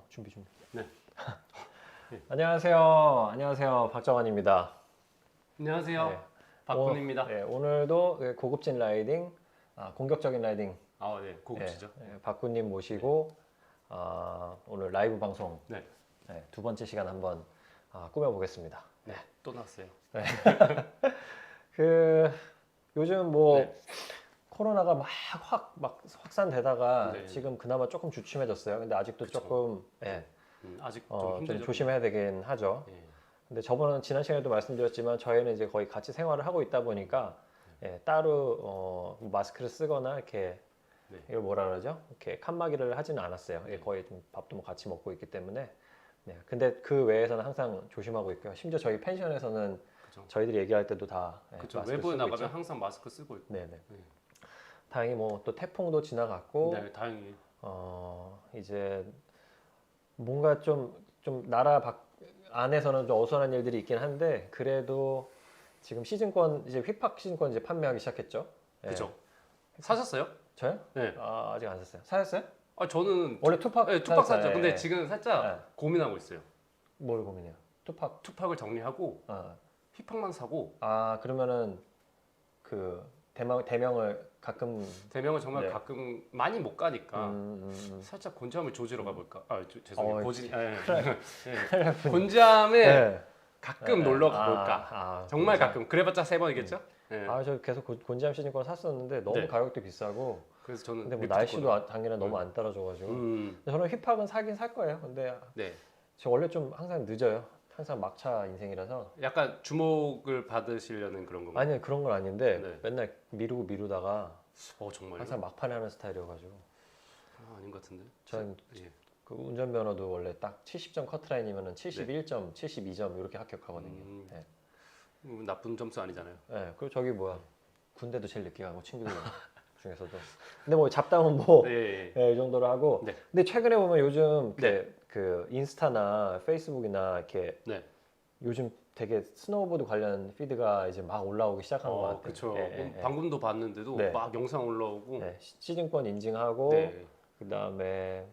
준비. 네. 네. 안녕하세요. 박정환입니다. 안녕하세요. 네. 박군입니다. 네, 오늘도 고급진 라이딩, 공격적인 라이딩, 네, 고급지죠. 박군님 모시고 오늘 라이브 방송 네. 두 번째 시간 한번 꾸며보겠습니다. 네, 또 나왔어요. 요즘 네. 코로나가 막 확산되다가 네. 지금 그나마 조금 주춤해졌어요. 근데 아직도 그쵸. 조금 아직 좀 힘들죠. 좀 조심해야 되긴 하죠. 예. 근데 지난 시간에도 말씀드렸지만 저희는 이제 거의 같이 생활을 하고 있다 보니까 따로 마스크를 쓰거나 이렇게 네. 이걸 뭐라 그러죠? 이렇게 칸막이를 하지는 않았어요. 네. 거의 좀 밥도 뭐 같이 먹고 있기 때문에. 근데 그 외에서는 항상 조심하고 있고요. 심지어 저희 펜션에서는 그쵸. 저희들이 얘기할 때도 다 그쵸. 마스크 외부에 쓰고 나가면 있죠. 항상 마스크 쓰고 있고. 네네. 네. 다행히 뭐 또 태풍도 지나갔고 네, 다행히. 이제 뭔가 좀 나라 밖 안에서는 좀 어수선한 일들이 있긴 한데 그래도 지금 시즌권 이제 휘팍 시즌권 이제 판매하기 시작했죠. 그죠. 사셨어요? 저요? 네. 아직 안 샀어요. 사셨어요? 저는 원래 투팍 네, 투팍 사셨어요. 샀죠. 근데 예. 지금 살짝 고민하고 있어요. 뭘 고민해요? 투팍. 투팍을 정리하고 휘팍만 사고 그러면은 그 대명을 가끔 대명을 정말 네. 가끔 많이 못 가니까 살짝 곤지암을 조지러 가볼까? 죄송해요. 곤지암에 네. 가끔 놀러 가볼까? 정말 곤지암. 가끔. 그래봤자 3번이겠죠? 네. 저 계속 곤지암 시즌권 샀었는데 너무 네. 가격도 비싸고 그래서 저는 근데 뭐 리프트 날씨도 당연히 너무 안 따라줘가지고 근데 저는 휘팍은 사긴 살 거예요. 근데 네. 저 원래 좀 항상 늦어요. 항상 막차 인생이라서. 약간 주목을 받으시려는 그런 건가요? 아니요 그런 건 아닌데 네. 맨날 미루다가 정말요? 항상 막판에 하는 스타일이어가지고 아닌 것 같은데. 전 예. 그 운전면허도 원래 딱 70점 커트라인이면은 71점, 72점 이렇게 합격하거든요. 네. 나쁜 점수 아니잖아요. 네. 그리고 저기 뭐야 군대도 제일 늦게 가고 친구들 중에서도. 근데 뭐 잡담은 뭐 예. 이 정도로 하고. 네. 근데 최근에 보면 요즘 네. 그 인스타나 페이스북이나 이렇게 네. 요즘 되게 스노우보드 관련 피드가 이제 막 올라오기 시작한 것 같아요. 그렇죠. 예. 방금도 봤는데도 네. 막 영상 올라오고. 네. 시즌권 인증하고 네. 그다음에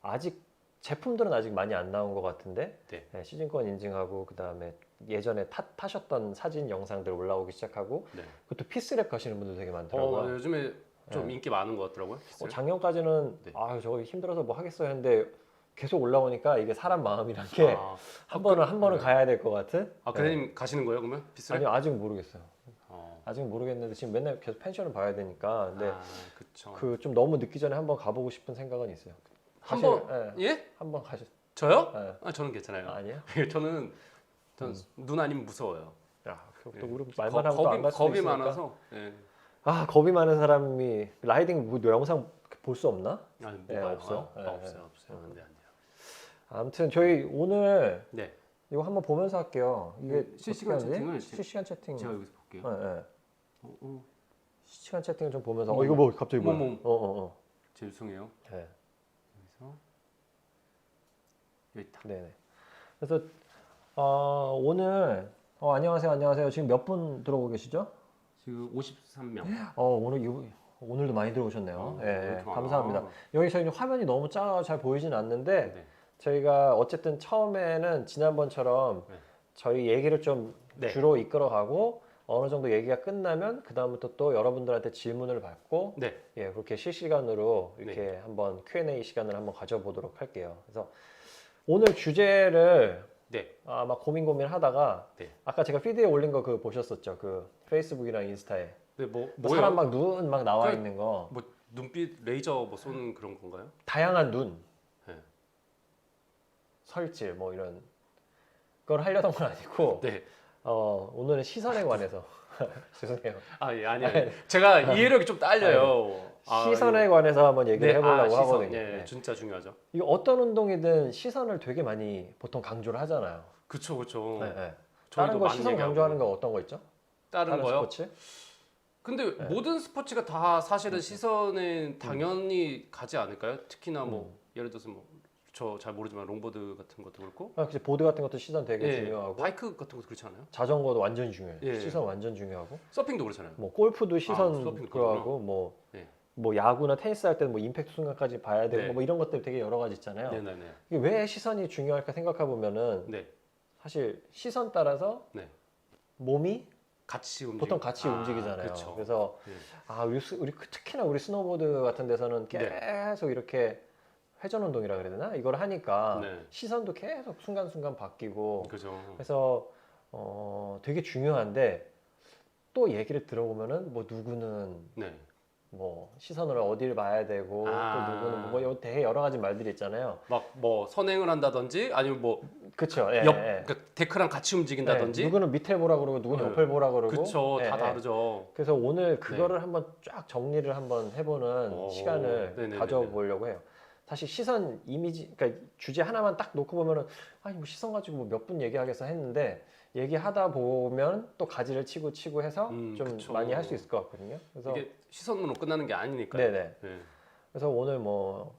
아직 제품들은 아직 많이 안 나온 것 같은데 네. 시즌권 인증하고 그다음에 예전에 타셨던 사진 영상들 올라오기 시작하고 네. 그것도 피스랩 가시는 분들 되게 많더라고요. 요즘에 좀 네. 인기 많은 것 같더라고요. 작년까지는 네. 저거 힘들어서 뭐 하겠어요 했는데 계속 올라오니까 이게 사람 마음이란 게 한 번은 가야 될 것 같은. 그대님 가시는 거예요 그러면? 피스랩? 아니요 아직 모르겠어요. 아직 모르겠는데 지금 맨날 계속 펜션을 봐야 되니까 근데 그쵸. 그 좀 너무 늦기 전에 한번 가보고 싶은 생각은 있어요. 한번 예? 한번 가시. 저요? 네. 저는 괜찮아요. 아니에요? 저는 눈 아니면 무서워요. 야, 또 우리 말만 하고 안 갈 수도 겁이 있으니까. 많아서. 예. 겁이 많은 사람이 라이딩 뭐 영상 볼 수 없나? 뭐가요? 없어요. 없어요. 안 돼요. 아무튼 저희 오늘 네. 이거 한번 보면서 할게요. 이게 실시간 어떻게 하지? 채팅을 실시간 채팅. 제가 여기서 볼게요. 실시간 채팅을 좀 보면서 이거 뭐 갑자기 뭐? 제 죄송해요. 네. 여기서 여기 있다. 네네. 그래서 오늘 안녕하세요. 지금 몇 분 들어오고 계시죠? 지금 53명. 오늘도 많이 들어오셨네요. 이렇게 많아. 감사합니다. 여기 저희 화면이 너무 작아 잘 보이진 않는데 네. 저희가 어쨌든 처음에는 지난번처럼 네. 저희 얘기를 좀 네. 주로 이끌어가고 어느 정도 얘기가 끝나면 그 다음부터 또 여러분들한테 질문을 받고 네. 그렇게 실시간으로 이렇게 네. 한번 Q&A 시간을 한번 가져보도록 할게요. 그래서 오늘 주제를 네. 막 고민하다가 네. 아까 제가 피드에 올린 거 그거 보셨었죠? 그 페이스북이랑 인스타에 네, 뭐 뭐요? 사람 막 눈 막 나와 그- 있는 거 뭐 눈빛 레이저 뭐 쏘는 그런 건가요? 다양한 눈 네. 설질 뭐 이런 걸 하려던 건 아니고 네. 오늘은 시선에 관해서 죄송해요. 아니에요. 제가 이해력이 좀 딸려요. 시선에 관해서 한번 얘기를 해보려고 시선. 하거든요. 네, 진짜 중요하죠. 이거 어떤 운동이든 시선을 되게 많이 보통 강조를 하잖아요. 그쵸. 다른 저희도 거 많이 시선 얘기하고. 강조하는 거 어떤 거 있죠? 다른 거요? 스포츠? 근데 모든 스포츠가 다 사실은 시선에 당연히 가지 않을까요? 특히나 뭐 예를 들어서 뭐 저 잘 모르지만 롱보드 같은 것도 그렇고 그치, 보드 같은 것도 시선 되게 중요하고 바이크 같은 것도 그렇지 않아요? 자전거도 완전 중요해요. 예. 시선 완전 중요하고 서핑도 그렇잖아요. 뭐 골프도 시선 서핑도 그거하고 뭐 네. 뭐 야구나 테니스 할 때는 뭐 임팩트 순간까지 봐야 되고 네. 뭐 이런 것들 되게 여러 가지 있잖아요. 네네네. 이게 왜 시선이 중요할까 생각해 보면은 네. 사실 시선 따라서 네. 몸이 같이 움직. 보통 같이 움직이잖아요. 그쵸. 그래서 네. 우리 특히나 우리 스노보드 같은 데서는 계속 이렇게 회전 운동이라 그래야 되나? 이걸 하니까 네. 시선도 계속 순간순간 바뀌고 그죠. 그래서 되게 중요한데 또 얘기를 들어보면은 뭐 누구는 네. 뭐 시선을 어디를 봐야 되고 또 누구는 뭐 되게 여러 가지 말들이 있잖아요. 막 뭐 선행을 한다든지 아니면 뭐 그렇죠. 예, 옆 예. 그러니까 데크랑 같이 움직인다든지. 네, 누구는 밑에 보라 그러고 누구는 네. 옆을 보라 그러고. 그쵸. 예, 다 예. 다르죠. 그래서 오늘 그거를 한번 쫙 정리를 한번 해보는 오, 시간을 네네네네. 가져보려고 해요. 사실 시선 이미지, 그러니까 주제 하나만 딱 놓고 보면은 아니 뭐 시선 가지고 뭐 몇 분 얘기하겠어 했는데 얘기하다 보면 또 가지를 치고 해서 좀 그쵸. 많이 할 수 있을 것 같거든요. 그래서 이게 시선으로 끝나는 게 아니니까요. 네네. 네. 그래서 오늘 뭐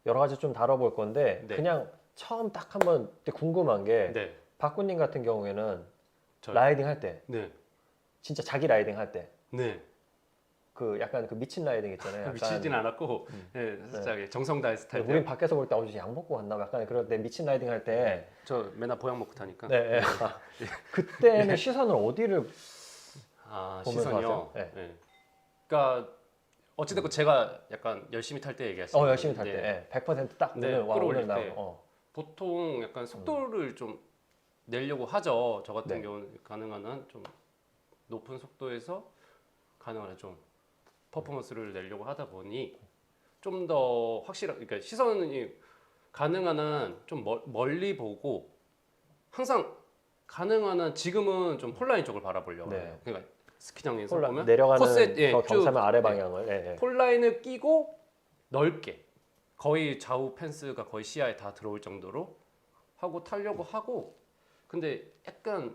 여러 가지 좀 다뤄볼 건데 네. 그냥 처음 딱 한번 궁금한 게 네. 박군님 같은 경우에는 저 라이딩 할 때 네. 진짜 자기 라이딩 할 때 네. 그 약간 그 미친 라이딩 있잖아요. 약간 미치진 않았고 네, 살짝 정성 다해 스타일. 우린 밖에서 볼 때 어제 양 먹고 왔나 약간 그럴 때 미친 라이딩 할 때 저 맨날 보양 먹고 타니까. 네, 네. 그때는 시선을 어디를 보면서 시선이요. 하세요? 네. 네. 그러니까 어찌됐건 제가 약간 열심히 탈 때 얘기하시는 열심히 탈 건데 때 100%딱 네, 오늘 와 끌어올릴 오늘 나 때. 보통 약간 속도를 좀 내려고 하죠. 저 같은 네. 경우는 가능한 한 좀 높은 속도에서 가능한 한 좀 퍼포먼스를 내려고 하다 보니 좀 더 확실한, 그러니까 시선이 가능한 한 좀 멀리 보고 항상 가능한 한 지금은 좀 폴라인 쪽을 바라보려고 네. 해요. 그러니까 스키장에서 보면 내려가는 코스에, 예, 저 쭉, 경사면 아래 예. 방향을 예. 폴라인을 끼고 넓게 거의 좌우 펜스가 거의 시야에 다 들어올 정도로 하고 타려고 하고, 근데 약간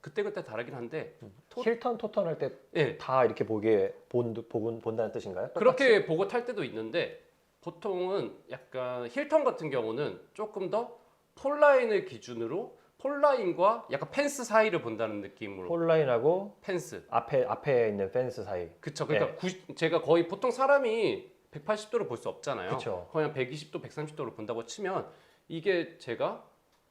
그때그때 다르긴 한데 힐턴 토턴 할 때 다 예, 이렇게 본다는 뜻인가요? 똑같이? 그렇게 보고 탈 때도 있는데 보통은 약간 힐턴 같은 경우는 조금 더 폴라인을 기준으로 폴라인과 약간 펜스 사이를 본다는 느낌으로. 폴라인하고 펜스. 앞에 있는 펜스 사이. 그쵸. 그러니까 제가 거의 보통 사람이 180도를 볼 수 없잖아요. 그쵸. 거의 한 120도, 130도를 본다고 치면 이게 제가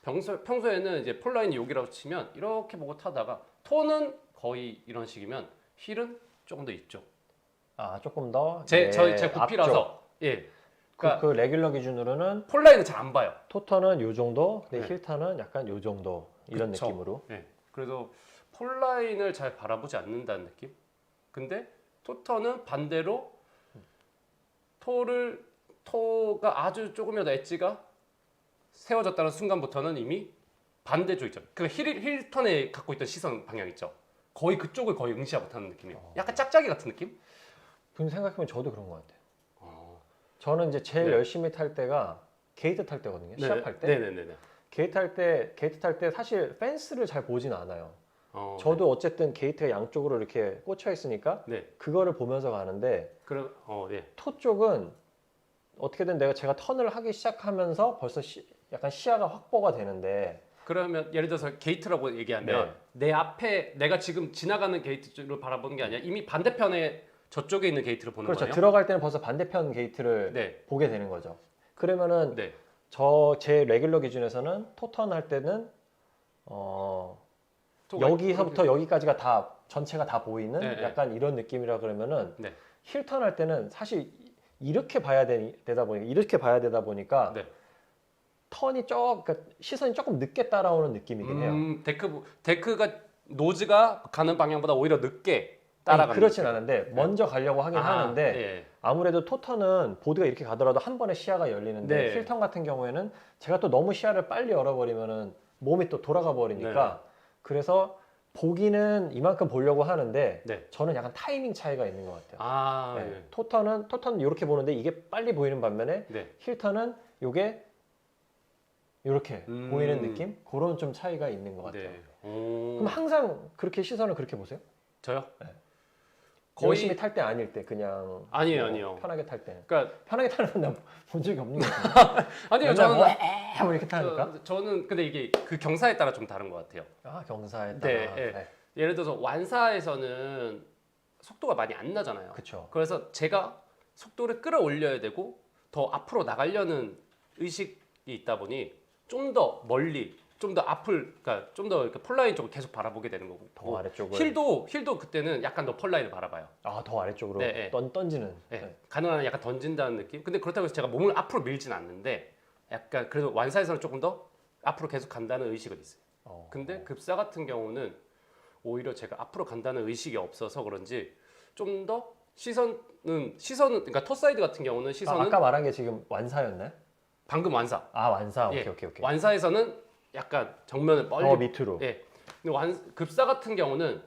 평소에는 이제 폴라인이 여기라고 치면 이렇게 보고 타다가 톤은 거의 이런 식이면 힐은 조금 더 이쪽. 조금 더 제 앞쪽. 굽이라서 예. 그러니까 그 레귤러 기준으로는 폴라인은 잘 안 봐요. 토턴은 요 정도, 근데 네. 힐턴은 약간 요 정도 이런 그쵸. 느낌으로. 예. 그래서 폴라인을 잘 바라보지 않는다는 느낌. 근데 토턴은 반대로 토가 아주 조금이라도 엣지가 세워졌다는 순간부터는 이미 반대쪽 있죠. 그 힐턴에 갖고 있던 시선 방향 있죠. 거의 그쪽을 거의 응시하고 타는 느낌이에요. 약간 짝짝이 같은 느낌? 근데 생각해보면 저도 그런 것 같아요. 어. 저는 이제 제일 네. 열심히 탈 때가 게이트 탈 때거든요. 시합할 때. 네네네. 게이트 탈 때 사실 펜스를 잘 보진 않아요. 어, 저도 어쨌든 게이트가 양쪽으로 이렇게 꽂혀 있으니까 네. 그거를 보면서 가는데 그럼 네. 토 쪽은 어떻게든 제가 턴을 하기 시작하면서 벌써 약간 시야가 확보가 되는데 그러면 예를 들어서 게이트라고 얘기하면 내 앞에 내가 지금 지나가는 게이트 쪽으로 바라보는 게 아니라 이미 반대편에 저쪽에 있는 게이트를 보는 그렇죠. 거예요? 들어갈 때는 벌써 반대편 게이트를 네. 보게 되는 거죠. 그러면은 네. 제 레귤러 기준에서는 토턴 할 때는 또 여기서부터 여기까지가 다 전체가 다 보이는 네, 약간 이런 느낌이라 그러면은 네. 힐턴 할 때는 사실 이렇게 이렇게 봐야 되다 보니까 네. 턴이 그러니까 시선이 조금 늦게 따라오는 느낌이긴 해요. 데크가 노즈가 가는 방향보다 오히려 늦게 따라가는. 그렇진 않은데 먼저 가려고 하긴 하는데 예. 아무래도 토턴은 보드가 이렇게 가더라도 한 번에 시야가 열리는데 네. 힐턴 같은 경우에는 제가 또 너무 시야를 빨리 열어버리면은 몸이 또 돌아가 버리니까 그래서 보기는 이만큼 보려고 하는데 네. 저는 약간 타이밍 차이가 있는 것 같아요. 네. 예. 토턴은 이렇게 보는데 이게 빨리 보이는 반면에 네. 힐턴은 이게 이렇게 보이는 느낌? 그런 좀 차이가 있는 것 같아요. 네. 오. 그럼 항상 그렇게 시선을 그렇게 보세요? 저요? 네. 거의 열심히 탈 때 아닐 때 그냥 아니에요. 편하게 탈 때. 그러니까 편하게 타는 건 난 본 적이 없는 것 같아요. 아니요. 맨날 저는 뭐 이렇게 타니까. 저는 근데 이게 그 경사에 따라 좀 다른 것 같아요. 경사에 따라. 네, 네. 예를 들어서 완사에서는 속도가 많이 안 나잖아요. 그쵸. 그래서 제가 속도를 끌어올려야 되고 더 앞으로 나가려는 의식이 있다 보니 좀 더 멀리, 좀 더 앞을, 그러니까 좀 더 이렇게 폴라인 쪽을 계속 바라보게 되는 거고. 더 아래쪽을. 힐도 그때는 약간 더 폴라인을 바라봐요. 아, 더 아래쪽으로 네, 네. 던지는. 네. 네. 가능한 한 약간 던진다는 느낌. 근데 그렇다고 해서 제가 몸을 앞으로 밀진 않는데 약간 그래도 완사에서는 조금 더 앞으로 계속 간다는 의식은 있어요. 근데 급사 같은 경우는 오히려 제가 앞으로 간다는 의식이 없어서 그런지 좀 더 시선은 그러니까 토사이드 같은 경우는 시선은 아까 말한 게 지금 완사였나요? 방금 완사. 아, 완사. 예. 오케이. 완사에서는 약간 정면을 더 멀리 밑으로. 예. 근데 급사 같은 경우는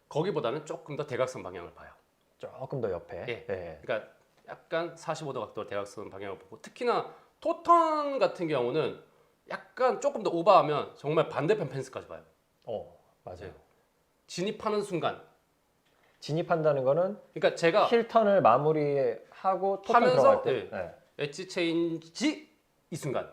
거기보다는 조금 더 대각선 방향을 봐요. 조금 더 옆에. 예. 네. 그러니까 약간 45도 각도로 대각선 방향을 보고 특히나 토턴 같은 경우는 약간 조금 더 오버하면 정말 반대편 펜스까지 봐요. 맞아요. 예. 진입하는 순간. 진입한다는 거는 그러니까 제가 힐턴을 마무리하고 토턴 하면서, 들어갈 때. 예. 네. 엣지 체인지 이 순간.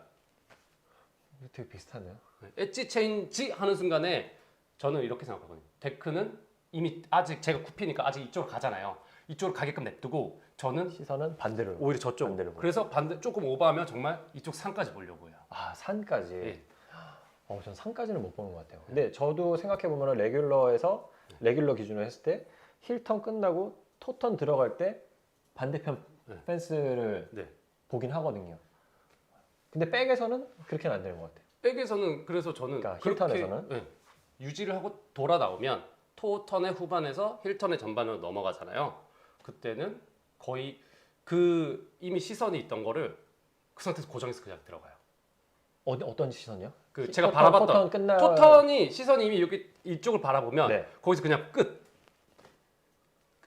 되게 비슷하네요. 엣지 체인지 하는 순간에 저는 이렇게 생각하거든요. 데크는 이미 아직 제가 굽히니까 아직 이쪽으로 가잖아요. 이쪽으로 가게끔 냅두고 저는 시선은 반대로. 오히려 저쪽. 반대로 보고. 그래서 반대 조금 오버하면 정말 이쪽 산까지 보려고 해요. 아, 산까지. 예. 전 산까지는 못 보는 것 같아요. 근데 저도 생각해 보면 레귤러에서 레귤러 기준으로 했을 때 힐턴 끝나고 토턴 들어갈 때 반대편 네. 펜스를 네. 보긴 하거든요. 근데 백에서는 그렇게는 안 되는 것 같아요. 백에서는 그래서 저는 그러니까 그렇게, 힐턴에서는? 예, 유지를 하고 돌아 나오면 토턴의 후반에서 힐턴의 전반으로 넘어가잖아요. 그때는 거의 그 이미 시선이 있던 거를 그 상태에서 고정해서 그냥 들어가요. 어떤 시선이요? 그 제가 토턴, 바라봤던 토턴 끝나. 토턴이 시선이 이미 여기 이쪽을 바라보면 네. 거기서 그냥 끝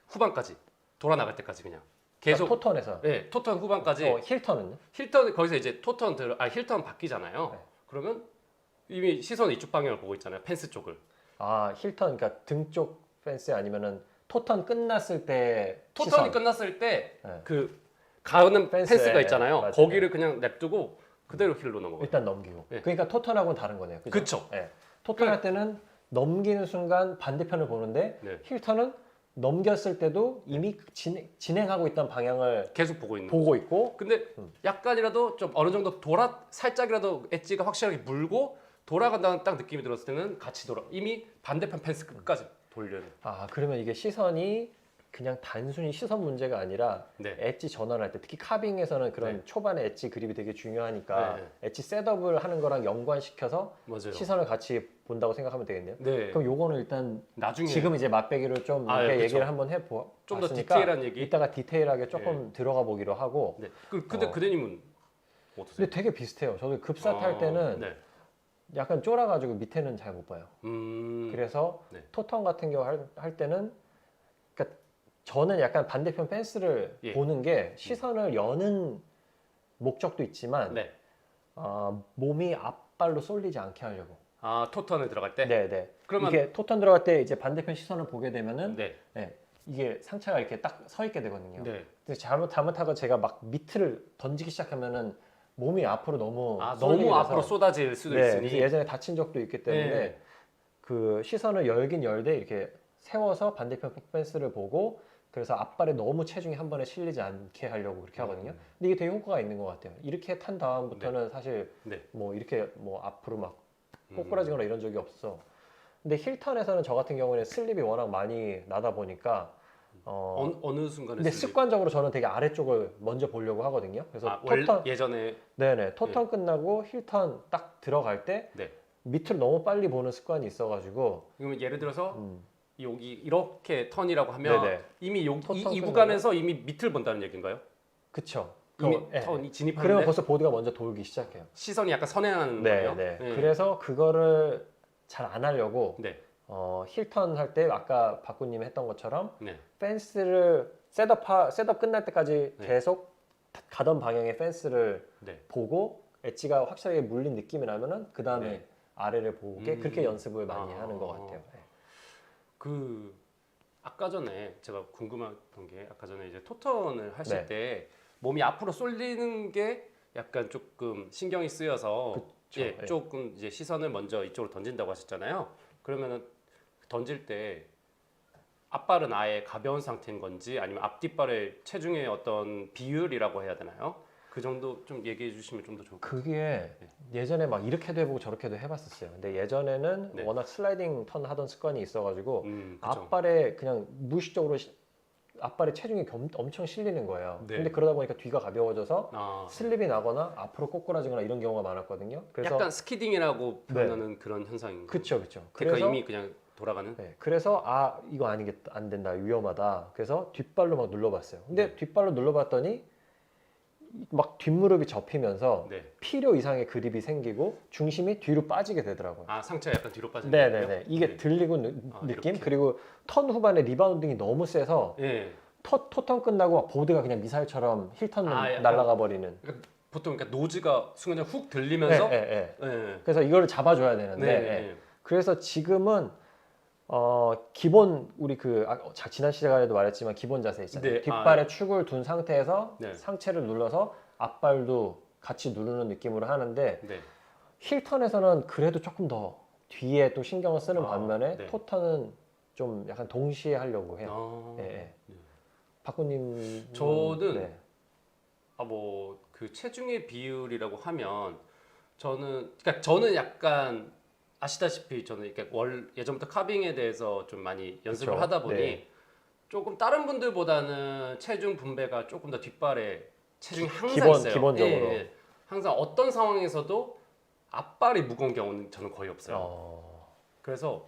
후반까지 돌아 나갈 때까지 그냥 계속 토턴에서. 네, 토턴 후반까지 힐턴은요? 힐턴 거기서 이제 힐턴 바뀌잖아요. 네. 그러면 이미 시선 이쪽 방향을 보고 있잖아요. 펜스 쪽을. 아, 힐턴, 그러니까 등 쪽 펜스 아니면은 토턴 끝났을 때 토턴이 시선. 끝났을 때 네. 그 가는 펜스, 펜스가 예, 있잖아요. 맞아요. 거기를 그냥 냅두고 그대로 힐로 넘어가요. 일단 넘기고. 네. 그러니까 토턴하고는 다른 거네요. 그쵸. 네. 토턴 할 때는 넘기는 순간 반대편을 보는데 네. 힐턴은 넘겼을 때도 이미 진행하고 있던 방향을 계속 보고 있는. 보고 있고. 근데 약간이라도 좀 어느 정도 살짝이라도 엣지가 확실하게 물고 돌아간다는 딱 느낌이 들었을 때는 같이 이미 반대편 펜스 끝까지 돌려요. 아, 그러면 이게 시선이 그냥 단순히 시선 문제가 아니라 네. 엣지 전환할 때 특히 카빙에서는 그런 네. 초반에 엣지 그립이 되게 중요하니까 네. 엣지 셋업을 하는 거랑 연관시켜서 맞아요. 시선을 같이 본다고 생각하면 되겠네요. 네. 그럼 요거는 일단 나중에 지금 이제 맛배기로 좀 아, 이렇게 예, 얘기를 그쵸. 한번 좀 더 해봤으니까 디테일한 얘기. 이따가 디테일하게 조금 들어가 보기로 하고. 네. 근데 그대님은 어떠세요? 근데 되게 비슷해요. 저도 급사 탈 때는 네. 약간 쫄아가지고 밑에는 잘 못 봐요. 그래서 네. 토턴 같은 경우 할 때는 그러니까 저는 약간 반대편 펜스를 예. 보는 게 시선을 여는 목적도 있지만 네. 몸이 앞발로 쏠리지 않게 하려고. 아 토턴에 들어갈 때. 네네. 그러면 이게 토턴 들어갈 때 이제 반대편 시선을 보게 되면은 네. 이게 상체가 이렇게 딱 서 있게 되거든요. 네. 근데 잘못하고 제가 막 밑을 던지기 시작하면은 몸이 앞으로 너무 너무 쏠리게 앞으로 돼서 쏟아질 수도 그래서 있으니. 예전에 다친 적도 있기 때문에 네. 그 시선을 열긴 열되 이렇게 세워서 반대편 펜스를 보고 그래서 앞발에 너무 체중이 한 번에 실리지 않게 하려고 그렇게 하거든요. 근데 이게 되게 효과가 있는 것 같아요. 이렇게 탄 다음부터는 사실 네. 뭐 이렇게 뭐 앞으로 막 꼬꾸라지거나 이런 적이 없어. 근데 힐턴에서는 저 같은 경우는 슬립이 워낙 많이 나다 보니까 어느 순간에 근데 습관적으로 저는 되게 아래쪽을 먼저 보려고 하거든요. 그래서 토턴 예전에 네네 토턴 끝나고 힐턴 딱 들어갈 때 네. 밑을 너무 빨리 보는 습관이 있어가지고 그러면 예를 들어서 여기 이렇게 턴이라고 하면 네네. 이미 토턴 이 끝나고? 구간에서 이미 밑을 본다는 얘기인가요? 그쵸. 이미 예. 턴이 그러면 진입하는데 벌써 보드가 먼저 돌기 시작해요. 시선이 약간 선행하는 거예요. 네. 그래서 그거를 잘 안 하려고 네. 힐턴 할 때 아까 박구님이 했던 것처럼 네. 펜스를 셋업 끝날 때까지 네. 계속 가던 방향의 펜스를 네. 보고 엣지가 확실하게 물린 느낌이 나면은 그 다음에 네. 아래를 보게 그렇게 연습을 많이 아. 하는 것 같아요. 네. 그 아까 전에 제가 궁금했던 게 아까 전에 이제 토턴을 하실 네. 때 몸이 앞으로 쏠리는 게 약간 조금 신경이 쓰여서 그쵸. 예, 네. 조금 이제 시선을 먼저 이쪽으로 던진다고 하셨잖아요. 그러면은 던질 때 앞발은 아예 가벼운 상태인 건지 아니면 앞뒷발의 체중의 어떤 비율이라고 해야 되나요? 그 정도 좀 얘기해 주시면 좀 더 좋을 것 같아요. 그게 네. 예전에 막 이렇게도 해보고 저렇게도 해봤었어요. 근데 예전에는 네. 워낙 슬라이딩 턴 하던 습관이 있어가지고 그쵸. 앞발에 그냥 무의식적으로 앞발에 체중이 엄청 실리는 거예요. 네. 근데 그러다 보니까 뒤가 가벼워져서 아, 슬립이 나거나 앞으로 꼬꾸라지거나 이런 경우가 많았거든요. 그래서 약간 스키딩이라고 표현하는 그런 현상인 거예요. 그쵸, 그쵸. 데크가 그래서 이미 그냥 돌아가는. 네, 그래서 이거 아니겠다, 안 된다, 위험하다. 그래서 뒷발로 막 눌러봤어요. 근데 네. 뒷발로 눌러봤더니 막 뒷무릎이 접히면서 네. 필요 이상의 그립이 생기고 중심이 뒤로 빠지게 되더라고요. 아, 상체가 약간 뒤로 빠지는 네네네. 거예요? 이게 네. 들리고 느낌? 이렇게. 그리고 턴 후반에 리바운딩이 너무 세서 예. 토턴 끝나고 막 보드가 그냥 미사일처럼 힐턴 약간 날아가 버리는. 그러니까 보통 그러니까 노즈가 순간적으로 훅 들리면서 예. 그래서 이거를 잡아줘야 되는데 네. 예. 그래서 지금은 기본 우리 지난 시간에도 말했지만 기본 자세 있잖아요. 네. 뒷발에 축을 둔 상태에서 네. 상체를 눌러서 앞발도 같이 누르는 느낌으로 하는데 네. 힐턴에서는 그래도 조금 더 뒤에 또 신경을 쓰는 아, 반면에 네. 토턴은 좀 약간 동시에 하려고 해요. 아, 예, 예. 네. 박구님 저는 네. 뭐 그 체중의 비율이라고 하면 저는 약간 아시다시피 저는 이렇게 예전부터 카빙에 대해서 좀 많이 연습을 그쵸. 하다 보니 네. 조금 다른 분들보다는 체중 분배가 조금 더 뒷발에 체중이 항상 있어요. 기본적으로. 예. 항상 어떤 상황에서도 앞발이 무거운 경우는 저는 거의 없어요. 그래서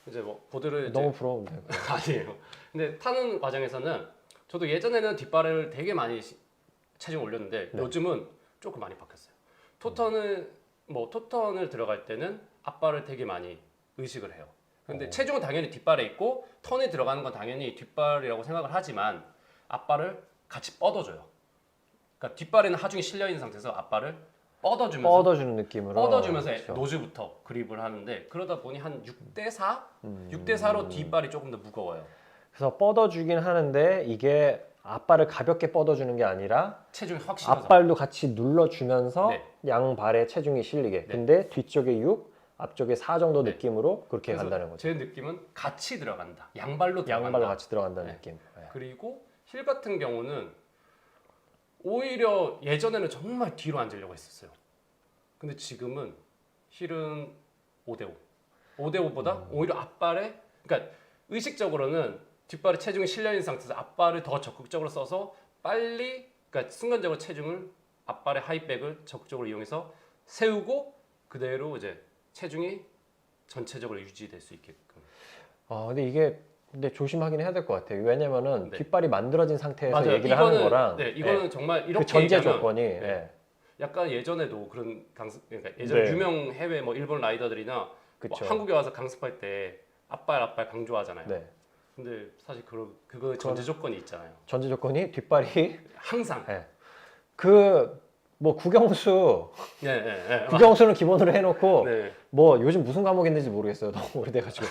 이제 뭐 보드를 너무 부러운데. 아니에요. 근데 타는 과정에서는 저도 예전에는 뒷발을 되게 많이 체중 올렸는데 네. 요즘은 조금 많이 바뀌었어요. 토턴을 들어갈 때는 앞발을 되게 많이 의식을 해요. 근데 체중은 당연히 뒷발에 있고 턴에 들어가는 건 당연히 뒷발이라고 생각을 하지만 앞발을 같이 뻗어줘요. 그러니까 뒷발에는 하중이 실려 있는 상태에서 앞발을 뻗어주는 느낌으로. 뻗어주면서 그렇죠. 노즈부터 그립을 하는데 그러다 보니 한 6대4? 음. 6대4로 뒷발이 조금 더 무거워요. 그래서 뻗어주긴 하는데 이게 앞발을 가볍게 뻗어주는 게 아니라 체중이 확 실어서. 앞발도 같이 눌러주면서 네. 양발에 체중이 실리게. 네. 근데 뒤쪽에 6, 앞쪽에 4 정도 네. 느낌으로 그렇게 그래서 간다는 거죠. 제 느낌은 같이 들어간다. 양발로 들어간다. 양발로 같이 들어간다는 네. 느낌. 네. 그리고 힐 같은 경우는 오히려 예전에는 정말 뒤로 앉으려고 했었어요. 근데 지금은 힐은 5대5. 5대5보다 오히려 앞발에, 그러니까 의식적으로는 뒷발에 체중이 실려 있는 상태에서 앞발을 더 적극적으로 써서 빨리, 그러니까 순간적으로 체중을 앞발의 하이백을 적극적으로 이용해서 세우고 그대로 이제 체중이 전체적으로 유지될 수 있게끔. 근데 이게 조심하긴 해야 될 것 같아요. 왜냐면은 네. 뒷발이 만들어진 상태에서 맞아요. 얘기를 하는 이거는, 거랑 네, 이거는 정말 그 이렇게 전제 얘기하면 조건이 네. 예. 약간 예전에도 그런 그러니까 예전 네. 유명 해외 뭐 일본 라이더들이나 뭐 그쵸. 한국에 와서 강습할 때 앞발 강조하잖아요. 네. 근데 사실 그거 전제 조건이 있잖아요. 전제 조건이 뒷발이 항상. 예. 뭐 국영수 네, 네, 네. 국영수는 기본으로 해놓고 네. 뭐 요즘 무슨 과목 있는지 모르겠어요. 너무 오래돼가지고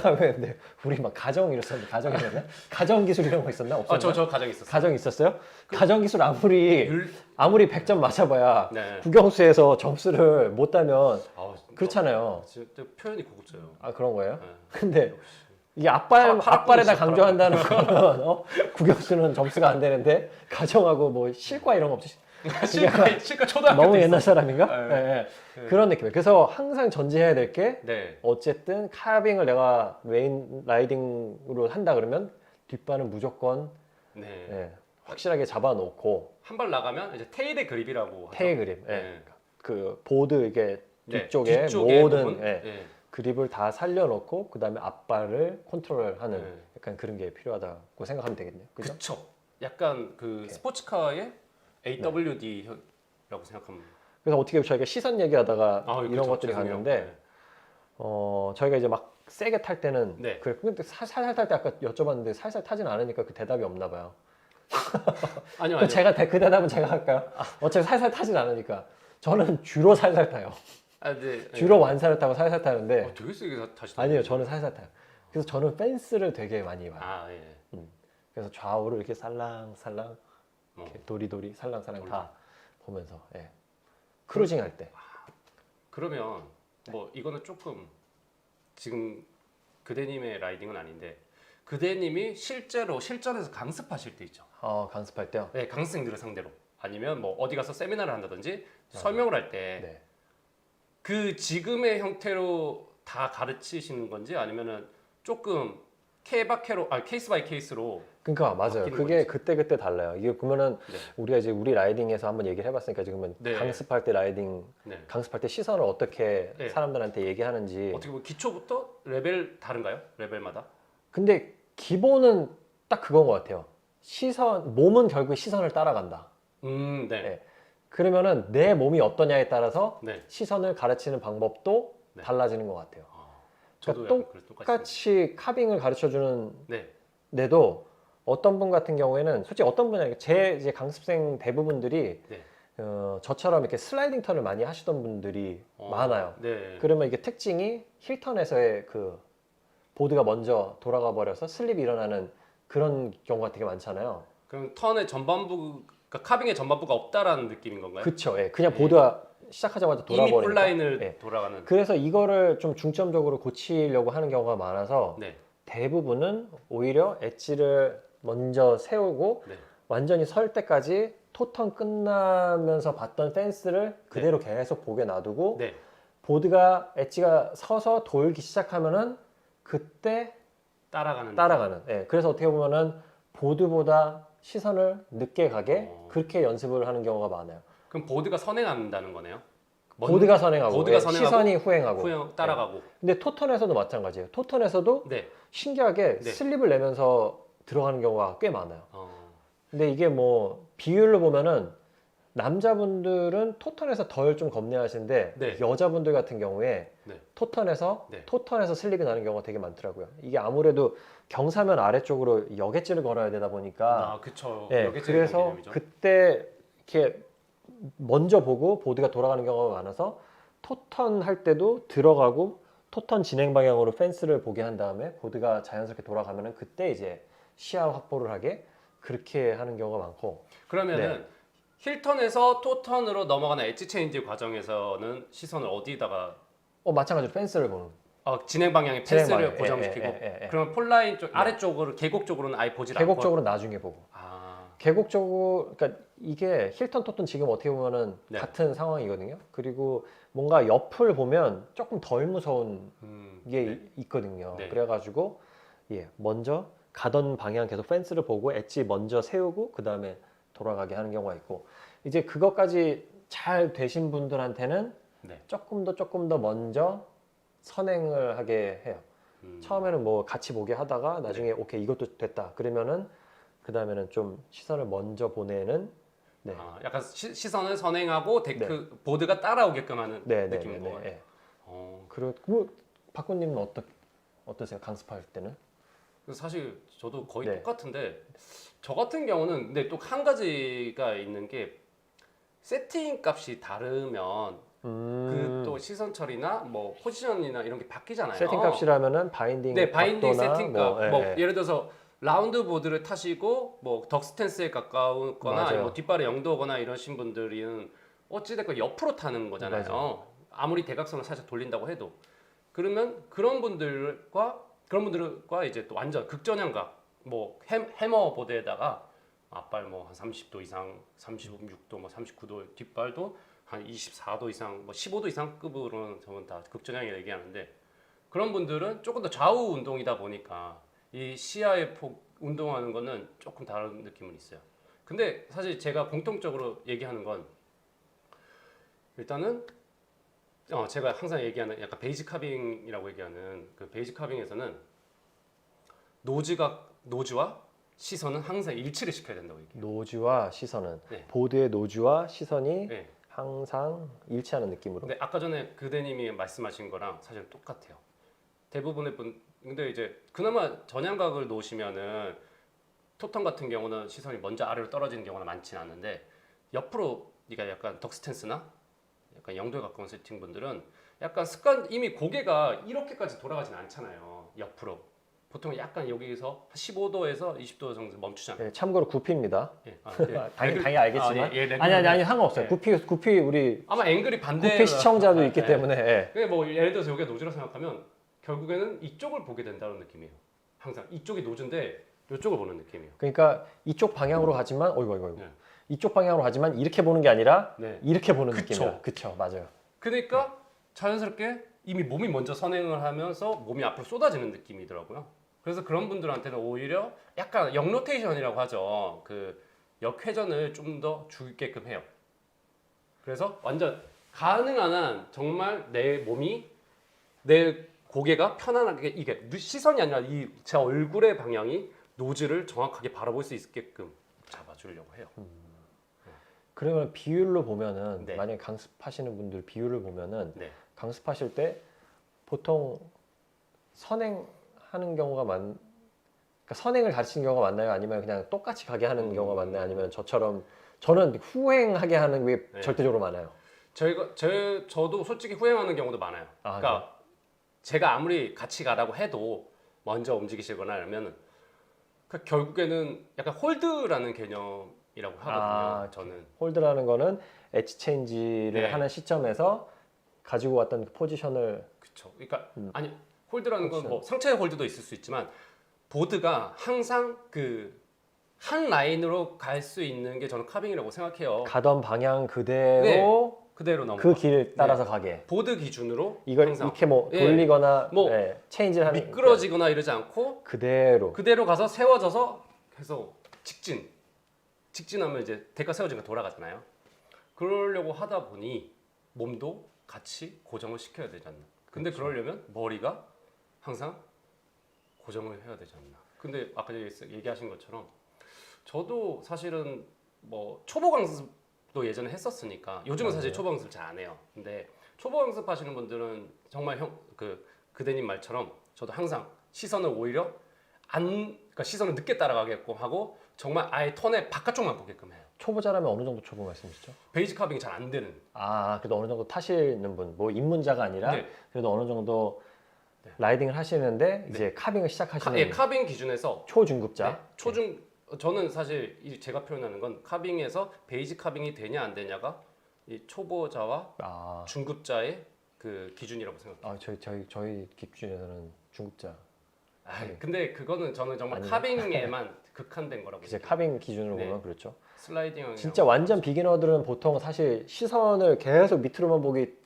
하면 근데 우리 막 가정 이랬었는데 가정 있었나? 가정 기술 이런 거 있었나? 없었나? 저 가정 있었어요. 가정 있었어요? 가정 기술 아무리 100점 맞아봐야 네. 국영수에서 점수를 못 따면 아우, 그렇잖아요. 진짜 표현이 고급져요. 아 그런 거예요? 네. 근데 역시. 이게 앞발에다 파라뿐이죠, 강조한다는 거는 국영수는 점수가 안 되는데 가정하고 뭐 실과 이런 거 없이 실까 초등학교 너무 때 옛날 있었어요. 사람인가? 네. 예, 예. 그런 느낌이에요. 그래서 항상 전제해야 될 게 네. 어쨌든 카빙을 내가 메인 라이딩으로 한다 그러면 뒷발은 무조건 네. 예, 확실하게 잡아놓고 한 발 나가면 이제 테일의 그립이라고 하죠. 테일 그립, 예. 네. 그 보드 이게 네, 뒤쪽에 뒤쪽에 모든 부분? 예, 네. 그립을 다 살려놓고 그 다음에 앞발을 컨트롤하는 네. 약간 그런 게 필요하다고 생각하면 되겠네요. 그죠? 그쵸. 약간 그 스포츠카의 AWD라고 생각하면. 그래서 어떻게 저희가 시선 얘기하다가 이런 그쵸, 것들이 죄송해요. 갔는데 저희가 이제 막 세게 탈 때는 네. 근데 살살 탈 때 아까 여쭤봤는데 살살 타진 않으니까 그 대답이 없나 봐요. 아니요. 제가 그 대답은 제가 할까요? 어차피 살살 타진 않으니까 저는 주로 살살 타요. 네. 주로 완살을 타고 살살 타는데 되게 세게 다시. 아니요, 저는 살살 타요. 그래서 저는 펜스를 되게 많이 봐요. 예. 그래서 좌우를 이렇게 살랑살랑 어. 이렇게 도리도리 살랑살랑 다 보면서 예. 크루징 할 때. 그러면 뭐 이거는 조금 지금 그대님의 라이딩은 아닌데 그대님이 실제로 실전에서 강습하실 때 있죠. 강습할 때요. 네, 강습생들을 상대로 아니면 뭐 어디 가서 세미나를 한다든지 설명을 할 때 그 네. 지금의 형태로 다 가르치시는 건지 아니면은 조금 케이스 바이 케이스로 그러니까 맞아요. 바뀌는 그게 건지. 그때 달라요. 이게 보면은 네. 우리가 이제 우리 라이딩에서 한번 얘기를 해봤으니까 지금은 네. 강습할 때 라이딩, 네. 강습할 때 시선을 어떻게 네. 사람들한테 얘기하는지. 어떻게 보면 기초부터 레벨 다른가요? 레벨마다? 근데 기본은 딱 그건 것 같아요. 몸은 결국 시선을 따라간다. 네. 네. 그러면은 내 몸이 어떠냐에 따라서 네. 시선을 가르치는 방법도 네. 달라지는 것 같아요. 저도 그러니까 약간 똑같이. 똑같이 카빙을 가르쳐주는 네. 데도 어떤 분 같은 경우에는 솔직히 어떤 분이 아니라 제 이제 강습생 대부분들이 네. 저처럼 이렇게 슬라이딩 턴을 많이 하시던 분들이 많아요. 네. 그러면 이게 특징이 힐턴에서의 그 보드가 먼저 돌아가 버려서 슬립이 일어나는 그런 경우가 되게 많잖아요. 그럼 턴의 전반부, 그러니까 카빙의 전반부가 없다라는 느낌인 건가요? 그쵸. 예. 그냥 예. 보드가 시작하자마자 이미 돌아버리니까. 풀라인을 예. 돌아가는. 그래서 이거를 좀 중점적으로 고치려고 하는 경우가 많아서 네. 대부분은 오히려 엣지를 먼저 세우고 네. 완전히 설 때까지 토턴 끝나면서 봤던 펜스를 그대로 계속 보게 놔두고 네. 보드가 엣지가 서서 돌기 시작하면은 그때 따라가는. 예. 그래서 어떻게 보면은 보드보다 시선을 늦게 가게 그렇게 연습을 하는 경우가 많아요. 그럼 보드가 선행한다는 거네요. 보드가 선행하고, 보드가 예, 선행하고 시선이 후행하고. 후행 따라가고. 예. 근데 토턴에서도 마찬가지예요. 토턴에서도 네. 신기하게 네. 슬립을 내면서 들어가는 경우가 꽤 많아요. 어. 근데 이게 뭐 비율로 보면은 남자분들은 토턴에서 덜 좀 겁내하시는데 네. 여자분들 같은 경우에 네. 토턴에서 네. 슬립이 나는 경우가 되게 많더라고요. 이게 아무래도 경사면 아래쪽으로 여객지를 걸어야 되다 보니까 그쵸. 예, 여기저기 그래서 개념이죠. 그때 이렇게 먼저 보고 보드가 돌아가는 경우가 많아서 토턴 할 때도 들어가고 토턴 진행 방향으로 펜스를 보게 한 다음에 보드가 자연스럽게 돌아가면은 그때 이제 시야 확보를 하게 그렇게 하는 경우가 많고. 그러면은 네. 힐턴에서 토턴으로 넘어가는 엣지 체인지 과정에서는 시선을 어디다가 마찬가지로 펜스를 보는. 진행 방향에 진행 펜스를 방향. 고정시키고 예. 그러면 폴라인 쪽 네. 아래쪽으로 계곡 쪽으로는 아예 보질 않고 계곡적으로 나중에 보고. 계곡적으로, 그러니까 이게 힐턴 토턴 지금 어떻게 보면은 네. 같은 상황이거든요. 그리고 뭔가 옆을 보면 조금 덜 무서운 게 네. 있거든요. 네. 그래가지고 먼저 가던 방향 계속 펜스를 보고 엣지 먼저 세우고 그 다음에 돌아가게 하는 경우가 있고, 이제 그것까지 잘 되신 분들한테는 네. 조금 더 먼저 선행을 하게 해요. 처음에는 뭐 같이 보게 하다가 나중에 오케이 이것도 됐다 그러면은 그 다음에는 좀 시선을 먼저 보내는. 네. 약간 시선을 선행하고 데크 보드가 따라오게끔 하는 느낌인 거예요. 네. 그리고 박군님은 어떠세요? 강습할 때는? 사실 저도 거의 네. 똑같은데 저 같은 경우는 근데 또 한 가지가 있는 게 세팅 값이 다르면 그 또 시선 처리나 뭐 포지션이나 이런 게 바뀌잖아요. 세팅 값이라면은 바인딩 네, 바인딩 각도나 세팅 값. 뭐, 예를 들어서 라운드 보드를 타시고 뭐 덕스탠스에 가까우거나 맞아요. 아니면 뭐 뒷발에 영도거나 이러신 분들은 어찌됐건 옆으로 타는 거잖아요. 맞아요. 아무리 대각선을 살짝 돌린다고 해도 그러면 그런 분들과 이제 또 완전 극전향각 뭐 해머 보드에다가 앞발 뭐 한 30도 이상, 36도, 뭐 39도, 뒷발도 한 24도 이상, 뭐 15도 이상 급으로는 저는 다 극전향이 얘기하는데 그런 분들은 조금 더 좌우 운동이다 보니까 이 시야의 폭 운동하는 거는 조금 다른 느낌은 있어요. 근데 사실 제가 공통적으로 얘기하는 건 일단은 제가 항상 얘기하는 약간 베이직 카빙이라고 얘기하는 그 베이직 카빙에서는 노즈와 시선은 항상 일치를 시켜야 된다고 얘기해요. 노즈와 시선은 네. 보드의 노즈와 시선이 네. 항상 일치하는 느낌으로. 근데 아까 전에 그대님이 말씀하신 거랑 사실 똑같아요. 대부분의 분 근데 이제 그나마 전향각을 놓으시면은 토턴 같은 경우는 시선이 먼저 아래로 떨어지는 경우는 많지는 않은데 옆으로 네가 약간 덕스탠스나 약간 영도에 가까운 세팅 분들은 약간 습관 이미 고개가 이렇게까지 돌아가진 않잖아요. 옆으로 보통 약간 여기서 15도에서 20도 정도 멈추잖아요. 네, 참고로 구피입니다. 예. 당연히 알겠지만. 레귤러. 아니 상관없어요. 예. 구피 우리 아마 앵글이 반대. 구피 시청자도 있기 때문에. 예. 뭐 예를 들어서 여기가 노즈라 생각하면 결국에는 이쪽을 보게 된다는 느낌이에요. 항상 이쪽이 노즈인데 이쪽을 보는 느낌이에요. 그러니까 이쪽 방향으로 가지만 어이구. 네. 이쪽 방향으로 가지만 이렇게 보는 게 아니라 네. 이렇게 보는 그쵸. 느낌이야. 그쵸, 맞아요. 그러니까 자연스럽게 이미 몸이 먼저 선행을 하면서 몸이 앞으로 쏟아지는 느낌이더라고요. 그래서 그런 분들한테는 오히려 약간 역로테이션이라고 하죠. 그 역회전을 좀 더 주게끔 해요. 그래서 완전 가능한 한 정말 내 몸이 내 고개가 편안하게 이게 시선이 아니라 이 제 얼굴의 방향이 노즈를 정확하게 바라볼 수 있게끔 잡아주려고 해요. 그러면 비율로 보면은 네. 만약에 강습하시는 분들 비율을 보면은 네. 강습하실 때 보통 선행하는 경우가 그러니까 선행을 가르치는 경우가 많나요? 아니면 그냥 똑같이 가게 하는 경우가 많나요? 아니면 저는 후행하게 하는 게 네. 절대적으로 많아요. 저도 솔직히 후행하는 경우도 많아요. 아, 그러니까 제가 아무리 같이 가라고 해도 먼저 움직이시거나 하면 결국에는 약간 홀드라는 개념이라고 하거든요. 아, 저는 홀드라는 거는 엣지 체인지를 네. 하는 시점에서 가지고 왔던 그 포지션을 그쵸. 그러니까 아니 홀드라는 건 그쵸. 뭐 상체의 홀드도 있을 수 있지만 보드가 항상 그 한 라인으로 갈 수 있는 게 저는 카빙이라고 생각해요. 가던 방향 그대로 그대로 넘어가. 그 길 따라서 가게. 보드 기준으로 이걸 항상 이렇게 뭐 예. 돌리거나 뭐 체인지를 하는 미끄러지거나 이러지 않고 그대로 가서 세워져서 계속 직진하면 이제 대가 세워지니까 돌아가잖아요. 그러려고 하다 보니 몸도 같이 고정을 시켜야 되지 않나. 근데 그러려면 머리가 항상 고정을 해야 되지 않나. 근데 아까 얘기하신 것처럼 저도 사실은 뭐 초보 강습도 예전에 했었으니까 요즘은 사실 초보 강습 잘 안 해요. 근데 초보 강습 하시는 분들은 정말 그대님 말처럼 저도 항상 시선을 오히려 그러니까 시선을 늦게 따라가게끔 하고 정말 아예 턴의 바깥쪽만 보게끔 해요. 초보자라면 어느 정도 초보 말씀이시죠? 베이직 카빙이 잘 안 되는. 그래도 어느 정도 타시는 분, 뭐 입문자가 아니라 네. 그래도 어느 정도 네. 라이딩을 하시는데 이제 카빙을 시작하시는 카빙 기준에서 초중급자. 네. 저는 사실 제가 표현하는 건 카빙에서 베이직 카빙이 되냐 안 되냐가 이 초보자와 중급자의 그 기준이라고 생각해요. 저희 기준에서는 중급자. 근데 그거는 저는 정말 아니에요. 카빙에만 극한된 거라고 이제 생각해요. 카빙 기준으로 네. 보면 그렇죠. 슬라이딩 진짜 완전 비기너들은 보통 사실 시선을 계속 밑으로만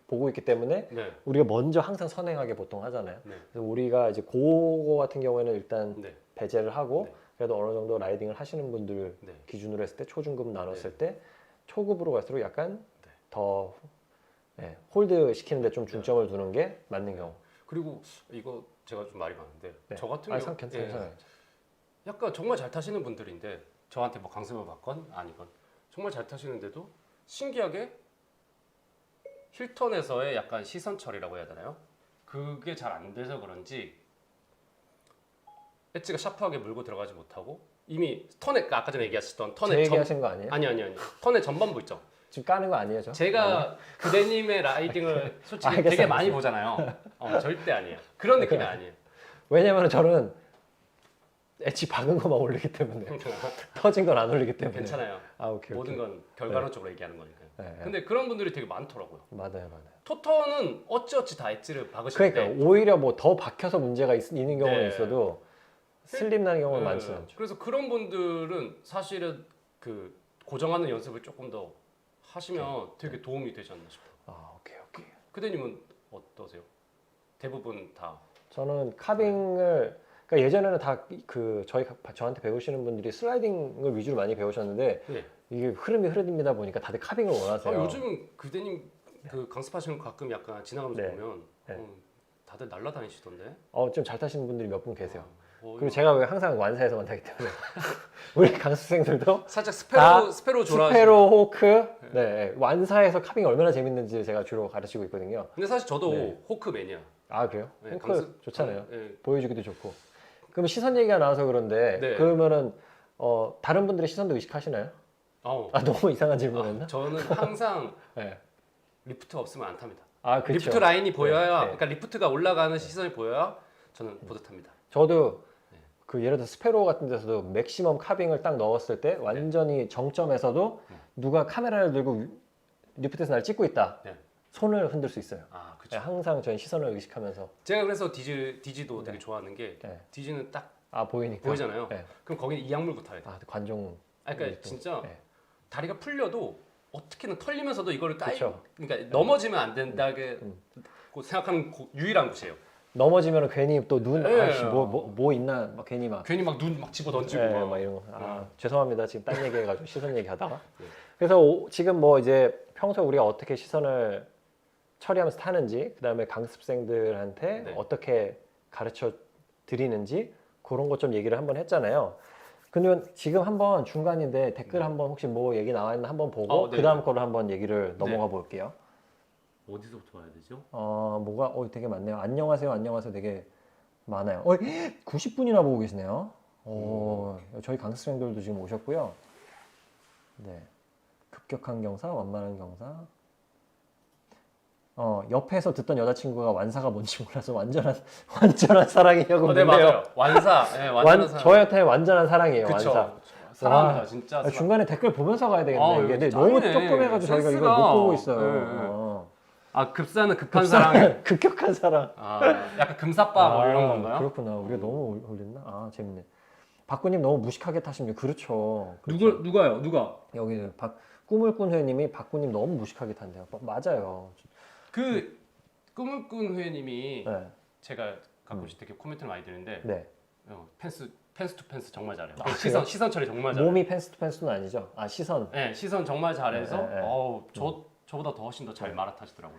보고 있기 때문에 네. 우리가 먼저 항상 선행하게 보통 하잖아요. 네. 그래서 우리가 이제 그거 같은 경우에는 일단 네. 배제를 하고 네. 그래도 어느 정도 라이딩을 하시는 분들 네. 기준으로 했을 때 초중급 나눴을 네. 때 초급으로 갈수록 약간 네. 더 홀드 시키는데 좀 중점을 두는 게 맞는 경우. 그리고 이거 제가 좀 말이 많은데 네. 저 같은 경우 괜찮아요. 약간 정말 잘 타시는 분들인데 저한테 뭐 강습을 받건 아니건 정말 잘 타시는데도 신기하게 힐턴에서의 약간 시선 처리라고 해야 되나요? 그게 잘 안 돼서 그런지 엣지가 샤프하게 물고 들어가지 못하고 이미 턴에 아까 전에 얘기하셨던 제 턴의 얘기하신 거 아니에요? 아니 턴의 전반부 있죠. 지금 까는 거 아니에요, 저? 제가 그대님의 라이딩을 솔직히 알겠어요, 되게 많이 알겠어요. 보잖아요. 절대 아니에요. 그런 느낌이 아니에요. 왜냐면 저는 엣지 박은 것만 올리기 때문에 터진 건 안 올리기 때문에. 괜찮아요. 오케이. 모든 건 결과론적으로 얘기하는 거니까요. 네. 근데 그런 분들이 되게 많더라고요. 맞아요. 토턴은 어찌어찌 다 엣지를 박으시는데 그러니까 오히려 뭐 더 박혀서 문제가 있는 경우는 네. 있어도 슬립 나는 경우는 네. 많지는 않죠. 그래서 그런 분들은 사실은 그 고정하는 연습을 조금 더 하시면 되게 도움이 되지 않나 싶어요. 오케이. 그대님은 어떠세요? 대부분 다 저는 카빙을 그러니까 예전에는 다 저한테 배우시는 분들이 슬라이딩을 위주로 많이 배우셨는데 네. 이게 흐름이다 보니까 다들 카빙을 원하세요. 요즘 그대님 그 강습하시는 거 가끔 약간 지나가면서 네. 보면 네. 다들 날라다니시던데. 좀 잘 타시는 분들이 몇 분 계세요. 그리고 이거 제가 항상 완사에서만 타기 때문에 우리 강습생들도 살짝 다 스페로 좋아하시는. 스페로 호크 완사에서 카빙이 얼마나 재밌는지 제가 주로 가르치고 있거든요. 근데 사실 저도 네. 호크 매니아. 그래요? 네, 호크 강습- 좋잖아요. 네. 보여주기도 좋고. 그럼 시선 얘기가 나와서 그런데 네. 그러면은 다른 분들의 시선도 의식하시나요? 너무 이상한 질문했나? 저는 항상 네. 리프트가 없으면 안 탑니다. 그렇죠. 리프트 라인이 보여야, 네. 그러니까 리프트가 올라가는 시선이 보여야 저는 보드 탑니다. 저도 네. 예를 들어 스페로 같은 데서도 맥시멈 카빙을 딱 넣었을 때 완전히 정점에서도 누가 카메라를 들고 리프트에서 날 찍고 있다. 네. 손을 흔들 수 있어요. 아, 네, 그렇죠. 항상 저희 시선을 의식하면서 제가 그래서 디지도 네. 되게 좋아하는 게 네. 디지는 딱 보이니까 보이잖아요. 네. 그럼 거기는 이악물고 타야 돼. 관종. 그러니까 진짜 네. 다리가 풀려도 어떻게는 털리면서도 이거를 그쵸. 그러니까 넘어지면 안 된다고 생각하는 유일한 곳이에요. 넘어지면 괜히 또 눈 네. 아씨 뭐 있나 막 괜히 막 괜히 막 눈 막 집어 던지고 네, 막. 막 이런 거. 죄송합니다. 지금 딴 얘기해가지고 시선 얘기하다가. 네. 그래서 지금 뭐 이제 평소에 우리가 어떻게 시선을 처리하면서 타는지, 그다음에 강습생들한테 네. 어떻게 가르쳐 드리는지 그런 거 좀 얘기를 한번 했잖아요. 그러면 지금 한번 중간인데 댓글 네. 한번 혹시 뭐 얘기 나와 있나 한번 보고 네. 그다음 거를 한번 얘기를 넘어가 볼게요. 어디서부터 봐야 되죠? 뭐가 되게 많네요. 안녕하세요, 안녕하세요. 되게 많아요. 90분이나 보고 계시네요. 저희 강습생들도 지금 오셨고요. 네, 급격한 경사, 완만한 경사. 옆에서 듣던 여자친구가 완사가 뭔지 몰라서 완전한 사랑이냐고 네, 묻네요. 맞아요. 완사. 네, 완전한 사람. 저한테 완전한 사랑이에요. 그쵸. 완사. 사랑합니다. 와, 진짜. 중간에 댓글 보면서 가야 되겠네. 이게 근데 너무 짱이네. 조금해가지고 저희가 이걸 센스가. 못 보고 있어요. 네. 급사는 급한 사랑. 급격한 사랑. 약간 금사빠 뭐 이런 건가요? 그렇구나. 우리가 너무 올렸나? 재밌네. 박구님 너무 무식하게 타십니다. 그렇죠. 누가요? 누가? 여기 꿈을 꾼 회원님이 박구님 너무 무식하게 탄대요. 맞아요. 그 꿈을 꾼 회원님이 네. 제가 가끔씩 되게 코멘트를 많이 드는데 네. 펜스 투 펜스 정말 잘해요. 그래요? 시선 처리 정말 잘해요. 몸이 펜스 투 펜스는 아니죠? 시선. 네, 시선 정말 잘해서 네, 네. 저보다 더 훨씬 더 잘 말아타시더라고요.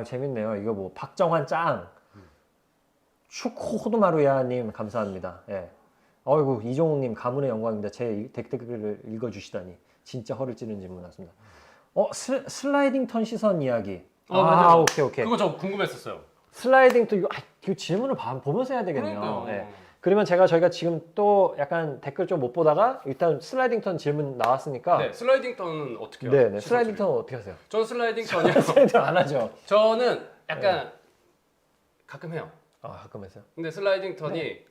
재밌네요. 이거 뭐 박정환 짱. 슈코호도마루야님 감사합니다. 예. 어이구 이종욱님 가문의 영광입니다. 제 댓글을 읽어주시다니 진짜 허를 찌르는 질문 왔습니다. 슬라이딩 턴 시선 이야기. 맞아요. 오케이. 그거 저 궁금했었어요. 슬라이딩 턴 이거 질문을 보면서 해야 되겠네요. 그러니까요. 예. 그러면 저희가 지금 또 약간 댓글 좀 못 보다가 일단 슬라이딩 턴 질문 나왔으니까. 네, 슬라이딩 턴은 어떻게 해요? 네, 슬라이딩 턴은 어떻게 하세요? 저는 슬라이딩 턴이요. 슬라이딩 안 하죠. 저는 약간 가끔 해요. 가끔 했어요. 근데 슬라이딩 턴이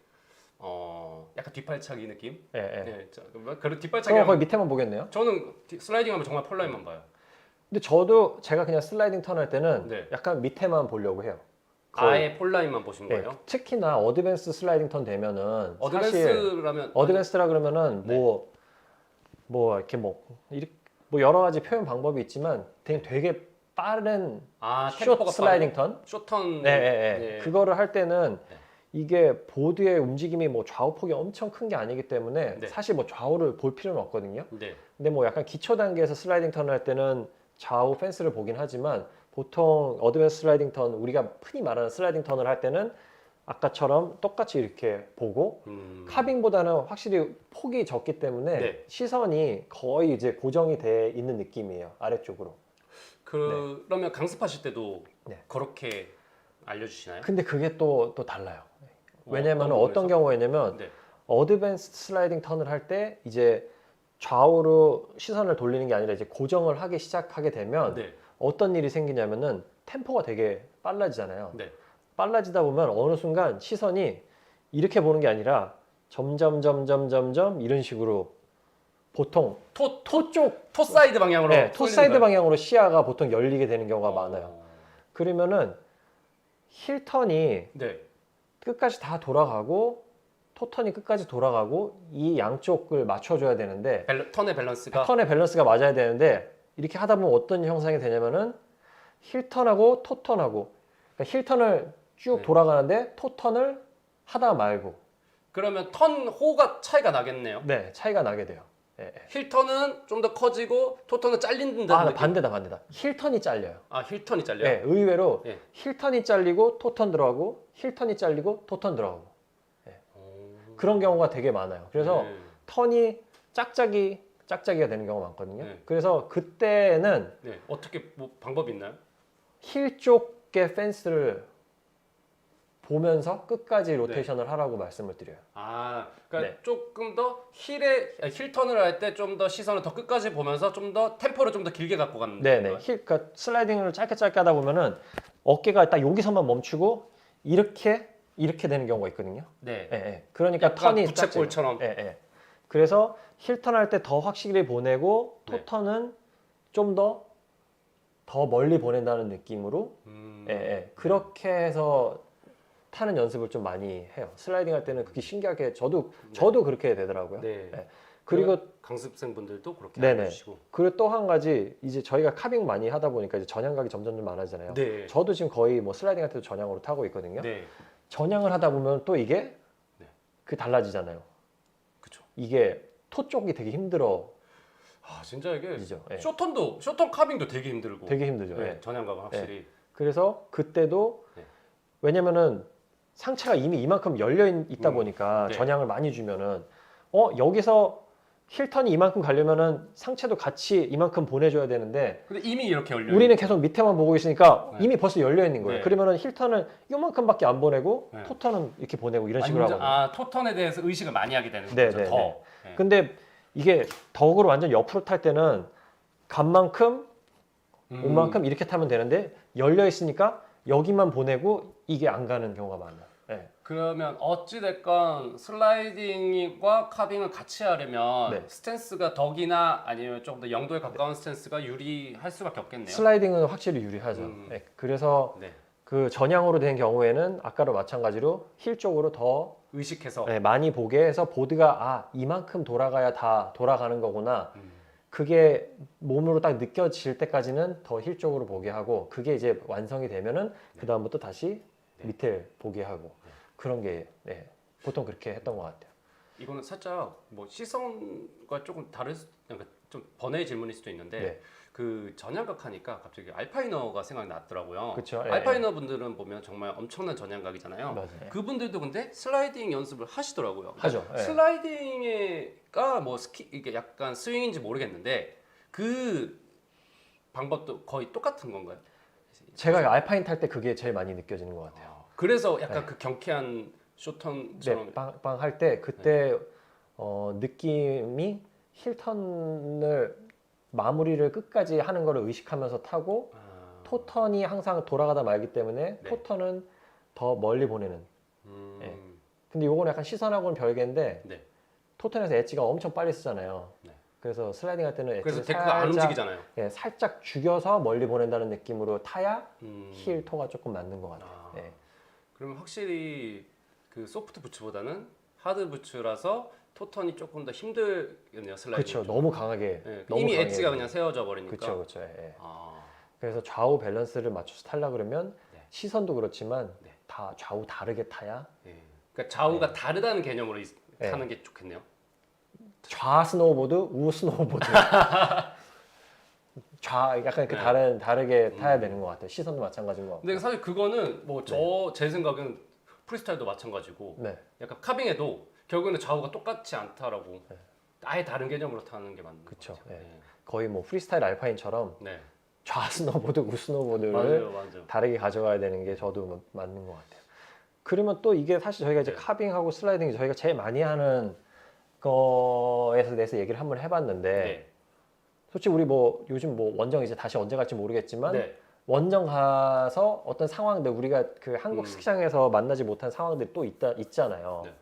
약간 뒷발차기 느낌? 예. 네, 그런 뒷발차기 거의 하면 밑에만 보겠네요. 저는 슬라이딩 하면 정말 폴라인만 봐요. 근데 저도 제가 그냥 슬라이딩 턴 할 때는 네. 약간 밑에만 보려고 해요. 거의. 아예 폴라인만 보신 네, 거예요? 특히나 어드밴스 슬라이딩 턴 되면은 사실 어드밴스라면 어드밴스라 그러면은 네. 이렇게 여러 가지 표현 방법이 있지만 되게 빠른 숏 템포가 슬라이딩 턴. 쇼턴 네. 그거를 할 때는 네. 이게 보드의 움직임이 좌우폭이 엄청 큰 게 아니기 때문에 네. 사실 좌우를 볼 필요는 없거든요. 네. 근데 약간 기초 단계에서 슬라이딩 턴을 할 때는 좌우 펜스를 보긴 하지만 보통 어드밴스 슬라이딩 턴 우리가 흔히 말하는 슬라이딩 턴을 할 때는 아까처럼 똑같이 이렇게 보고 카빙보다는 확실히 폭이 적기 때문에 네. 시선이 거의 이제 고정이 돼 있는 느낌이에요. 아래쪽으로. 그러면 강습하실 때도 네. 그렇게 알려주시나요? 근데 그게 또 달라요. 왜냐면 어떤 어떤 경우에냐면 네. 어드밴스 슬라이딩 턴을 할 때 이제 좌우로 시선을 돌리는 게 아니라 이제 고정을 하기 시작하게 되면 네. 어떤 일이 생기냐면은 템포가 되게 빨라지잖아요. 네. 빨라지다 보면 어느 순간 시선이 이렇게 보는 게 아니라 점점 이런 식으로 보통 토 사이드 방향으로 토 사이드 방향으로 시야가 보통 열리게 되는 경우가 많아요. 어. 그러면은 힐턴이 네. 끝까지 다 돌아가고 토턴이 끝까지 돌아가고 이 양쪽을 맞춰줘야 되는데 턴의 밸런스가 턴의 밸런스가 맞아야 되는데 이렇게 하다 보면 어떤 형상이 되냐면은 힐턴하고 토턴하고 그러니까 힐턴을 쭉 네. 돌아가는데 토턴을 하다 말고 그러면 턴 호가 차이가 나겠네요. 네 차이가 나게 돼요. 예. 힐턴은 좀 더 커지고 토턴은 잘린다는 느낌. 반대다. 힐턴이 잘려요. 힐턴이 잘려요? 네, 의외로 예. 힐턴이 잘리고 토턴 들어가고 힐턴이 잘리고 토턴 들어가고 그런 경우가 되게 많아요. 그래서 네. 턴이 짝짝이가 되는 경우가 많거든요. 네. 그래서 그때는 네. 어떻게 뭐 방법이 있나요? 힐 쪽의 펜스를 보면서 끝까지 로테이션을 하라고 말씀을 드려요. 그러니까 네. 조금 더 힐턴을 할 때 좀 더 시선을 더 끝까지 보면서 좀 더 템포를 좀 더 길게 갖고 가는 네네. 건가요? 그러니까 슬라이딩을 짧게 하다 보면은 어깨가 딱 여기서만 멈추고 이렇게 되는 경우가 있거든요. 네. 예. 그러니까 약간 턴이 부채꼴처럼. 예. 그래서 힐턴 할 때 더 확실히 보내고 네. 토턴은 좀 더 더 멀리 보낸다는 느낌으로 그렇게 해서 타는 연습을 좀 많이 해요. 슬라이딩 할 때는 그게 신기하게 저도 그렇게 되더라고요. 네. 예. 그리고 강습생분들도 그렇게 네네. 해주시고. 그리고 또 한 가지 이제 저희가 카빙 많이 하다 보니까 이제 전향각이 점점 많아지잖아요. 네. 저도 지금 거의 뭐 슬라이딩 할 때도 전향으로 타고 있거든요. 네. 전향을 하다 보면 또 이게 네. 그 달라지잖아요. 그쵸. 이게 토 쪽이 되게 힘들어. 아 진짜 이게 지죠. 예. 쇼턴 카빙도 되게 힘들고. 되게 힘들죠. 네. 예. 전향감은 확실히. 그래서 그때도 네. 왜냐면은 상체가 이미 이만큼 열려 있다 보니까 네. 전향을 많이 주면은 여기서 힐턴이 이만큼 가려면은 상체도 같이 이만큼 보내줘야 되는데 근데 이미 이렇게 열려. 우리는 계속 밑에만 보고 있으니까 네. 이미 벌써 열려 있는 거예요. 네. 그러면은 힐턴은 요만큼밖에 안 보내고 네. 토턴은 이렇게 보내고 이런 식으로 하거든요. 토턴에 대해서 의식을 많이 하게 되는 네, 거죠. 네, 더. 네. 네. 근데 이게 덕으로 완전 옆으로 탈 때는 간 만큼 온 만큼 이렇게 타면 되는데 열려 있으니까 여기만 보내고 이게 안 가는 경우가 많아요. 네. 그러면 어찌 됐건 슬라이딩과 카빙을 같이 하려면 네. 스탠스가 덕이나 아니면 조금 더 영도에 가까운 스탠스가 유리할 수밖에 없겠네요. 슬라이딩은 확실히 유리하죠. 네. 그래서 네. 그 전향으로 된 경우에는 아까도 마찬가지로 힐 쪽으로 더 의식해서. 많이 보게 해서 보드가 이만큼 돌아가야 다 돌아가는 거구나. 그게 몸으로 딱 느껴질 때까지는 더 힐 쪽으로 보게 하고 그게 이제 완성이 되면은 그 다음부터 다시 밑에 보게 하고 그런 게 보통 그렇게 했던 것 같아요. 이거는 살짝 뭐 시선과 조금 그러니까 좀 번외의 질문일 수도 있는데 네. 그 전향각 하니까 갑자기 알파이너가 생각이 났더라고요. 그쵸, 알파이너 분들은 보면 정말 엄청난 전향각이잖아요. 맞아요. 그분들도 근데 슬라이딩 연습을 하시더라고요. 하죠. 예. 슬라이딩가 뭐 이게 약간 스윙인지 모르겠는데 그 방법도 거의 똑같은 건가요? 제가 알파인 탈 때 그게 제일 많이 느껴지는 것 같아요. 그래서 약간 그 경쾌한 쇼턴처럼. 네, 빵빵 할 때 그때 느낌이 힐턴을 마무리를 끝까지 하는 거를 의식하면서 타고 토턴이 항상 돌아가다 말기 때문에 네. 토턴은 더 멀리 보내는. 네. 근데 요거는 약간 시선하고는 별개인데 네. 토턴에서 엣지가 엄청 빨리 쓰잖아요. 네. 그래서 슬라이딩 할 때는 그래서 엣지를 데크가 안 움직이잖아요. 살짝 죽여서 멀리 보낸다는 느낌으로 타야 음. 힐 토가 조금 맞는 것 같아요. 예. 그러면 확실히 그 소프트 부츠보다는 하드 부츠라서 토턴이 조금 더 힘들겠네요. 슬라이딩. 그렇죠. 너무 강하게. 네, 너무 이미 강하게 엣지가 그냥 세워져 버리니까. 그렇죠, 그렇죠. 예. 아, 그래서 좌우 밸런스를 맞춰서 타려 그러면 네. 시선도 그렇지만 네. 다 좌우 다르게 타야 예. 그러니까 좌우가 다르다는 개념으로 네. 타는 게 좋겠네요. 좌 스노우보드, 우 스노우보드. 약간 그 네. 다르게 타야 되는 것 같아요. 시선도 마찬가지인 것 같고. 근데 사실 그거는 뭐 제 생각은 프리스타일도 마찬가지고 네. 약간 카빙에도 결국에는 좌우가 똑같지 않다라고 아예 다른 개념으로 타는 게 맞는 그쵸. 것 같아요. 예. 거의 뭐 프리스타일 알파인처럼 네. 좌 스노우보드, 우 스노우보드를 맞아요. 다르게 가져가야 되는 게 저도 맞는 것 같아요. 그러면 또 이게 사실 저희가 이제 네. 카빙하고 슬라이딩 저희가 제일 많이 하는 거에서 대해서 얘기를 한번 해봤는데 네. 솔직히 우리 뭐 요즘 뭐 원정 이제 다시 언제 갈지 모르겠지만 네. 원정 가서 어떤 상황들 우리가 그 한국 스키장에서 만나지 못한 상황들이 또 있잖아요. 네.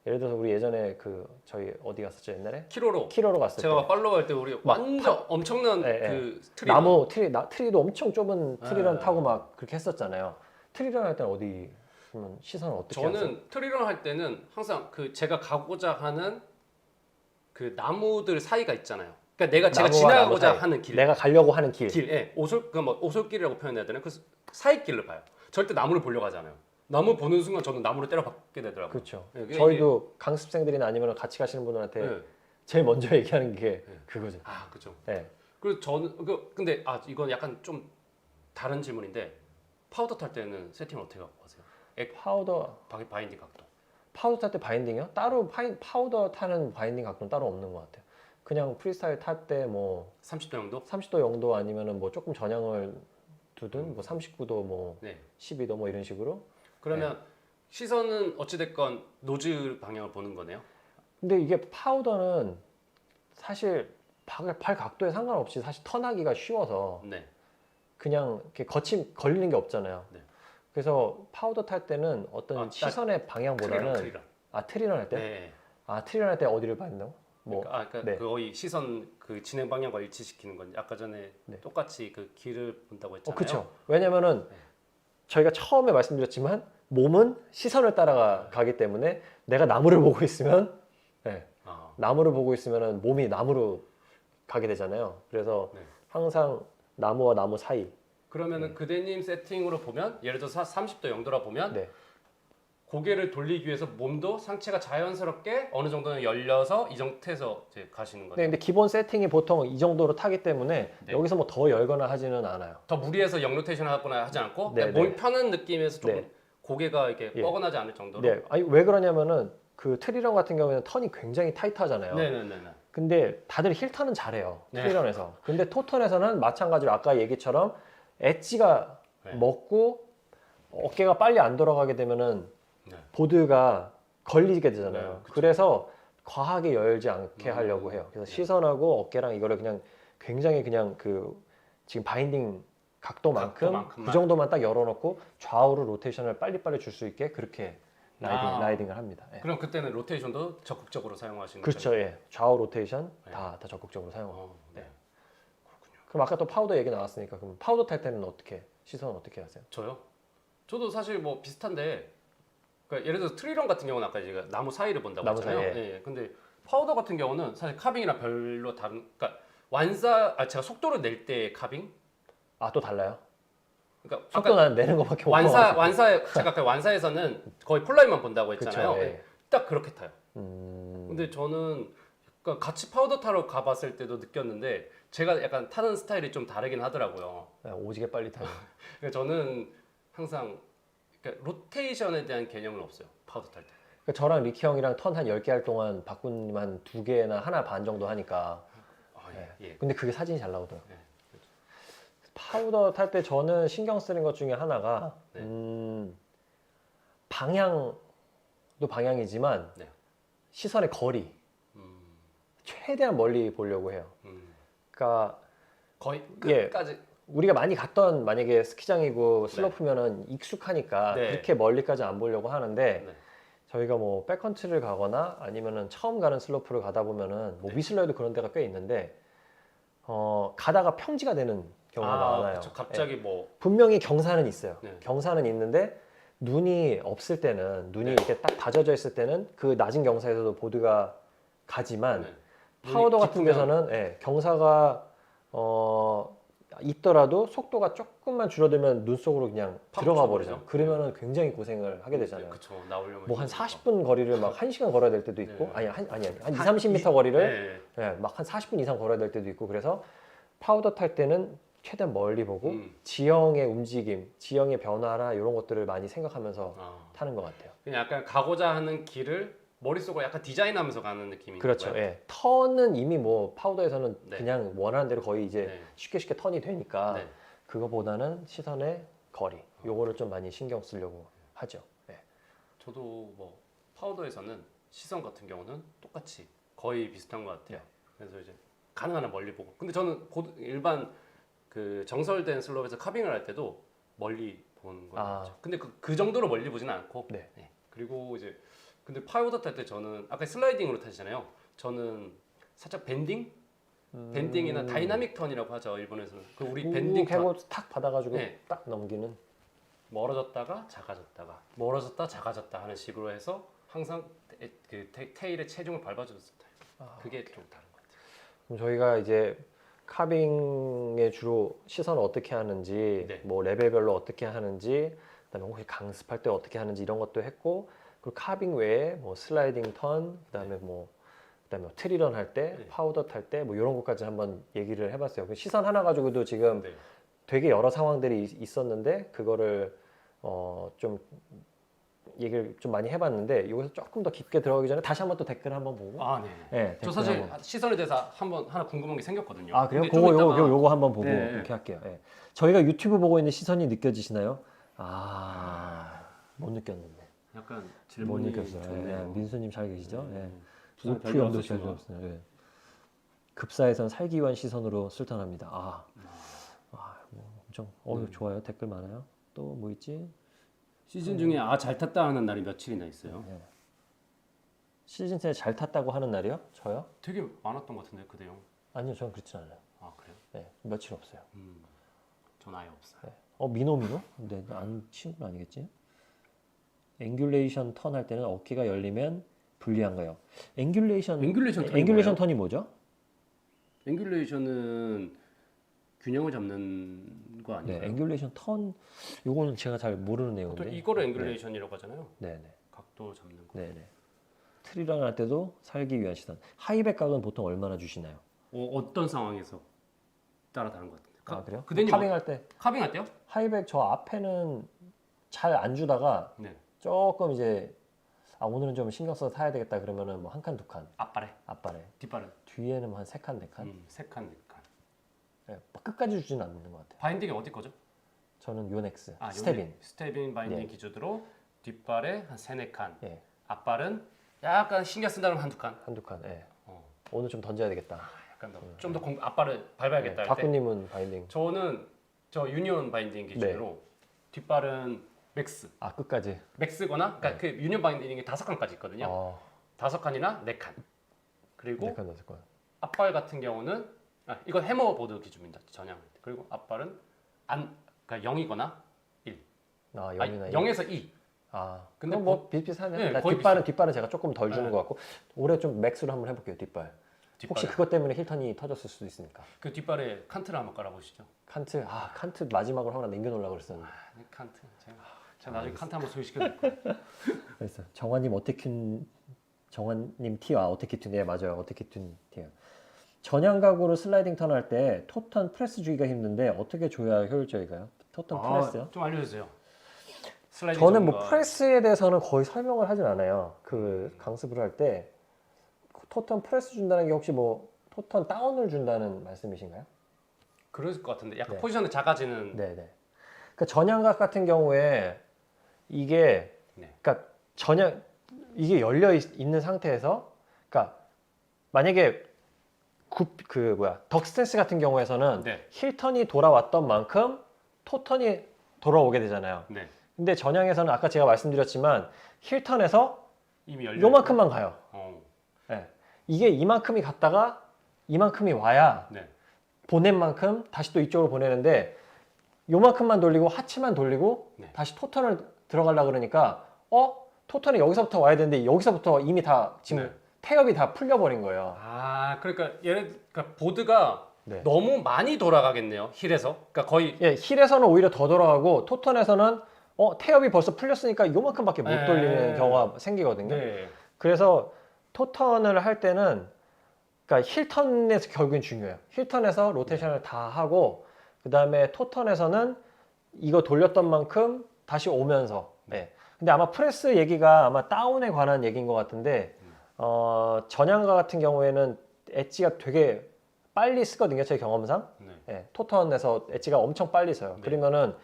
예를 들어서 우리 예전에 그 저희 어디 갔었죠 옛날에 키로로 키로로 갔을 제가 때 팔로우 할 때 우리 완전 엄청난 예, 그 트리 나무 트리도 엄청 좁은 트리런 네. 타고 막 그렇게 했었잖아요. 트리런 할 때는 어디 그러면 시선은 어떻게 하세요? 저는 트리런 할 때는 항상 그 제가 가고자 하는 그 나무들 사이가 있잖아요. 그러니까 제가 나무와 나무 지나가고자 사이. 하는 길. 내가 가려고 하는 길. 예, 뭐 오솔길이라고 표현해야 되나? 그 사이 길을 봐요. 절대 나무를 보려고 하지 않아요. 나무 보는 순간 저는 나무를 때려박게 되더라고요. 그렇죠. 예, 이게- 저희도 강습생들이나 아니면 같이 가시는 분들한테 예. 제일 먼저 얘기하는 게 그거죠. 아, 그렇죠. 네. 그리고 저는 근데 이건 약간 좀 다른 질문인데 파우더 탈 때는 세팅을 어떻게 갖고 가세요? 파우더 바인딩 각도. 탈 때 바인딩이요? 따로 파우더 타는 바인딩 각도는 따로 없는 것 같아요. 그냥 프리스타일 탈 때 뭐 30도 정도? 30도 영도 아니면은 뭐 조금 전향을 두든 뭐 39도 뭐 네. 12도 뭐 이런 식으로. 그러면 시선은 어찌 됐건 노즈 방향을 보는 거네요. 근데 이게 파우더는 사실 팔 각도에 상관없이 사실 턴하기가 쉬워서 네. 그냥 이렇게 걸리는 게 없잖아요. 네. 그래서 파우더 탈 때는 어떤 시선의 방향보다는 트리런. 트리런 할 때? 네. 트리런 할 때 어디를 받는다고? 뭐 그러니까 네. 거의 시선 그 진행 방향과 일치시키는 건 아까 전에 네. 똑같이 그 길을 본다고 했잖아요. 그렇죠. 왜냐면은 네. 저희가 처음에 말씀드렸지만 몸은 시선을 따라가기 때문에 내가 나무를 보고 있으면 네, 아, 나무를 보고 있으면은 몸이 나무로 가게 되잖아요. 그래서 네. 항상 나무와 나무 사이. 그러면은 그대님 세팅으로 보면 예를 들어서 30도 영도라 보면 네. 고개를 돌리기 위해서 몸도 상체가 자연스럽게 어느 정도는 열려서 이 상태에서 이제 가시는 거죠. 네, 근데 기본 세팅이 보통 이 정도로 타기 때문에 네. 여기서 뭐 더 열거나 하지는 않아요. 더 무리해서 영 로테이션 하거나 하지 않고 네, 그냥 몸이 네. 편한 느낌에서 조금 네. 고개가 이렇게 예. 뻐근하지 않을 정도로. 네. 아니 왜 그러냐면은 그 트리런 같은 경우에는 턴이 굉장히 타이트하잖아요. 네네네. 근데 다들 힐턴은 잘해요. 네. 트리런에서. 근데 토턴에서는 마찬가지로 아까 얘기처럼 엣지가 네. 먹고 어깨가 빨리 안 돌아가게 되면은 네. 보드가 걸리게 되잖아요. 네, 그쵸. 그래서 과하게 열지 않게 하려고 해요. 그래서 네. 시선하고 어깨랑 이거를 그냥 굉장히 그냥 그 지금 바인딩 각도만큼 각도만큼만. 그 정도만 딱 열어놓고 좌우로 로테이션을 빨리빨리 줄 수 있게 그렇게 라이딩을 합니다. 예. 그럼 그때는 로테이션도 적극적으로 사용하시는 그렇죠. 예. 좌우 로테이션 네. 다 적극적으로 사용하고. 네. 네. 그럼 아까 또 파우더 얘기 나왔으니까 그럼 파우더 탈 때는 어떻게 시선은 어떻게 하세요? 저요? 저도 사실 뭐 비슷한데 그러니까 예를 들어서 트리런 같은 경우는 아까 제가 나무 사이를 본다고 나무 했잖아요. 사이에. 예. 근데 파우더 같은 경우는 사실 카빙이랑 별로 다른 그러니까 제가 속도를 낼 때 카빙 아, 또 달라요? 그러니까 속도 아까 나는 내는 것밖에 못 봐가지고. 제가 아까 완사에서는 거의 폴라인만 본다고 했잖아요. 그쵸, 예. 딱 그렇게 타요. 음, 근데 저는 그러니까 같이 파우더 타러 가봤을 때도 느꼈는데 제가 약간 타는 스타일이 좀 다르긴 하더라고요. 네, 오지게 빨리 타요. 그러니까 저는 항상 그러니까 로테이션에 대한 개념은 없어요. 파우더 탈 때. 그러니까 저랑 리키 형이랑 턴 한 10개 할 동안 바꾸면 2개나 하나 반 정도 하니까. 아, 네. 예. 근데 그게 사진이 잘 나오더라고요. 네. 파우더 탈 때 저는 신경 쓰는 것 중에 하나가 네. 방향도 방향이지만 네. 시선의 거리 음, 최대한 멀리 보려고 해요. 그러니까 거의 예. 끝까지. 우리가 많이 갔던 만약에 스키장이고 슬로프면은 익숙하니까 네. 그렇게 멀리까지 안 보려고 하는데 네. 저희가 뭐 백컨트리를 가거나 아니면은 처음 가는 슬로프를 가다 보면은 뭐 네. 위슬러에도 그런 데가 꽤 있는데 가다가 평지가 되는 경우가 많아요. 그쵸. 갑자기 뭐 예. 분명히 경사는 있어요. 네. 경사는 있는데 눈이 없을 때는 눈이 네. 이렇게 딱 다져져 있을 때는 그 낮은 경사에서도 보드가 가지만 네. 파우더 눈이 같은 깊으면- 데서는 경사가 있더라도 속도가 조금만 줄어들면 눈 속으로 그냥 팍 들어가 쳐버리죠. 버리죠. 그러면은 굉장히 고생을 하게 되잖아요. 그쵸. 나오려면 뭐 한 힘드니까. 40분 거리를 막 1시간 걸어야 될 때도 있고 네. 아니 한 2, 30m 거리를 네. 막 한 40분 이상 걸어야 될 때도 있고 그래서 파우더 탈 때는 최대한 멀리 보고 지형의 움직임, 지형의 변화나 이런 것들을 많이 생각하면서 타는 것 같아요. 그냥 약간 가고자 하는 길을 머릿속으로 약간 디자인하면서 가는 느낌인 그렇죠. 거예요. 예. 턴은 이미 뭐 파우더에서는 네. 그냥 원하는 대로 거의 이제 네. 쉽게 턴이 되니까 네. 그거보다는 시선의 거리 요거를 좀 많이 신경 쓰려고 하죠. 예. 저도 뭐 파우더에서는 시선 같은 경우는 똑같이 거의 비슷한 것 같아요. 네. 그래서 이제 가능한 한 멀리 보고. 근데 저는 일반 그 정설된 슬롭에서 카빙을 할 때도 멀리 보는 거예요. 아. 근데 그 정도로 멀리 보지는 않고. 네. 그리고 이제 근데 파우더 탈 때 저는 아까 슬라이딩으로 타시잖아요. 저는 살짝 밴딩이나 다이나믹 턴이라고 하죠. 일본에서는. 그 우리 밴딩 턴. 해고 탁 받아가지고 네. 딱 넘기는. 멀어졌다가 작아졌다가 멀어졌다 작아졌다 하는 식으로 해서 항상 그 테일의 체중을 밟아주는 스타일. 그게 좀 다른 것 같아요. 그럼 저희가 이제 카빙에 주로 시선을 어떻게 하는지, 네. 뭐 레벨별로 어떻게 하는지, 그다음에 혹시 강습할 때 어떻게 하는지 이런 것도 했고, 그리고 카빙 외에 뭐 슬라이딩 턴, 그다음에 뭐 트리런 할 때, 네. 파우더 탈 때, 뭐 이런 것까지 한번 얘기를 해봤어요. 그 시선 하나 가지고도 지금 네. 되게 여러 상황들이 있었는데 그거를 좀 얘기를 좀 많이 해봤는데 여기서 조금 더 깊게 들어가기 전에 다시 한번 또 댓글 한번 보고. 아, 네. 네, 저 댓글 사실 한번. 시선에 대해서 하나 궁금한 게 생겼거든요. 아 그래요? 근데 좀 요거 한번 보고 네. 이렇게 할게요. 예. 저희가 유튜브 보고 있는 시선이 느껴지시나요? 못 느꼈는데. 약간 못 질문이 느꼈어요. 좋네요. 예, 민수님 잘 계시죠? 예. 부산 우프 별로 연도 없으신 별로 거. 없어요. 예. 급사에선 살기 위한 시선으로 술탄합니다. 뭐 엄청 좋아요. 댓글 많아요. 또 뭐 있지? 시즌 중에 잘 탔다 하는 날이 며칠이나 있어요. 예. 시즌 때 잘 탔다고 하는 날이요? 저요? 되게 많았던 것 같은데 그 내용. 아니요, 저는 그렇진 않아요. 아 그래요? 네, 며칠 없어요. 전 아예 없어요. 네. 민호? 근데 안 친구는 아니겠지? 앵귤레이션 턴 할 때는 어깨가 열리면 불리한가요? 앵귤레이션 턴이 뭐죠? 앵귤레이션은 균형을 잡는 거 네, 아닌가요? 앵귤레이션 턴 요거는 제가 잘 모르는 또 내용인데. 이거를 앵귤레이션이라고 하잖아요. 네, 네. 각도 잡는 거. 네, 네. 트리런 할 때도 살기 위한 시선. 하이백 각은 보통 얼마나 주시나요? 어떤 상황에서 따라 다른 것 같은데. 아, 그래요? 그대님 카빙 할 때 카빙 할 때요? 하이백 저 앞에는 잘 안 주다가 네. 조금 이제 오늘은 좀 신경 써서 타야 되겠다 그러면은 뭐 한 칸, 두 칸 앞발에, 앞발에 뒷발에. 뒤에는 뭐 한 세 칸, 네 칸. 세 칸, 네 칸. 네, 막 끝까지 주지는 않는 것 같아요. 바인딩이 어디 거죠? 저는 요넥스, 아, 스텝인. 스텝인 바인딩 네. 기준으로 뒷발에 한 세네 칸. 예, 앞발은 약간 신경 쓴다면 한두 칸. 한두 칸. 예. 어. 오늘 좀 던져야 되겠다. 약간 좀더 앞발을 밟아야겠다 네, 할 때. 박구님은 바인딩. 저는 저 유니온 바인딩 기준으로 뒷발은 맥스. 끝까지. 맥스거나 그러니까 그 유니온 바인딩이 5칸까지 있거든요. 어, 5칸이나 4칸. 그리고 네 칸, 다섯 칸. 앞발 같은 경우는 이건 해머보드 기준입니다. 전향. 그리고 앞발은 그러니까 0이거나 1. 영이나 0에서 2. 근데 근데 뭐 비슷비슷하네. 네, 나 거의 뒷발은 제가 조금 덜 주는 네. 것 같고 올해 좀 맥스로 한번 해볼게요. 뒷발. 혹시 그것 때문에 힐턴이 터졌을 수도 있으니까. 그 뒷발에 칸트를 한번 깔아보시죠. 칸트 마지막으로 하나 남겨놓으려고 그랬었는데. 칸트. 제가 나중에 칸트 한번 소개시켜 드릴 거예요. 그래서 정환님 티와 어떻게 튠? 네 맞아요. 어떻게 튠 티요. 전향각으로 슬라이딩 턴 할 때 토턴 프레스 주기가 힘든데 어떻게 줘야 효율적일까요? 토턴 프레스요? 좀 알려주세요. 슬라이딩 저는 뭐 전문가. 프레스에 대해서는 거의 설명을 하진 않아요. 그 강습을 할 때 토턴 프레스 준다는 게 혹시 뭐 토턴 다운을 준다는 말씀이신가요? 그럴 것 같은데 약간 네. 포지션이 작아지는. 네네. 그 전향각 같은 경우에 이게 네. 그러니까 이게 열려 있는 상태에서 그러니까 만약에 덕 스탠스 같은 경우에서는 네. 힐턴이 돌아왔던 만큼 토턴이 돌아오게 되잖아요. 네. 근데 전향에서는 아까 제가 말씀드렸지만 힐턴에서 이미 열려. 요만큼만 가요. 네. 이게 이만큼이 갔다가 이만큼이 와야 네. 보낸 만큼 다시 또 이쪽으로 보내는데 요만큼만 돌리고 하체만 돌리고 네. 다시 토턴을 들어가려고 그러니까 토턴이 여기서부터 와야 되는데 여기서부터 이미 다 지금 네. 태엽이 다 풀려버린 거예요. 그러니까 그러니까 보드가 네. 너무 많이 돌아가겠네요. 힐에서. 그러니까 거의. 예, 힐에서는 오히려 더 돌아가고 토턴에서는 태엽이 벌써 풀렸으니까 요만큼밖에 못 네. 돌리는 경우가 생기거든요. 네. 그래서 토턴을 할 때는 그러니까 힐턴에서 결국엔 중요해요. 힐턴에서 로테이션을 다 하고 그 다음에 토턴에서는 이거 돌렸던 만큼 다시 오면서. 네. 근데 아마 프레스 얘기가 아마 다운에 관한 얘기인 것 같은데 전향가 같은 경우에는 엣지가 되게 빨리 쓰거든요. 제 경험상. 네. 네. 토턴에서 엣지가 엄청 빨리 써요. 네. 그러면은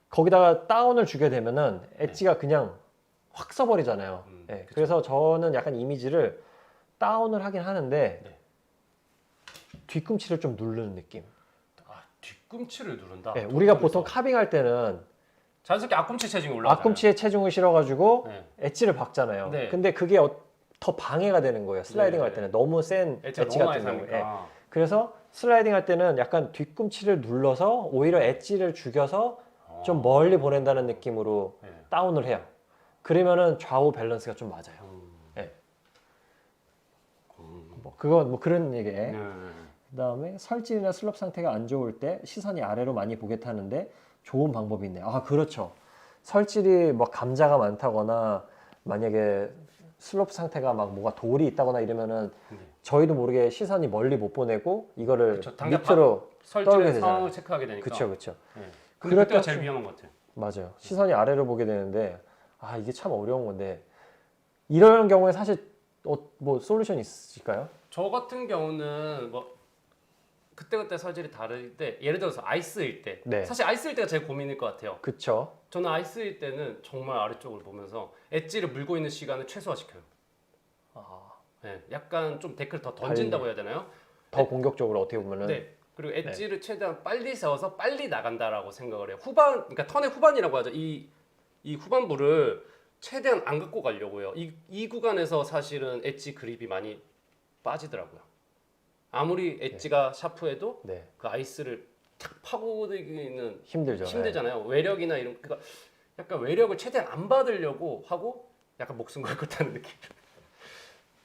거기다가 다운을 주게 되면은 엣지가 그냥 확 써버리잖아요. 네. 그쵸. 그래서 저는 약간 이미지를 다운을 하긴 하는데 네. 뒤꿈치를 좀 누르는 느낌. 뒤꿈치를 누른다. 네, 우리가 토턴에서. 보통 카빙할 때는 자연스럽게 앞꿈치 체중이 올라가요. 앞꿈치에 체중을 실어가지고 네. 엣지를 박잖아요. 네. 근데 그게 더 방해가 되는 거예요. 슬라이딩 할 네. 때는 너무 센 엣지가 엣지 너무 많이 같은 경우에. 사니까. 그래서 슬라이딩 할 때는 약간 뒤꿈치를 눌러서 오히려 엣지를 죽여서 좀 멀리 보낸다는 느낌으로 네. 다운을 해요. 그러면은 좌우 밸런스가 좀 맞아요. 네. 그건 뭐 그런 얘기예요. 네. 그다음에 설질이나 슬롭 상태가 안 좋을 때 시선이 아래로 많이 보게 타는데 좋은 방법이 있네요. 그렇죠. 설질이 뭐 감자가 많다거나 만약에 슬롭 상태가 막 뭐가 돌이 있다거나 이러면은 네. 저희도 모르게 시선이 멀리 못 보내고 이거를 그쵸, 당장 밑으로 떨게 설질의 되잖아요. 상황을 체크하게 되니까. 그렇죠. 네. 그럴 근데 그때가 때 제일 위험한 것 같아요. 맞아요. 시선이 아래로 보게 되는데 이게 참 어려운 건데 이런 경우에 사실 뭐 솔루션 있을까요? 저 같은 경우는 뭐 그때그때 설질이 다를 때 예를 들어서 아이스일 때 네. 사실 아이스일 때가 제일 고민일 것 같아요. 그쵸. 저는 아이스일 때는 정말 아래쪽을 보면서 엣지를 물고 있는 시간을 최소화시켜요. 네, 약간 좀 데크를 더 던진다고 해야 되나요? 더 공격적으로 어떻게 보면은 네. 그리고 엣지를 최대한 빨리 세워서 빨리 나간다라고 생각을 해요. 그러니까 턴의 후반이라고 하죠. 이 후반부를 최대한 안 갖고 가려고요. 이 구간에서 사실은 엣지 그립이 많이 빠지더라고요. 아무리 엣지가 샤프해도 네. 그 아이스를 탁 파고들기는 힘들죠. 힘들잖아요. 외력이나 이런 그러니까 약간 외력을 최대한 안 받으려고 하고 약간 목숨 걸고 타는 느낌.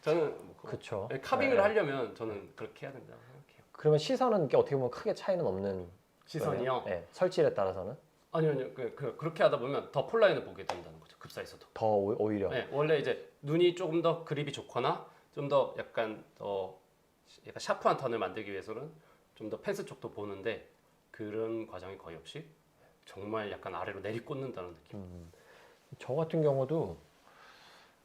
저는 그렇죠. 카빙을 하려면 저는 그렇게 해야 된다고 생각해요. 그러면 시선은 이게 어떻게 보면 크게 차이는 없는 시선이요? 거예요? 네. 설치에 따라서는 아니요. 그렇게 하다 보면 더 폴라인을 보게 된다는 거죠. 급사에서도. 더 오히려. 네, 원래 이제 눈이 조금 더 그립이 좋거나 좀 더 약간 샤프한 턴을 만들기 위해서는 좀 더 펜스 쪽도 보는데 그런 과정이 거의 없이 정말 약간 아래로 내리꽂는다는 느낌. 저 같은 경우도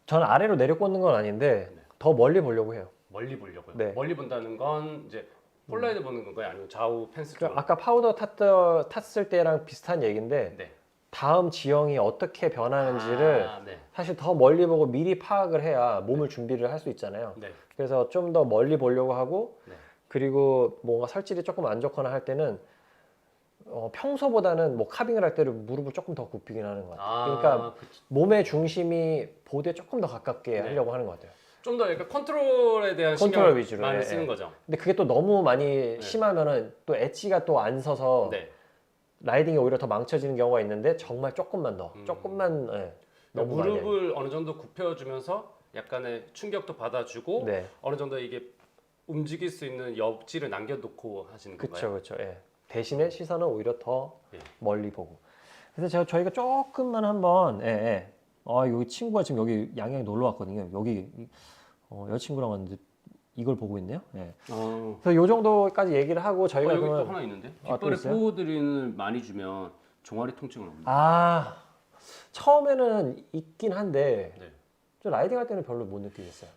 저는 아래로 내려꽂는 건 아닌데 네. 더 멀리 보려고 해요. 멀리 보려고요. 네. 멀리 본다는 건 이제 폴라이드 보는 건가요? 아니면 좌우 펜스 그 쪽으로? 아까 파우더 탔을 때랑 비슷한 얘기인데 네. 다음 지형이 어떻게 변하는지를 네. 사실 더 멀리 보고 미리 파악을 해야 몸을 준비를 할 수 있잖아요. 네. 그래서 좀 더 멀리 보려고 하고 네. 그리고 뭔가 설질이 조금 안 좋거나 할 때는 평소보다는 뭐 카빙을 할 때는 무릎을 조금 더 굽히긴 하는 것 같아요. 그러니까 몸의 중심이 보드에 조금 더 가깝게 네. 하려고 하는 것 같아요. 좀 더 약간 컨트롤에 대한 컨트롤 신경을 위주로, 많이 예, 쓰는 예. 거죠. 근데 그게 또 너무 많이 심하면은 또 엣지가 또 안 서서 네. 라이딩이 오히려 더 망쳐지는 경우가 있는데 정말 조금만 더, 조금만 너무 많이 무릎을 어느 정도 굽혀주면서 약간의 충격도 받아주고 네, 어느 정도 이게 움직일 수 있는 옆질을 남겨놓고 하시는 건가요? 그렇죠, 그렇죠. 예. 대신에 시선은 오히려 더 예. 멀리 보고. 그래서 저희가 조금만 한번, 여기 친구가 지금 여기 양양에 놀러 왔거든요. 여기 여자친구랑 왔는데 이걸 보고 있네요. 예. 그래서 요 정도까지 얘기를 하고 저희가 여기 또 그러면 하나 있는데 또 깃발에 있어요? 포드린을 많이 주면 종아리 통증을 없는. 처음에는 있긴 한데 네. 저 라이딩 할 때는 별로 못 느끼겠어요.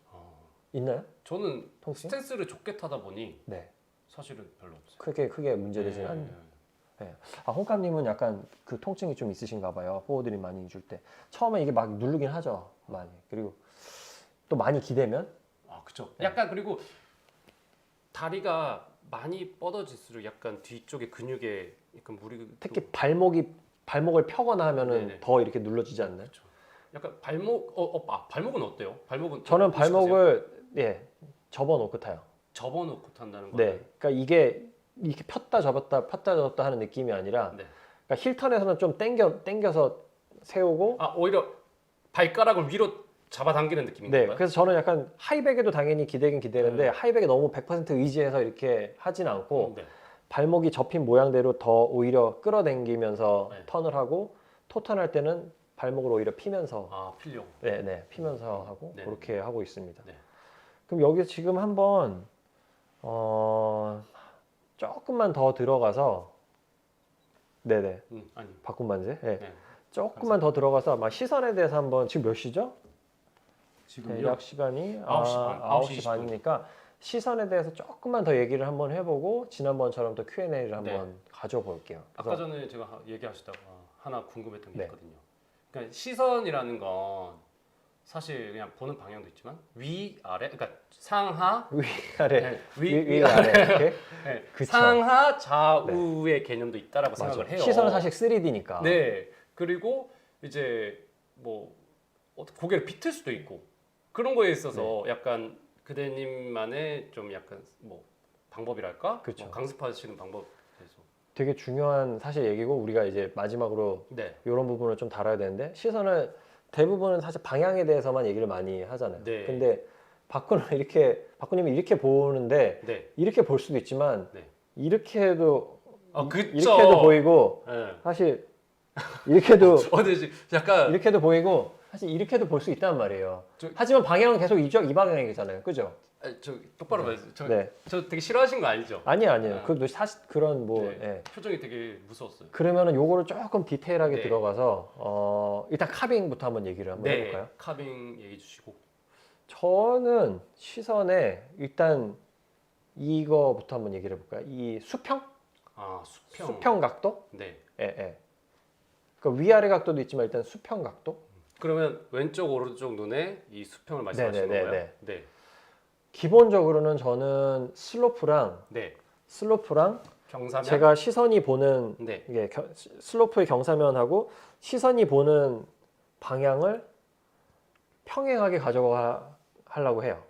있나요? 저는 통증? 스탠스를 좁게 타다 보니 네. 사실은 별로 없어요. 크게 문제되지는 않네요. 네. 홍감님은 약간 그 통증이 좀 있으신가 봐요. 포워드림 많이 줄 때. 처음에 이게 막 누르긴 하죠. 많이. 그리고 또 많이 기대면 그렇죠. 약간 그리고 다리가 많이 뻗어질수록 약간 뒤쪽에 근육에 약간 무리. 특히 발목을 펴거나 하면은 네네. 더 이렇게 눌러지지 않나요? 그렇죠. 약간 발목 발목은 어때요? 발목은 저는 어떠세요? 발목을 접어놓고 타요. 접어놓고 탄다는 네. 거예요. 그러니까 이게 이렇게 폈다 접었다 하는 느낌이 아니라 네. 그러니까 힐턴에서는 좀 당겨서 세우고 오히려 발가락을 위로 잡아당기는 느낌인 네, 건가요? 그래서 저는 약간 하이백에도 당연히 기대긴 기대는데 하이백에 너무 100% 의지해서 이렇게 하진 않고 네. 발목이 접힌 모양대로 더 오히려 끌어당기면서 네. 턴을 하고 토턴할 때는 발목을 오히려 피면서 필려고. 피면서 하고 네. 그렇게 하고 있습니다. 네. 그럼 여기 지금 한번 조금만 더 들어가서 아니. 바꾼 반지 네. 조금만 더 들어가서 막 시선에 대해서 한번 지금 몇 시죠? 지금 대략 시간이 9시 반, 9시 9시 반이니까 시선에 대해서 조금만 더 얘기를 한번 해보고 지난번처럼 또 Q&A를 한번 가져볼게요. 아까 전에 제가 얘기하시다가 하나 궁금했던 게 네. 있거든요. 그러니까 시선이라는 건 사실 그냥 보는 방향도 있지만 위 아래, 그러니까 상하, 위아래, 위 위아래 이렇게. 네. 그쵸. 상하 좌우의 개념도 있다라고 생각을 해요. 시선은 사실 3D니까. 네. 그리고 이제 뭐 고개를 비틀 수도 있고 그런 거에 있어서 약간 그대님만의 좀 약간 뭐 방법이랄까? 그쵸. 강습하시는 방법에서. 되게 중요한 사실 얘기고 우리가 이제 마지막으로 네. 이런 부분을 좀 다뤄야 되는데 시선을 대부분은 사실 방향에 대해서만 얘기를 많이 하잖아요. 네. 근데 박구님이 이렇게 보는데 네. 이렇게 볼 수도 있지만 네. 이렇게 해도 그쵸. 이렇게도 보이고 네. 사실 이렇게도 근데 약간 이렇게도 보이고 사실 이렇게도 볼 수 있단 말이에요. 하지만 방향은 계속 이 방향이잖아요. 그죠? 저 똑바로 말해주세요. 저 되게 싫어하신 거 아니죠? 아니에요. 그 사실 그런 표정이 되게 무서웠어요. 그러면은 요거를 조금 디테일하게 네. 들어가서 일단 카빙부터 한번 얘기를 한번 해볼까요? 카빙 얘기해 주시고. 저는 시선에 일단 이거부터 한번 얘기를 해볼까요? 이 수평? 수평 각도? 네. 그러니까 위아래 각도도 있지만 일단 수평 각도? 그러면 왼쪽 오른쪽 눈에 이 수평을 말씀하시는 건가요? 네. 기본적으로는 저는 슬로프랑 경사면. 제가 시선이 보는 네. 이게 슬로프의 경사면하고 시선이 보는 방향을 평행하게 가져가려고 해요.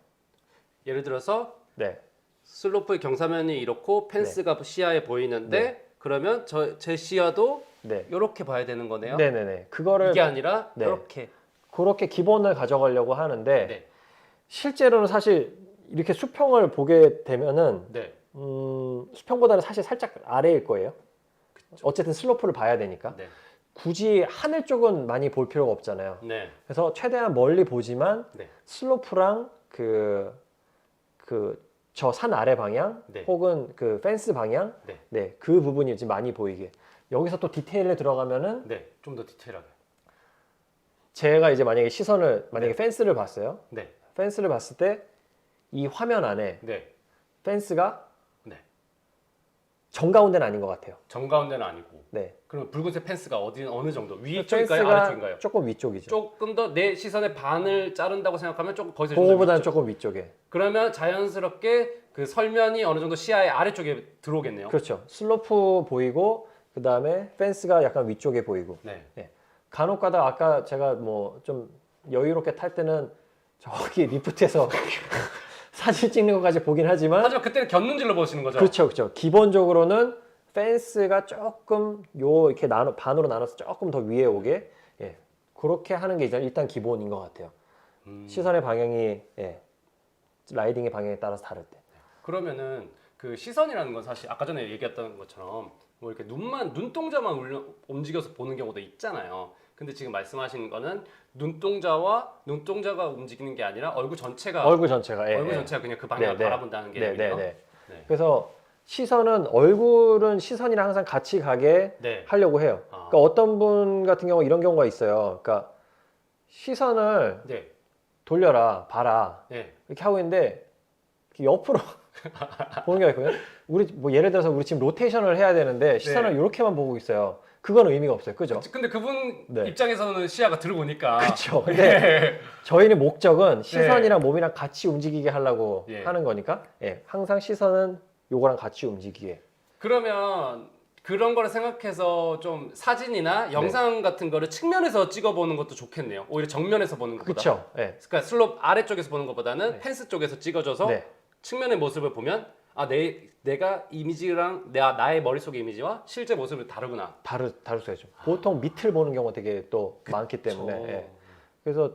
예를 들어서 네. 슬로프의 경사면이 이렇고 펜스가 시야에 보이는데 그러면 제 시야도 네. 이렇게 봐야 되는 거네요. 네네네. 그거를 이게 아니라 네. 이렇게. 그렇게 기본을 가져가려고 하는데 네. 실제로는 사실 이렇게 수평을 보게 되면은 네. 수평보다는 사실 살짝 아래일 거예요. 어쨌든 슬로프를 봐야 되니까. 네. 굳이 하늘 쪽은 많이 볼 필요가 없잖아요. 네. 그래서 최대한 멀리 보지만 네. 슬로프랑 저 산 아래 방향 네. 혹은 그 펜스 방향 네. 네, 그 부분이 이제 많이 보이게. 여기서 또 디테일에 들어가면은 네. 좀 더 디테일하게. 제가 이제 만약에 펜스를 봤어요. 네. 펜스를 봤을 때 이 화면 안에 네. 펜스가 네. 정가운데는 아닌 것 같아요. 정가운데는 아니고. 네. 그럼 붉은색 펜스가 어느 정도? 위쪽일까요? 펜스가 아래쪽인가요? 조금 위쪽이죠. 조금 더 내 시선의 반을 자른다고 생각하면 조금 거기서 그거보다는 위쪽. 조금 위쪽에. 그러면 자연스럽게 그 설면이 어느 정도 시야의 아래쪽에 들어오겠네요. 그렇죠. 슬로프 보이고 그 다음에 펜스가 약간 위쪽에 보이고. 네. 간혹가다 아까 제가 뭐 좀 여유롭게 탈 때는 저기 리프트에서 사진 찍는 것까지 보긴 하지만 하지만 그때는 곁눈질로 보시는 거죠. 그렇죠, 그렇죠. 기본적으로는 펜스가 조금 이렇게 반으로 나눠서 조금 더 위에 오게 그렇게 하는 게 일단 기본인 것 같아요. 시선의 방향이 라이딩의 방향에 따라서 다를 때. 그러면은 그 시선이라는 건 사실 아까 전에 얘기했던 것처럼 뭐 이렇게 눈동자만 움직여서 보는 경우도 있잖아요. 근데 지금 말씀하시는 거는 눈동자가 움직이는 게 아니라 얼굴 전체가 그냥 그 방향을 바라본다는 개념이에요. 네. 그래서 얼굴은 시선이랑 항상 같이 가게 하려고 해요. 그러니까 어떤 분 같은 경우 이런 경우가 있어요. 그러니까 시선을 돌려라, 봐라 이렇게 하고 있는데 옆으로 보는 게 있거든요. 우리 뭐 예를 들어서 우리 지금 로테이션을 해야 되는데 시선을 이렇게만 보고 있어요. 그건 의미가 없어요. 그죠? 근데 그분 입장에서는 시야가 들어오니까. 그렇죠. 근데 저희는 목적은 시선이랑 몸이랑 같이 움직이게 하려고 하는 거니까 항상 시선은 요거랑 같이 움직이게. 그러면 그런 거를 생각해서 좀 사진이나 영상 같은 거를 측면에서 찍어보는 것도 좋겠네요. 오히려 정면에서 보는 것보다. 그렇죠. 그러니까 슬롭 아래쪽에서 보는 것보다는 펜스 쪽에서 찍어줘서 측면의 모습을 보면 내가 이미지랑 나의 머릿속의 이미지와 실제 모습을 다르구나. 다를 수 있죠. 보통 밑을 보는 경우가 되게 또 많기 때문에. 그래서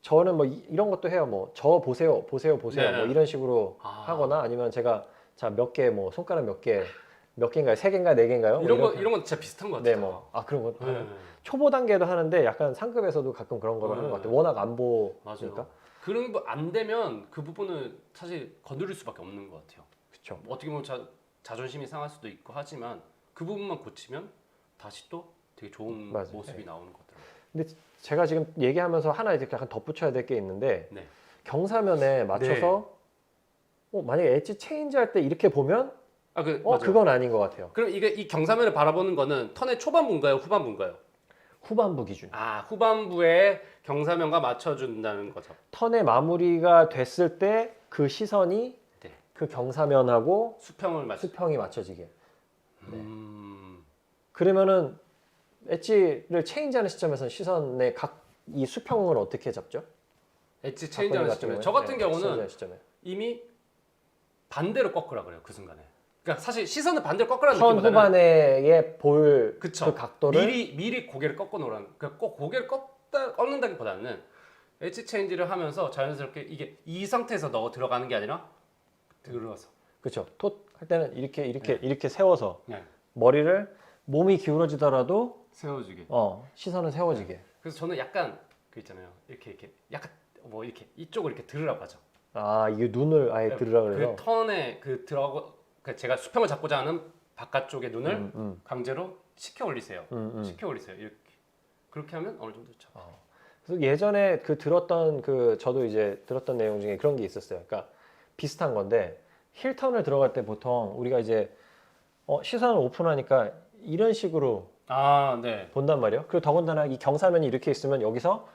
저는 뭐 이런 것도 해요. 뭐 저 보세요. 뭐 이런 식으로 하거나 아니면 제가 자 몇 개 뭐 손가락 몇 개인가요? 세 개인가요? 네 개인가요? 이런 건 진짜 비슷한 것 같아요. 네, 그런 거. 초보 단계도 하는데 약간 상급에서도 가끔 그런 거를 하는 것 같아요. 워낙 안 보니까. 맞아요. 그런 거 안 되면 그 부분을 사실 건드릴 수밖에 없는 것 같아요. 그렇죠. 어떻게 보면 자존심이 상할 수도 있고 하지만 그 부분만 고치면 다시 또 되게 좋은 모습이 나오는 것 같아요. 근데 제가 지금 얘기하면서 하나 이제 약간 덧붙여야 될 게 있는데 경사면에 맞춰서 만약에 엣지 체인지 할 때 이렇게 보면 그건 아닌 것 같아요. 그럼 이 경사면을 바라보는 거는 턴의 초반부인가요, 후반부인가요? 후반부 기준. 후반부에 경사면과 맞춰준다는 거죠. 턴의 마무리가 됐을 때 그 시선이 그 경사면하고 수평이 맞춰지게. 그러면은 엣지를 체인지하는 시점에서는 시선의 이 수평을 어떻게 잡죠? 엣지 체인지하는 시점에 저 같은 경우는 이미 반대로 꺾으라 그래요. 그 순간에. 그러니까 사실 시선을 반대로 꺾으라는 턴 느낌보다는 후반에 볼 그 각도를 미리 고개를 꺾어 놓으라는. 그러니까 꼭 고개를 꺾는다기보다는 엣지 체인지를 하면서 자연스럽게 이게 이 상태에서 들어가는 게 아니라 들어서. 그렇죠. 할 때는 이렇게 세워서 머리를 몸이 기울어지더라도 세워주게. 시선은 세워지게. 그래서 저는 약간 그 있잖아요. 이렇게 약간 뭐 이렇게 이쪽을 이렇게 들으라고 하죠. 이게 눈을 아예 들으라 그래서. 그 턴에 제가 수평을 잡고자 하는 바깥쪽의 눈을 강제로 시켜 올리세요. 시켜 올리세요. 이렇게. 그렇게 하면 어느 정도 잡. 그래서 예전에 저도 이제 들었던 내용 중에 그런 게 있었어요. 그러니까 비슷한 건데 힐턴을 들어갈 때 보통 우리가 이제 시선을 오픈하니까 이런 식으로 본단 말이에요. 그리고 더군다나 이 경사면이 이렇게 있으면 여기서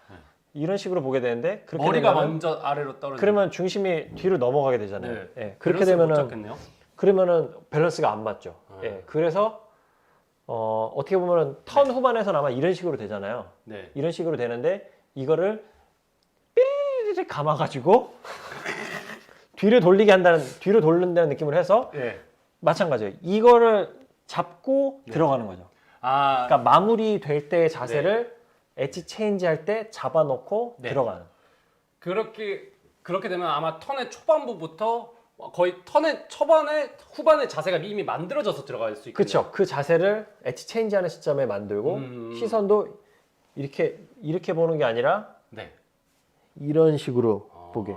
이런 식으로 보게 되는데 그렇게 머리가 먼저 아래로 떨어지면 그러면 중심이 뒤로 넘어가게 되잖아요. 그렇게 그러면은 밸런스가 안 맞죠. 그래서 어떻게 보면은 턴 후반에서는 아마 이런 식으로 되잖아요. 이런 식으로 되는데 이거를 삐 찌릿 감아가지고 뒤로 돌린다는 느낌으로 해서 네. 마찬가지예요. 이거를 잡고 들어가는 거죠. 아, 그러니까 마무리 될 때의 자세를 엣지 체인지 할 때 잡아놓고 네. 들어가는. 그렇게 되면 아마 턴의 초반부부터 거의 턴의 초반에 후반의 자세가 이미 만들어져서 들어갈 수 있겠네요. 그렇죠. 그 자세를 엣지 체인지 하는 시점에 만들고 시선도 이렇게 보는 게 아니라 네. 이런 식으로 보게.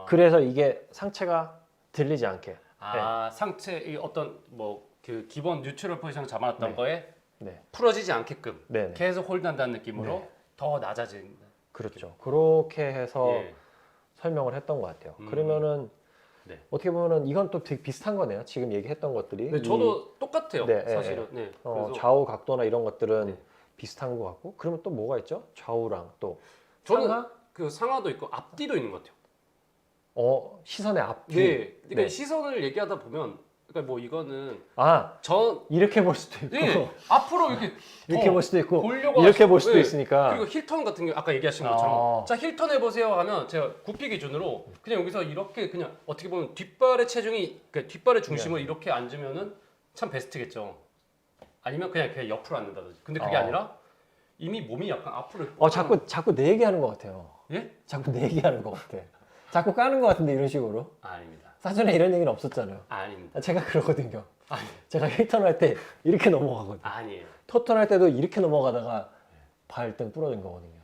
그래서 이게 상체가 들리지 않게. 상체 이 어떤 뭐 그 기본 뉴트럴 포지션 잡아놨던 네. 거에 네. 풀어지지 않게끔 네. 계속 홀드한다는 느낌으로 네. 더 낮아진. 그렇죠. 그렇게 해서 예. 설명을 했던 것 같아요. 그러면은 네. 어떻게 보면은 이건 또 되게 비슷한 거네요. 지금 얘기했던 것들이. 네, 저도 똑같아요. 네, 사실은. 네. 그래서 좌우 각도나 이런 것들은 네. 비슷한 것 같고. 그러면 또 뭐가 있죠? 좌우랑 또 저는 상하? 그 상하도 있고 앞뒤도 있는 것 같아요. 시선의 앞뒤. 네. 그러니까 네. 시선을 얘기하다 보면 그러니까 뭐 이거는 전 이렇게 볼 수도 있고 네, 앞으로 이렇게 이렇게 볼 수도 있고 보려고 이렇게 볼 하시고, 수도 네. 있으니까. 그리고 힐턴 같은 게 아까 얘기하신 것처럼 아. 자 힐턴 해보세요 하면 제가 굽히 기준으로 그냥 여기서 이렇게 그냥 어떻게 보면 뒷발의 체중이 그러니까 뒷발의 중심을 이렇게 앉으면은 참 베스트겠죠. 아니면 그냥 옆으로 앉는다든지. 근데 그게 아니라 이미 몸이 약간 앞으로. 자꾸 내 얘기하는 것 같아요. 예? 자꾸 내 얘기하는 것 같아. 자꾸 까는 것 같은데 이런 식으로. 아닙니다. 사전에 이런 얘기는 없었잖아요. 아닙니다. 제가 그러거든요. 아니, 제가 힐턴 할 때 이렇게 넘어가거든요. 아니에요. 토턴 할 때도 이렇게 넘어가다가 발등 부러진 거거든요.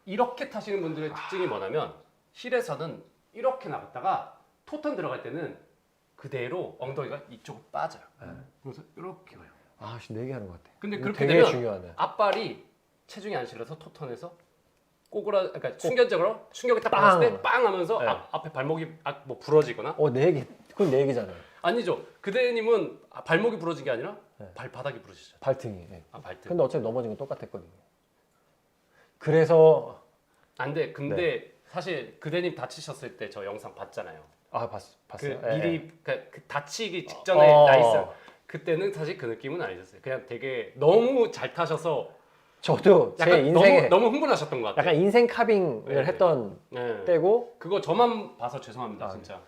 이렇게 타시는 분들의 특징이 뭐냐면 힐에서는 이렇게 나갔다가 토턴 들어갈 때는 그대로 엉덩이가 이쪽으로 빠져요. 그래서 이렇게 가요. 내 얘기하는 것 같아. 근데 이거 그렇게 되게 되면 중요하네. 앞발이 체중이 안 실려서 토턴에서 그러니까 순간적으로 충격이 딱 받았을 때 빵 하면서 네. 앞에 발목이 뭐 부러지거나 그건 내 얘기잖아요. 아니죠. 그대님은 발목이 부러진 게 아니라 네. 발바닥이 부러지죠. 발등이. 네. 발등. 근데 어차피 넘어진 건 똑같았거든요. 그래서 안 돼. 근데 사실 그대님 다치셨을 때 저 영상 봤잖아요. 봤어요. 그 미리 그 다치기 직전에 나이스. 그때는 사실 그 느낌은 아니었어요. 그냥 되게 너무 잘 타셔서 저도 제 약간 인생에 너무 흥분하셨던 것 같아요. 약간 인생 카빙을 네. 했던 네. 때고 그거 저만 봐서 죄송합니다, 진짜.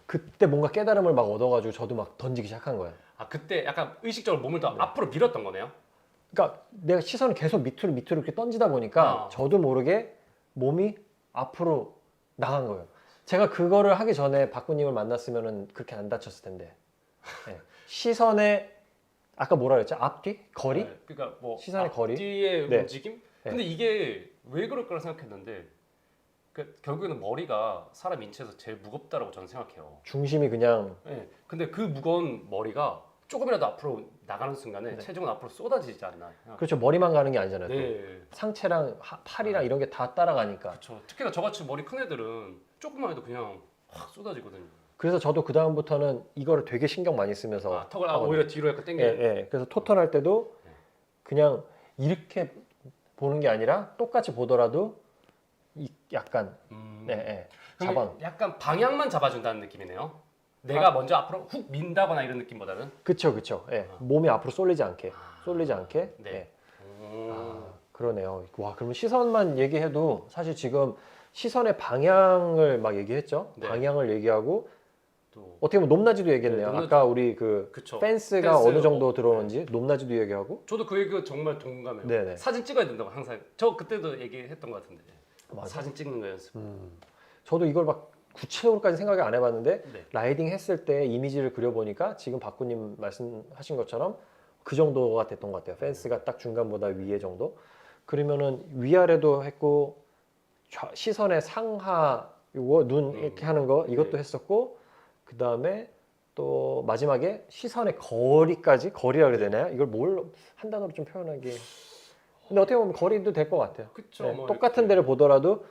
그때 뭔가 깨달음을 막 얻어가지고 저도 막 던지기 시작한 거예요. 그때 약간 의식적으로 몸을 더 앞으로 밀었던 거네요. 그러니까 내가 시선을 계속 밑으로 이렇게 던지다 보니까 저도 모르게 몸이 앞으로 나간 거예요. 제가 그거를 하기 전에 박구님을 만났으면은 그렇게 안 다쳤을 텐데. 네. 시선의 아까 뭐라 그랬죠? 앞뒤? 거리? 네, 그러니까 뭐 시선의 거리? 앞뒤의 네. 움직임? 네. 근데 이게 왜 그럴까 생각했는데 결국에는 머리가 사람 인체에서 제일 무겁다라고 저는 생각해요. 중심이 그냥 네. 근데 그 무거운 머리가 조금이라도 앞으로 나가는 순간에 네. 체중은 앞으로 쏟아지지 않나. 그렇죠. 머리만 가는 게 아니잖아요. 또. 네. 상체랑 팔이랑 이런 게 다 따라가니까. 그렇죠. 특히나 저같이 머리 큰 애들은 조금만 해도 그냥 확 쏟아지거든요. 그래서 저도 그 다음부터는 이거를 되게 신경 많이 쓰면서 턱을 하거든요. 오히려 뒤로 약간 당겨. 예. 그래서 토턴 할 때도 그냥 이렇게 보는 게 아니라 똑같이 보더라도 약간 그럼 잡아. 약간 방향만 잡아준다는 느낌이네요. 내가 먼저 앞으로 훅 민다거나 이런 느낌보다는. 그쵸. 예. 몸이 앞으로 쏠리지 않게. 네. 예. 그러네요. 와, 그러면 시선만 얘기해도 사실 지금 시선의 방향을 막 얘기했죠. 네. 방향을 얘기하고 또 어떻게 보면 높낮이도 얘기했네요. 네, 높낮이. 아까 우리 그 그쵸. 펜스가 펜스, 어느 정도 들어오는지 높낮이도 얘기하고. 저도 그 얘기 정말 동감해요. 네네. 사진 찍어야 된다고 항상. 저 그때도 얘기했던 것 같은데. 맞아. 사진 찍는 거 연습. 저도 이걸 막 구체적으로까지 생각을 안 해봤는데 네. 라이딩 했을 때 이미지를 그려보니까 지금 박구님 말씀하신 것처럼 그 정도가 됐던 것 같아요. 펜스가 딱 중간보다 위에 정도. 그러면은 위아래도 했고 시선의 상하 요거 눈 이렇게 하는 거 이것도 네. 했었고 그 다음에 또 마지막에 시선의 거리까지 거리라 그래야 되나요? 이걸 뭘 한 단어로 좀 표현하기. 근데 어떻게 보면 거리도 될 것 같아요. 그쵸. 네, 뭐 똑같은 이렇게. 데를 보더라도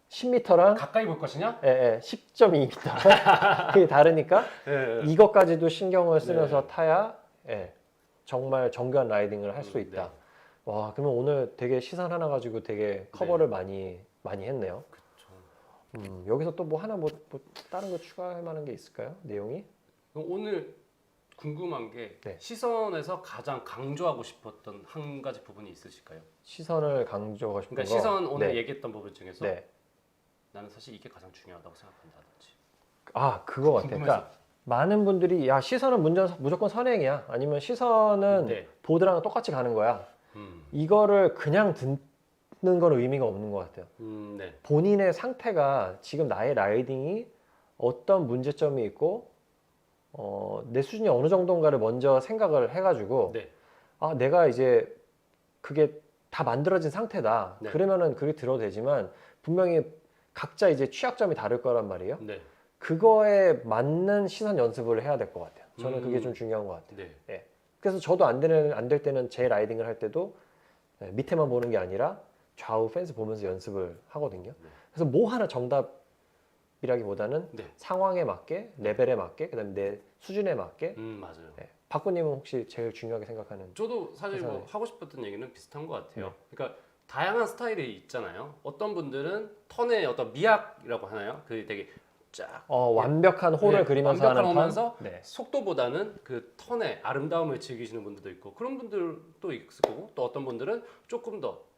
10m랑 가까이 볼 것이냐? 10.2m 그게 다르니까 네. 이것까지도 신경을 쓰면서 네. 타야 정말 정교한 라이딩을 할 수 있다. 네. 와, 그러면 오늘 되게 시선 하나 가지고 되게 커버를 많이 했네요. 그쵸. 여기서 또 뭐 하나 뭐 다른 거 추가할 만한 게 있을까요? 내용이? 그럼 오늘 궁금한 게 네. 시선에서 가장 강조하고 싶었던 한 가지 부분이 있으실까요? 시선을 강조하고 싶은 그러니까 거. 시선 오늘 네. 얘기했던 부분 중에서 네. 나는 사실 이게 가장 중요하다고 생각한다든지. 아, 그거 같아. 궁금해서. 그러니까 많은 분들이 야, 시선은 무조건 선행이야. 아니면 시선은 네. 보드랑 똑같이 가는 거야. 음, 이거를 그냥 듣는 건 의미가 없는 것 같아요. 네. 본인의 상태가 지금 나의 라이딩이 어떤 문제점이 있고 내 수준이 어느 정도인가를 먼저 생각을 해가지고 네. 아, 내가 이제 그게 다 만들어진 상태다. 네. 그러면은 그게 들어도 되지만 분명히 각자 이제 취약점이 다를 거란 말이에요. 네. 그거에 맞는 시선 연습을 해야 될 것 같아요. 저는 그게 좀 중요한 것 같아요. 네. 예. 그래서 저도 안 될 때는 제 라이딩을 할 때도 밑에만 보는 게 아니라 좌우 펜스 보면서 연습을 하거든요. 네. 그래서 뭐 하나 정답이라기보다는 네. 상황에 맞게, 레벨에 맞게, 그다음에 내 수준에 맞게. 맞아요. 예. 박구님은 혹시 제일 중요하게 생각하는? 저도 사실 뭐 세상에. 하고 싶었던 얘기는 비슷한 것 같아요. 네. 그러니까 다양한 스타일이 있잖아요. 어떤 분들은 턴의 어떤 미학이라고 하나요? 그 되게 쫙 완벽한 홀을 네, 그리면서 완벽한 하는 턴? 하면서 네. 속도보다는 그 턴의 아름다움을 즐기시는 분들도 있고 그런 분들도 있을 거고 또 어떤 분들은 조금 더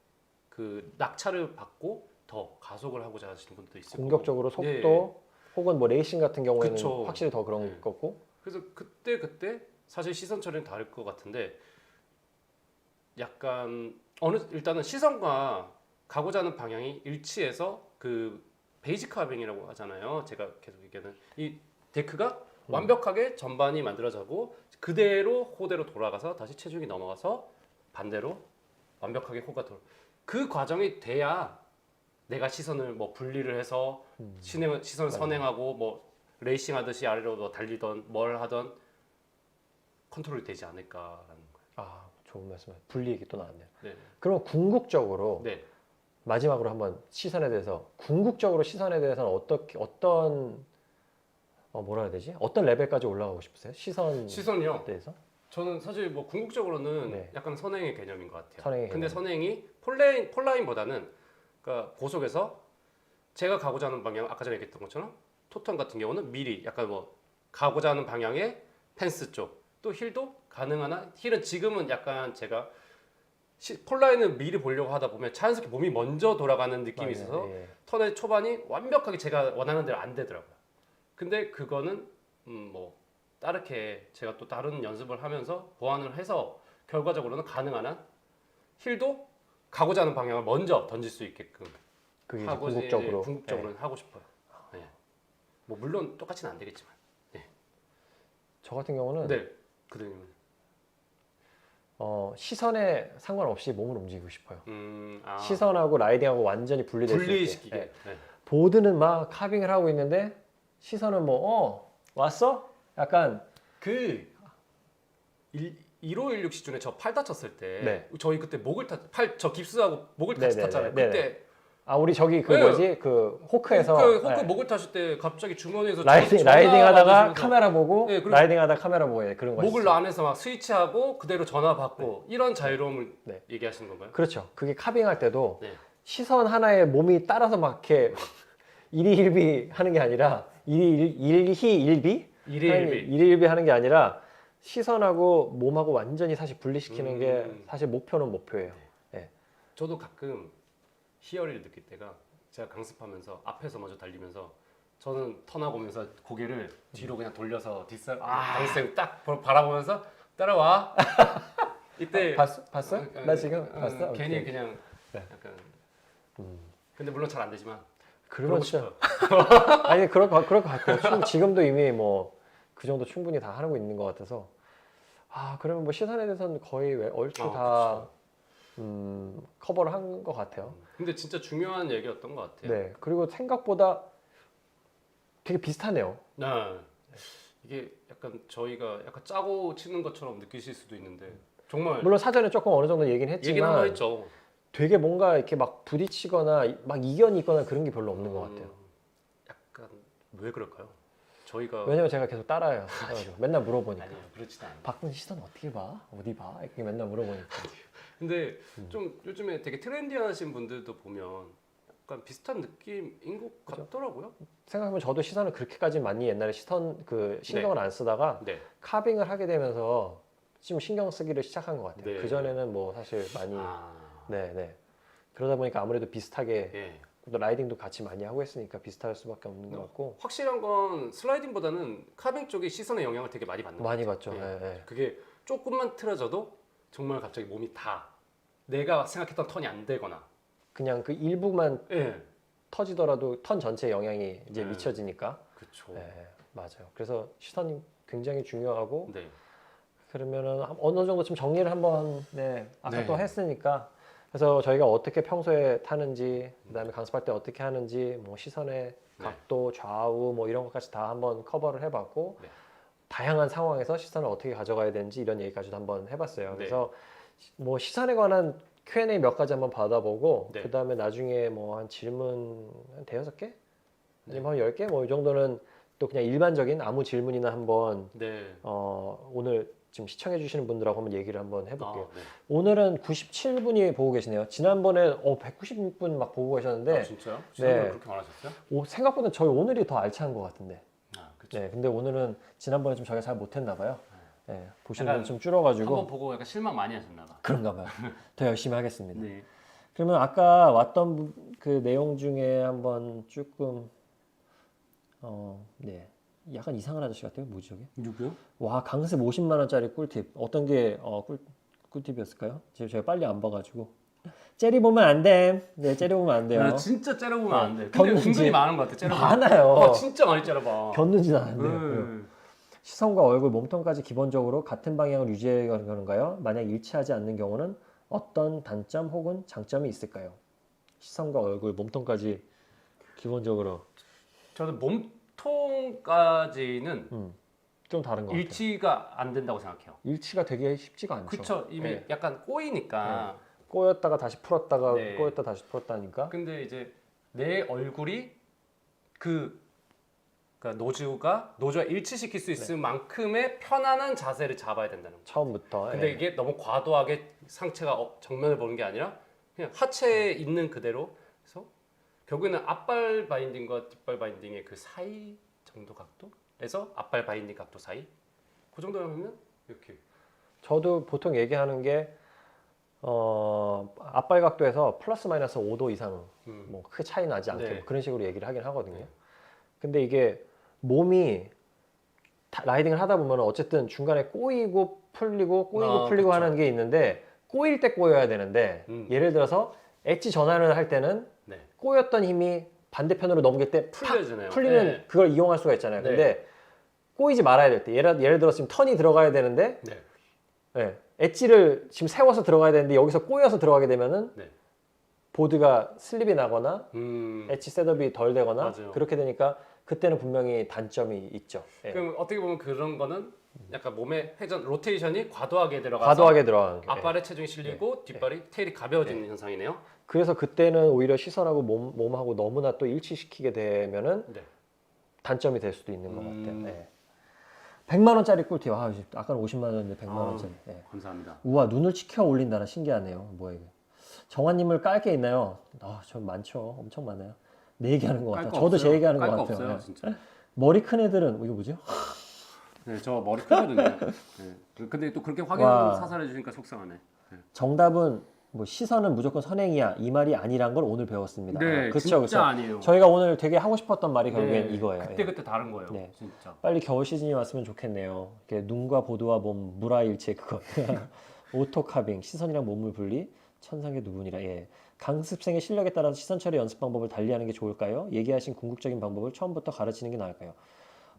그 낙차를 받고 더 가속을 하고자 하시는 분들도 있을 공격적으로 거고. 속도 네. 혹은 뭐 레이싱 같은 경우에는 그쵸. 확실히 더 그런 네. 거고. 그래서 그때 사실 시선 처리는 다를 것 같은데 약간 일단은 시선과 가고자 하는 방향이 일치해서 그 베이직 카빙이라고 하잖아요. 제가 계속 얘기하는 이 데크가 완벽하게 전반이 만들어지고 그대로 호대로 돌아가서 다시 체중이 넘어가서 반대로 완벽하게 호가 그 과정이 돼야 내가 시선을 뭐 분리를 해서 시선을 선행하고 뭐 레이싱 하듯이 아래로 뭐 달리던 뭘 하던 컨트롤이 되지 않을까라는 거예요. 아, 좋은 말씀. 분리 얘기 또 나왔네요. 네. 그럼 궁극적으로 네. 마지막으로 한번 시선에 대해서 궁극적으로 시선에 대해서는 어떤 뭐라 해야 되지? 어떤 레벨까지 올라가고 싶으세요? 시선에 시선이요. 대해서? 저는 사실 뭐 궁극적으로는 네. 약간 선행의 개념인 것 같아요. 선행의 근데 개념. 선행이 폴라인보다는 그러니까 고속에서 제가 가고자 하는 방향 아까 전에 얘기했던 것처럼 토턴 같은 경우는 미리 약간 뭐 가고자 하는 방향의 펜스 쪽 또 힐도 가능한 한 힐은 지금은 약간 제가 폴라인을 미리 보려고 하다 보면 자연스럽게 몸이 먼저 돌아가는 느낌이 맞아요. 있어서 예. 턴의 초반이 완벽하게 제가 원하는 대로 안 되더라고요. 근데 그거는 뭐 다르게 제가 또 다른 연습을 하면서 보완을 해서 결과적으로는 가능한 한 힐도 가고자 하는 방향을 먼저 던질 수 있게끔 그게 이제 하고 궁극적으로는 하고 싶어요. 네. 뭐 물론 똑같이는 안 되겠지만. 저 같은 경우는 네. 그대님은 시선에 상관없이 몸을 움직이고 싶어요. 아, 시선하고 라이딩하고 완전히 분리될 수 있게. 분리시키게. 예. 네. 보드는 막 카빙을 하고 있는데 시선은 뭐 왔어? 약간 그 1516 시즌에 저 팔 다쳤을 때 네. 저희 그때 목을 저 깁스하고 목을 같이 네네네. 탔잖아요. 네네. 그때 우리 저기 그 네. 뭐지 그 호크에서 호크 예. 목을 탔을 때 갑자기 주머니에서 라이딩 전화 하다가 받으시면서 카메라 보고 네, 그리고 라이딩하다 카메라 보고 그런 거 목을 있어요. 안에서 막 스위치하고 그대로 전화 받고 이런 자유로움을 네. 얘기하시는 건가요? 그렇죠. 그게 카빙할 때도 네. 시선 하나에 몸이 따라서 막 이렇게 일희일비 하는 게 아니라 일희일비 일희일비 하는 게 아니라 시선하고 몸하고 완전히 사실 분리시키는 게 사실 목표는 목표예요. 예. 저도 가끔 희열을 느낄 때가 제가 강습하면서 앞에서 먼저 달리면서 저는 턴하고 오면서 고개를 뒤로 그냥 돌려서 강습 딱 바라보면서 따라와. 이때 봤어요? 나 지금 봤어? 괜히 오케이. 그냥 네. 약간 근데 물론 잘 안 되지만 그러면 그러고 진짜 싶어요. 아니 그럴 것 같아요. 지금도 이미 뭐 그 정도 충분히 다 하고 있는 것 같아서 그러면 뭐 시선에 대해서는 거의 얼추 다 커버를 한 것 같아요. 근데 진짜 중요한 얘기였던 것 같아요. 네. 그리고 생각보다 되게 비슷하네요. 네. 이게 약간 저희가 약간 짜고 치는 것처럼 느끼실 수도 있는데 정말 물론 사전에 조금 어느 정도 얘기는 얘기는 한번 했지만 했죠. 되게 뭔가 이렇게 막 부딪히거나 막 이견이 있거나 그런 게 별로 없는 것 같아요. 약간 왜 그럴까요? 저희가 왜냐면 제가 계속 따라해요. 그래가지고 맨날 물어보니까. 아니요 그렇지도 않아요. 박군 시선 어떻게 봐? 어디 봐? 이렇게 맨날 물어보니까. 근데 좀 요즘에 되게 트렌디하신 분들도 보면 약간 비슷한 느낌인 것 같더라고요. 생각해보면 저도 시선을 그렇게까지 많이 옛날에 신경을 안 쓰다가 네. 카빙을 하게 되면서 좀 신경 쓰기를 시작한 것 같아요. 네. 그 전에는 뭐 사실 많이 아, 네. 그러다 보니까 아무래도 비슷하게 예. 또 라이딩도 같이 많이 하고 했으니까 비슷할 수밖에 없는 것 같고. 확실한 건 슬라이딩보다는 카빙 쪽이 시선의 영향을 되게 많이 받는 것 많이 같아요. 봤죠. 예. 예, 예. 그게 조금만 틀어져도 정말 갑자기 몸이 다 내가 생각했던 턴이 안 되거나. 그냥 그 일부만 예. 터지더라도 턴 전체에 영향이 이제 네. 미쳐지니까. 그렇죠. 네, 맞아요. 그래서 시선이 굉장히 중요하고 네. 그러면은 어느 정도 좀 정리를 한번 아까 네. 또 했으니까 그래서 저희가 어떻게 평소에 타는지 그다음에 강습할 때 어떻게 하는지 뭐 시선의 네. 각도, 좌우 뭐 이런 것까지 다 한번 커버를 해봤고 네. 다양한 상황에서 시선을 어떻게 가져가야 되는지 이런 얘기까지도 한번 해봤어요. 네. 그래서 뭐 시선에 관한 Q&A 몇 가지 한번 받아보고 네. 그다음에 나중에 뭐 한 질문 한 대여섯 개? 네. 아니면 한 10개? 뭐 이 정도는 또 그냥 일반적인 아무 질문이나 한번 네. 오늘 지금 시청해 주시는 분들하고 한번 얘기를 한번 해볼게요. 네. 오늘은 97분이 보고 계시네요. 지난번에 196분 막 보고 계셨는데 아, 진짜요? 지난번에 네. 그렇게 많으셨어요? 생각보다 저희 오늘이 더 알찬 것 같은데. 아, 그렇죠. 네, 근데 오늘은 지난번에 좀 저희가 잘 못했나 봐요. 네, 보시는 약간 분 좀 줄어가지고 한번 보고 약간 실망 많이 하셨나 봐. 그런가 봐요. 더 열심히 하겠습니다. 네. 그러면 아까 왔던 그 내용 중에 한번 조금 네, 약간 이상한 아저씨 같아요. 뭐지 저게? 누구요? 와, 강습 50만 원짜리 꿀팁. 어떤 게 꿀팁이었을까요? 지금 제가 빨리 안 봐가지고. 째리 보면 안 돼. 네, 째리 보면 안 돼요. 진짜 째려보면 네. 안 돼. 근데 겼는지- 은근히 많은 것 같아. 째려보면. 많아요. 진짜 많이 째려봐. 겼는지는 안 돼요. 음. 시선과 얼굴, 몸통까지 기본적으로 같은 방향을 유지해야 하는 건가요? 만약 일치하지 않는 경우는 어떤 단점 혹은 장점이 있을까요? 시선과 얼굴, 몸통까지 기본적으로 저는 몸통까지는 좀 다른 것 같아요. 일치가 안 된다고 생각해요. 일치가 되게 쉽지가 않죠. 그쵸. 이미 네. 약간 꼬이니까. 꼬였다가 다시 풀었다가 네. 꼬였다 다시 풀었다니까. 근데 이제 내 얼굴이 그러니까 노즈와 일치시킬 수 있을 만큼의 편안한 자세를 잡아야 된다는 거죠. 처음부터. 근데 예. 이게 너무 과도하게 상체가 정면을 보는 게 아니라 그냥 하체에 있는 그대로 해서 결국에는 앞발 바인딩과 뒷발 바인딩의 그 사이 정도 각도에서 앞발 바인딩 각도 사이 그 정도면 이렇게 저도 보통 얘기하는 게 앞발 각도에서 플러스 마이너스 5도 이상 뭐 크게 차이 나지 않게 네. 뭐 그런 식으로 얘기를 하긴 하거든요. 네. 근데 이게 몸이 라이딩을 하다 보면 어쨌든 중간에 꼬이고 풀리고 꼬이고 풀리고 그쵸. 하는 게 있는데 꼬일 때 꼬여야 되는데 예를 예를 들어서 엣지 전환을 할 때는 네. 꼬였던 힘이 반대편으로 넘길 때 풀려지네요. 풀리면 네. 그걸 이용할 수가 있잖아요. 네. 근데 꼬이지 말아야 될 때 예를 들어서 지금 턴이 들어가야 되는데 네. 네, 엣지를 지금 세워서 들어가야 되는데 여기서 꼬여서 들어가게 되면은 네. 보드가 슬립이 나거나 음. 엣지 셋업이 덜 되거나 맞아요. 그렇게 되니까 그때는 분명히 단점이 있죠. 예. 그럼 어떻게 보면 그런 거는 약간 몸의 회전 로테이션이 과도하게 들어가서 과도하게 들어가는 게. 예. 앞발에 체중이 실리고 뒷발이 테일이 가벼워지는 현상이네요. 그래서 그때는 오히려 시선하고 몸하고 너무나 또 일치시키게 되면은 네. 단점이 될 수도 있는 것 같아요. 예. 100만 원짜리 꿀팁. 아까는 50만 원인데 100만 원짜리. 예. 감사합니다. 우와, 눈을 치켜 올린다는 신기하네요. 뭐야 이게. 정환님을 깔 게 있나요? 전 많죠. 엄청 많아요. 내 얘기하는 것 같아요. 저도 제 얘기하는 것 같아요. 없어요, 예. 진짜. 머리 큰 애들은 이게 뭐죠? 네, 저 머리 크거든요. 네. 근데 또 그렇게 확인 와. 사살해 주니까 속상하네. 네. 정답은 뭐 시선은 무조건 선행이야 이 말이 아니란 걸 오늘 배웠습니다. 그쵸, 진짜 그쵸. 아니에요. 저희가 오늘 되게 하고 싶었던 말이 결국엔 네, 이거예요. 그때 예. 그때 다른 거예요. 네. 진짜. 빨리 겨울 시즌이 왔으면 좋겠네요. 이렇게 눈과 보드와 몸 무라일체 그거. 오토카빙 시선이랑 몸을 분리 천상의 두 분이라. 예. 강습생의 실력에 따라서 시선 처리 연습 방법을 달리하는 게 좋을까요? 얘기하신 궁극적인 방법을 처음부터 가르치는 게 나을까요?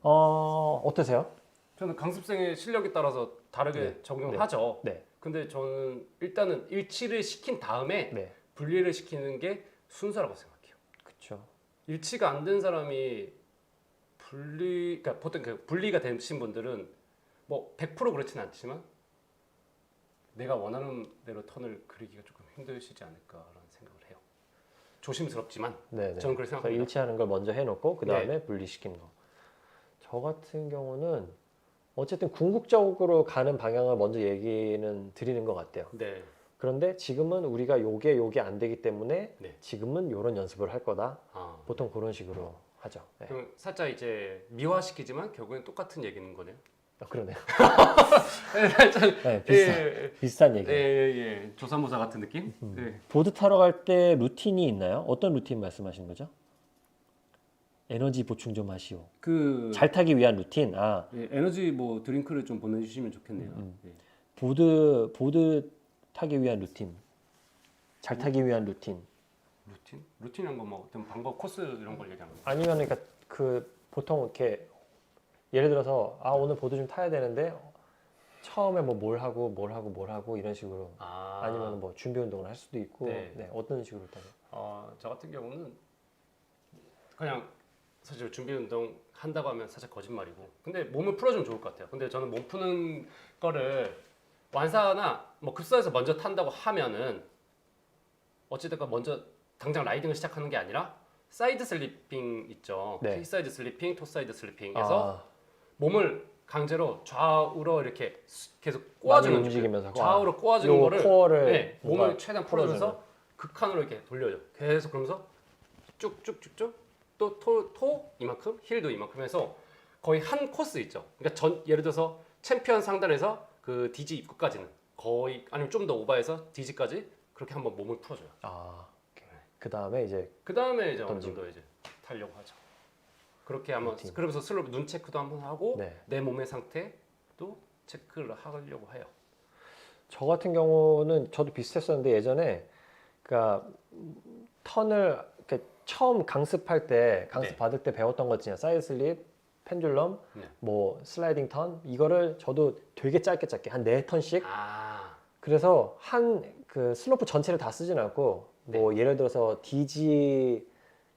어떠세요? 저는 강습생의 실력에 따라서 다르게 네. 적용하죠. 네. 근데 저는 일단은 일치를 시킨 다음에 네. 분리를 시키는 게 순서라고 생각해요. 그렇죠. 일치가 안 된 사람이 그러니까 보통 그 분리가 되신 분들은 뭐 100% 그렇지는 않지만 내가 원하는 대로 턴을 그리기가 조금 힘드시지 않을까라는 생각을 해요. 조심스럽지만 네. 저는 그렇게 그래서 생각합니다. 일치하는 걸 먼저 해놓고 그 다음에 분리시키는 거. 저 같은 경우는 어쨌든 궁극적으로 가는 방향을 먼저 얘기는 드리는 것 같아요. 네. 그런데 지금은 우리가 요게 안 되기 때문에 네. 지금은 요런 연습을 할 거다. 아, 보통 그런 식으로 하죠. 네. 그럼 살짝 이제 미화시키지만 결국엔 똑같은 얘기는 거네요. 그러네요. 살짝 네, 예, 비슷한 얘기. 예. 조삼모사 같은 느낌? 네. 보드 타러 갈 때 루틴이 있나요? 어떤 루틴 말씀하시는 거죠? 에너지 보충 좀 하시오. 그 잘 타기 위한 루틴. 예, 에너지 뭐 드링크를 좀 보내주시면 좋겠네요. 예. 보드 타기 위한 루틴. 잘 타기 위한 루틴. 루틴한 거 뭐 어떤 방법 코스 이런 걸 얘기하는 거예요. 아니면 그러니까 그 보통 이렇게 예를 들어서 오늘 보드 좀 타야 되는데 처음에 뭐 뭘 하고 이런 식으로 아니면 뭐 준비 운동을 할 수도 있고 네. 어떤 식으로 타요? 저 같은 경우는 그냥 사실 준비 운동 한다고 하면 살짝 거짓말이고 근데 몸을 풀어주면 좋을 것 같아요. 근데 저는 몸 푸는 거를 완사나 뭐 급사에서 먼저 탄다고 하면은 어찌됐건 먼저 당장 라이딩을 시작하는 게 아니라 사이드 슬리핑 있죠. 네. 힐사이드 슬리핑, 토사이드 슬리핑에서 아, 몸을 강제로 좌우로 이렇게 계속 많이 꼬아주는 움직이면서 좌우로 꼬아주는 요 거를 코어를 네, 뭔가 몸을 최대한 풀어주면서 극한으로 이렇게 돌려요. 계속 그러면서 쭉쭉쭉쭉 또 토 이만큼 힐도 이만큼 해서 거의 한 코스 있죠. 그러니까 예를 들어서 챔피언 상단에서 그 DG 입구까지는 거의 아니면 좀 더 오버해서 DG까지 그렇게 한번 몸을 풀어줘요. 그 다음에 이제 그 다음에 이제 어느 던지고. 정도 이제 타려고 하죠. 그렇게 한번 루틴. 그러면서 슬로우 눈 체크도 한번 하고 네. 내 몸의 상태도 체크를 하려고 해요. 저 같은 경우는 저도 비슷했었는데 예전에 그러니까 턴을 이렇게 처음 강습할 때 강습 네. 받을 때 배웠던 것 있잖아요. 사이드 슬립, 펜듈럼, 네. 뭐 슬라이딩 턴 이거를 저도 되게 짧게 한 4턴씩 아, 그래서 한 그 슬로프 전체를 다 쓰진 않고 뭐 예를 들어서 DG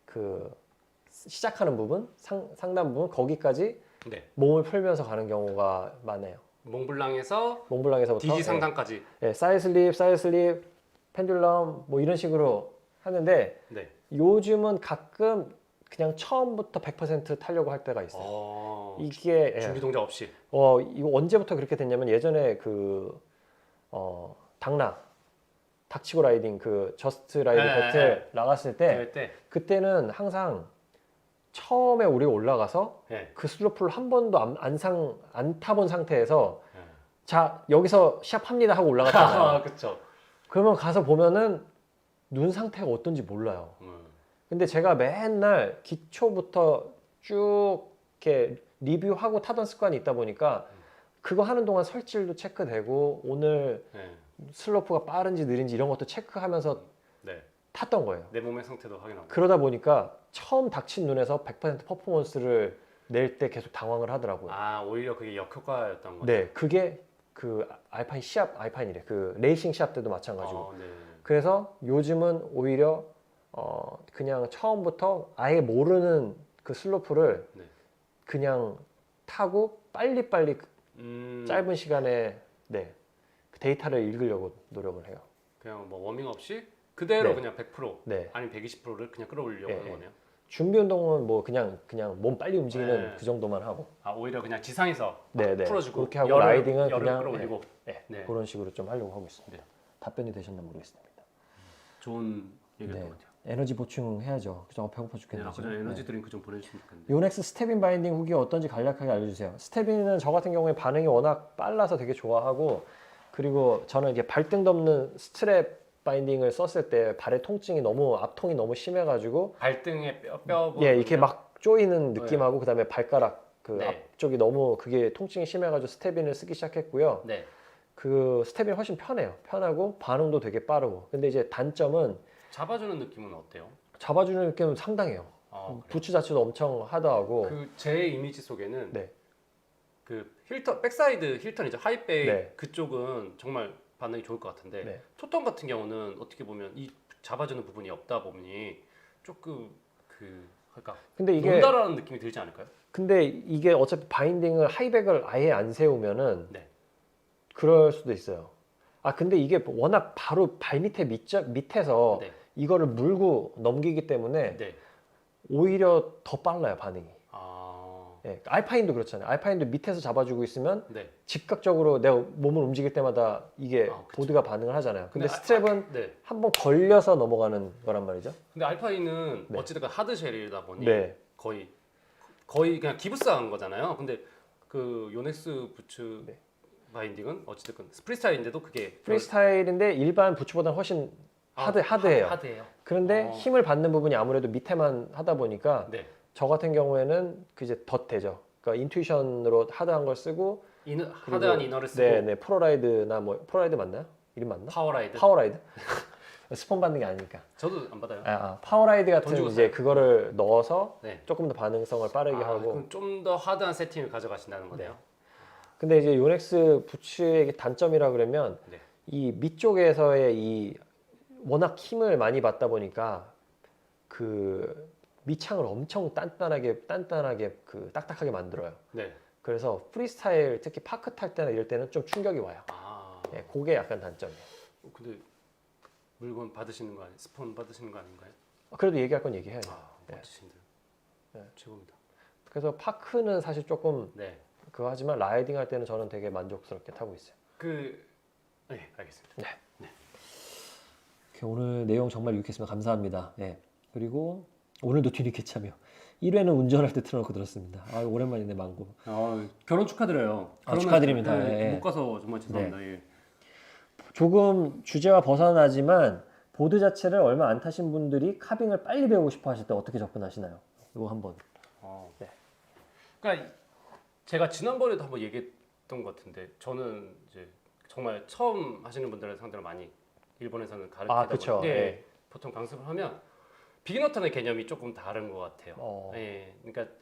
그 시작하는 부분 상단 부분 거기까지 네. 몸을 풀면서 가는 경우가 많아요. 몽블랑에서 몽블랑에서부터 DG 상단까지. 사이드 슬립, 펜듈럼 뭐 이런 식으로 하는데 네. 요즘은 가끔 그냥 처음부터 100% 타려고 할 때가 있어요. 이게 준비 동작 없이. 이거 언제부터 그렇게 됐냐면 예전에 닥치고 라이딩 그 저스트 라이딩 배틀 나갔을 때 그럴 때. 그때는 항상 처음에 우리가 올라가서 네. 그 슬로프를 한 번도 안 타본 상태에서 네. 자 여기서 시합합니다 하고 올라갔잖아요. 그렇죠. 그러면 가서 보면은 눈 상태가 어떤지 몰라요. 근데 제가 맨날 기초부터 쭉 이렇게 리뷰하고 타던 습관이 있다 보니까 그거 하는 동안 설질도 체크되고 오늘 네. 슬로프가 빠른지 느린지 이런 것도 체크하면서 네. 탔던 거예요. 내 몸의 상태도 확인하고. 그러다 보니까 처음 닥친 눈에서 100% 퍼포먼스를 낼 때 계속 당황을 하더라고요. 오히려 그게 역효과였던 거죠. 네, 그게 그 알파인이래. 그 레이싱 시합 때도 마찬가지고. 네. 그래서 요즘은 오히려 그냥 처음부터 아예 모르는 그 슬로프를 네. 그냥 타고 빨리빨리 짧은 시간에 그 데이터를 읽으려고 노력을 해요. 그냥 뭐 워밍 없이 그대로 네. 그냥 100% 네. 아니면 120%를 그냥 끌어올리려고 하는 거네요. 준비 운동은 뭐 그냥 몸 빨리 움직이는 네. 그 정도만 하고. 오히려 그냥 지상에서 막 네. 풀어주고 그렇게 하고 열을 라이딩은 그냥 끌어올리고. 네. 그런 식으로 좀 하려고 하고 있습니다. 네. 답변이 되셨나 모르겠습니다. 좋은 얘기일 것 같아요. 에너지 보충 해야죠. 그죠? 배고파 네, 죽겠네요. 아까 전에 에너지 드링크 좀 보내주시면 좋겠는데. 요넥스 스테빈 바인딩 후기 어떤지 간략하게 알려주세요. 스테빈은 저 같은 경우에 반응이 워낙 빨라서 되게 좋아하고 그리고 저는 이게 발등 덮는 스트랩 바인딩을 썼을 때 발의 통증이 앞통이 너무 심해가지고 발등에 뼈 이렇게 막 조이는 느낌하고 그다음에 발가락 그 네. 앞쪽이 너무 그게 통증이 심해가지고 스테빈을 쓰기 시작했고요. 네. 그 스테빈이 훨씬 편해요. 편하고 반응도 되게 빠르고. 근데 이제 단점은 잡아주는 느낌은 어때요? 잡아주는 느낌은 상당해요. 부츠 자체도 엄청 하드하고. 그 제 이미지 속에는 네. 그 힐턴 백사이드 힐턴이죠 하이백 네. 그쪽은 정말 반응이 좋을 것 같은데 네. 토턴 같은 경우는 어떻게 보면 이 잡아주는 부분이 없다 보니 조금 그러니까 근데 이게 논다라는 느낌이 들지 않을까요? 근데 이게 어차피 바인딩을 하이백을 아예 안 세우면은 네. 그럴 수도 있어요. 근데 이게 워낙 바로 발 밑에 밑에서 네. 이거를 물고 넘기기 때문에 네. 오히려 더 빨라요 반응이. 아, 예, 알파인도 그렇잖아요. 알파인도 밑에서 잡아주고 있으면 네. 즉각적으로 내가 몸을 움직일 때마다 이게 그쵸. 보드가 반응을 하잖아요. 근데 근데 스트랩은 네. 한번 걸려서 넘어가는 거란 말이죠. 근데 알파인은 네. 어찌됐건 하드쉘이다 보니 네. 거의 그냥 기부스한 거잖아요. 근데 그 요넥스 부츠 네. 바인딩은 어찌됐건 프리스타일인데도 그게 프리스타일인데 일반 부츠보다는 훨씬 하드해요. 하드해요. 그런데 힘을 받는 부분이 아무래도 밑에만 하다 보니까 네. 저 같은 경우에는 그 이제 덧대죠. 그러니까 인투이션으로 하드한 걸 쓰고 하드한 이너를 쓰고 네, 프로라이드나 뭐 프로라이드 맞나요? 이름 맞나? 파워라이드. 파워라이드? 스폰 받는 게 아니니까. 저도 안 받아요. 파워라이드 돈 같은 주고 이제 사요. 그거를 넣어서 네. 조금 더 반응성을 빠르게 하고. 그럼 좀 더 하드한 세팅을 가져가신다는 거네요. 근데 이제 요넥스 부츠의 단점이라 그러면 네. 이 밑쪽에서의 이 워낙 힘을 많이 받다 보니까 그 밑창을 엄청 단단하게 그 딱딱하게 만들어요. 네. 그래서 프리스타일 특히 파크 탈 때나 이럴 때는 좀 충격이 와요. 예, 그게 약간 단점이에요. 근데 물건 받으시는 거 아니에요? 스폰 받으시는 거 아닌가요? 그래도 얘기할 건 얘기해야죠. 멋지신데. 네. 최고입니다. 그래서 파크는 사실 조금 네. 그거 하지만 라이딩 할 때는 저는 되게 만족스럽게 타고 있어요. 네, 알겠습니다. 오늘 내용 정말 유익했습니다. 감사합니다. 네. 그리고 오늘도 뒤늦게 참여. 1회는 운전할 때 틀어놓고 들었습니다. 오랜만이네 망고. 결혼 축하드려요. 축하드립니다. 네, 예. 못 가서 정말 죄송합니다. 예. 조금 주제와 벗어나지만 보드 자체를 얼마 안 타신 분들이 카빙을 빨리 배우고 싶어 하실 때 어떻게 접근하시나요? 이거 한번. 네. 그러니까 제가 지난번에도 한번 얘기했던 것 같은데 저는 이제 정말 처음 하시는 분들을 상대로 많이 일본에서는 가르치다 그쵸. 보는데 네. 보통 강습을 하면 비기너 타는 개념이 조금 다른 것 같아요. 예, 그러니까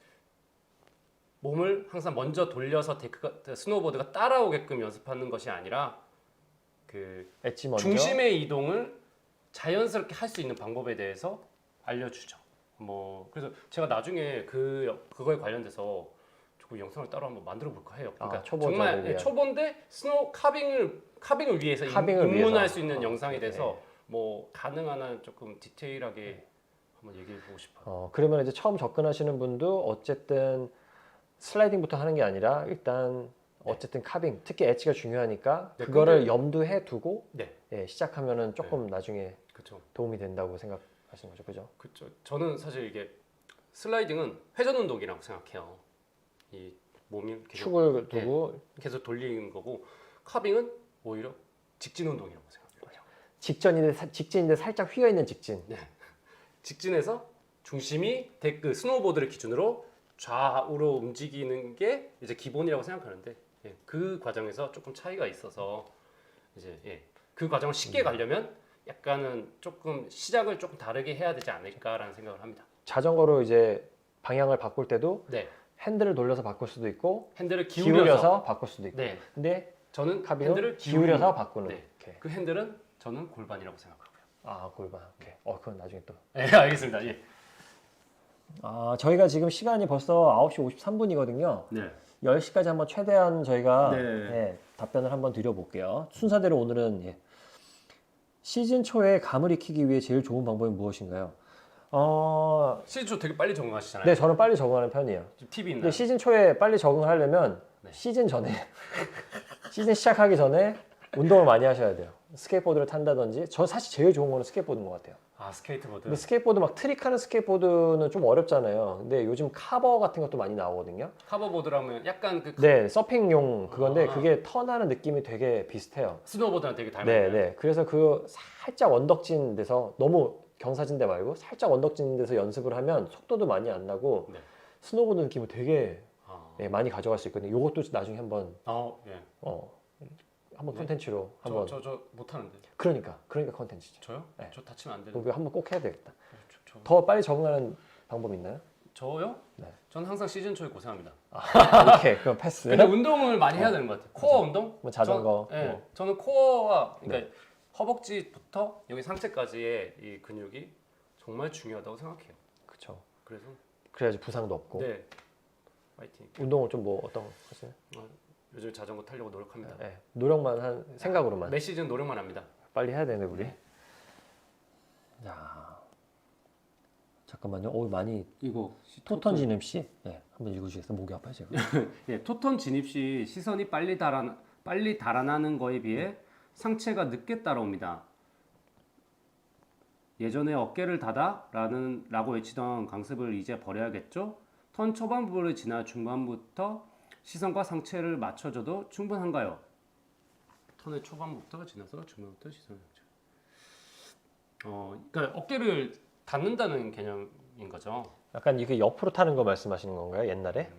몸을 항상 먼저 돌려서 스노우보드가 따라오게끔 연습하는 것이 아니라 그 엣지 먼저. 중심의 이동을 자연스럽게 할 수 있는 방법에 대해서 알려주죠. 그래서 제가 나중에 그거에 관련돼서 조금 영상을 따로 한번 만들어 볼까 해요. 그러니까 정말 초보인데 스노우 카빙을 위해서 입문할 수 있는 영상에 대해서 가능한 한 조금 디테일하게 한번 얘기해 보고 싶어요. 그러면 이제 처음 접근하시는 분도 어쨌든 슬라이딩부터 하는 게 아니라 일단 어쨌든 카빙, 특히 엣지가 중요하니까 그거를 염두에 두고 시작하면은 조금 나중에 그쵸. 도움이 된다고 생각하시는 거죠, 그죠? 그렇죠. 저는 사실 이게 슬라이딩은 회전 운동이라고 생각해요. 이 몸이 계속, 축을 두고 계속 돌리는 거고 카빙은 오히려 직진 운동이라고 생각해요. 직진인데 살짝 휘어 있는 직진. 직진에서 중심이 스노우보드를 기준으로 좌우로 움직이는 게 이제 기본이라고 생각하는데 그 과정에서 조금 차이가 있어서 이제 그 과정을 쉽게 가려면 약간은 조금 시작을 조금 다르게 해야 되지 않을까라는 생각을 합니다. 자전거로 이제 방향을 바꿀 때도 핸들을 돌려서 바꿀 수도 있고 핸들을 기울여서 바꿀 수도 있고. 근데 저는 카빙은 핸들을 기울여서 바꾸는. 그 핸들은 저는 골반이라고 생각하고요. 골반. 오케이. 그건 나중에 또. 알겠습니다. 저희가 지금 시간이 벌써 9시 53분이거든요. 10시까지 한번 최대한 저희가 답변을 한번 드려볼게요. 순서대로 오늘은 시즌 초에 감을 익히기 위해 제일 좋은 방법이 무엇인가요? 시즌 초 되게 빨리 적응하시잖아요. 네, 저는 빨리 적응하는 편이에요. 팁이 있나요? 근데 시즌 초에 빨리 적응하려면 시즌 전에 시즌 시작하기 전에 운동을 많이 하셔야 돼요. 스케이트보드를 탄다든지. 저 사실 제일 좋은 거는 스케이트보드인 것 같아요. 스케이트보드. 근데 스케이트보드 막 트릭하는 스케이트보드는 좀 어렵잖아요. 근데 요즘 카버 같은 것도 많이 나오거든요. 카버보드라면 약간 서핑용 그건데 그게 턴하는 느낌이 되게 비슷해요. 스노우보드랑 되게 닮아요. 그래서 그 살짝 언덕진 데서 너무 경사진 데 말고 살짝 언덕진 데서 연습을 하면 속도도 많이 안 나고 스노우보드 느낌을 되게 많이 가져갈 수 있거든요. 이것도 나중에 한번 한번 콘텐츠로 한번. 저 못하는데. 그러니까 콘텐츠죠. 저요? 저 다치면 안 되는데. 그거 한번 꼭 해야 되겠다. 더 빨리 적응하는 방법 있나요? 저요? 저는 항상 시즌 초에 고생합니다. 오케이, 그럼 패스. 근데 운동을 많이 해야 되는 것 같아요. 코어 운동? 뭐 자전거. 저는 코어와 그러니까 허벅지부터 여기 상체까지의 이 근육이 정말 중요하다고 생각해요. 그렇죠. 그래서 그래야지 부상도 없고. 파이팅. 운동은 좀 뭐 어떤 거 하세요? 요즘 자전거 타려고 노력합니다. 노력만 한 생각으로만. 매 시즌 노력만 합니다. 빨리 해야 되네 우리. 자, 잠깐만요. 많이 이거 토턴 진입 씨, 한번 읽어주시겠어요? 목이 아파요 제가. 토턴 진입 시 시선이 빨리 달아나는 거에 비해 상체가 늦게 따라옵니다. 예전에 어깨를 라고 외치던 강습을 이제 버려야겠죠? 턴 초반부를 지나 중반부터 시선과 상체를 맞춰줘도 충분한가요? 턴의 초반부터 지나서 중반부터 시선을 그러니까 어깨를 닫는다는 개념인 거죠. 약간 이게 옆으로 타는 거 말씀하시는 건가요? 옛날에?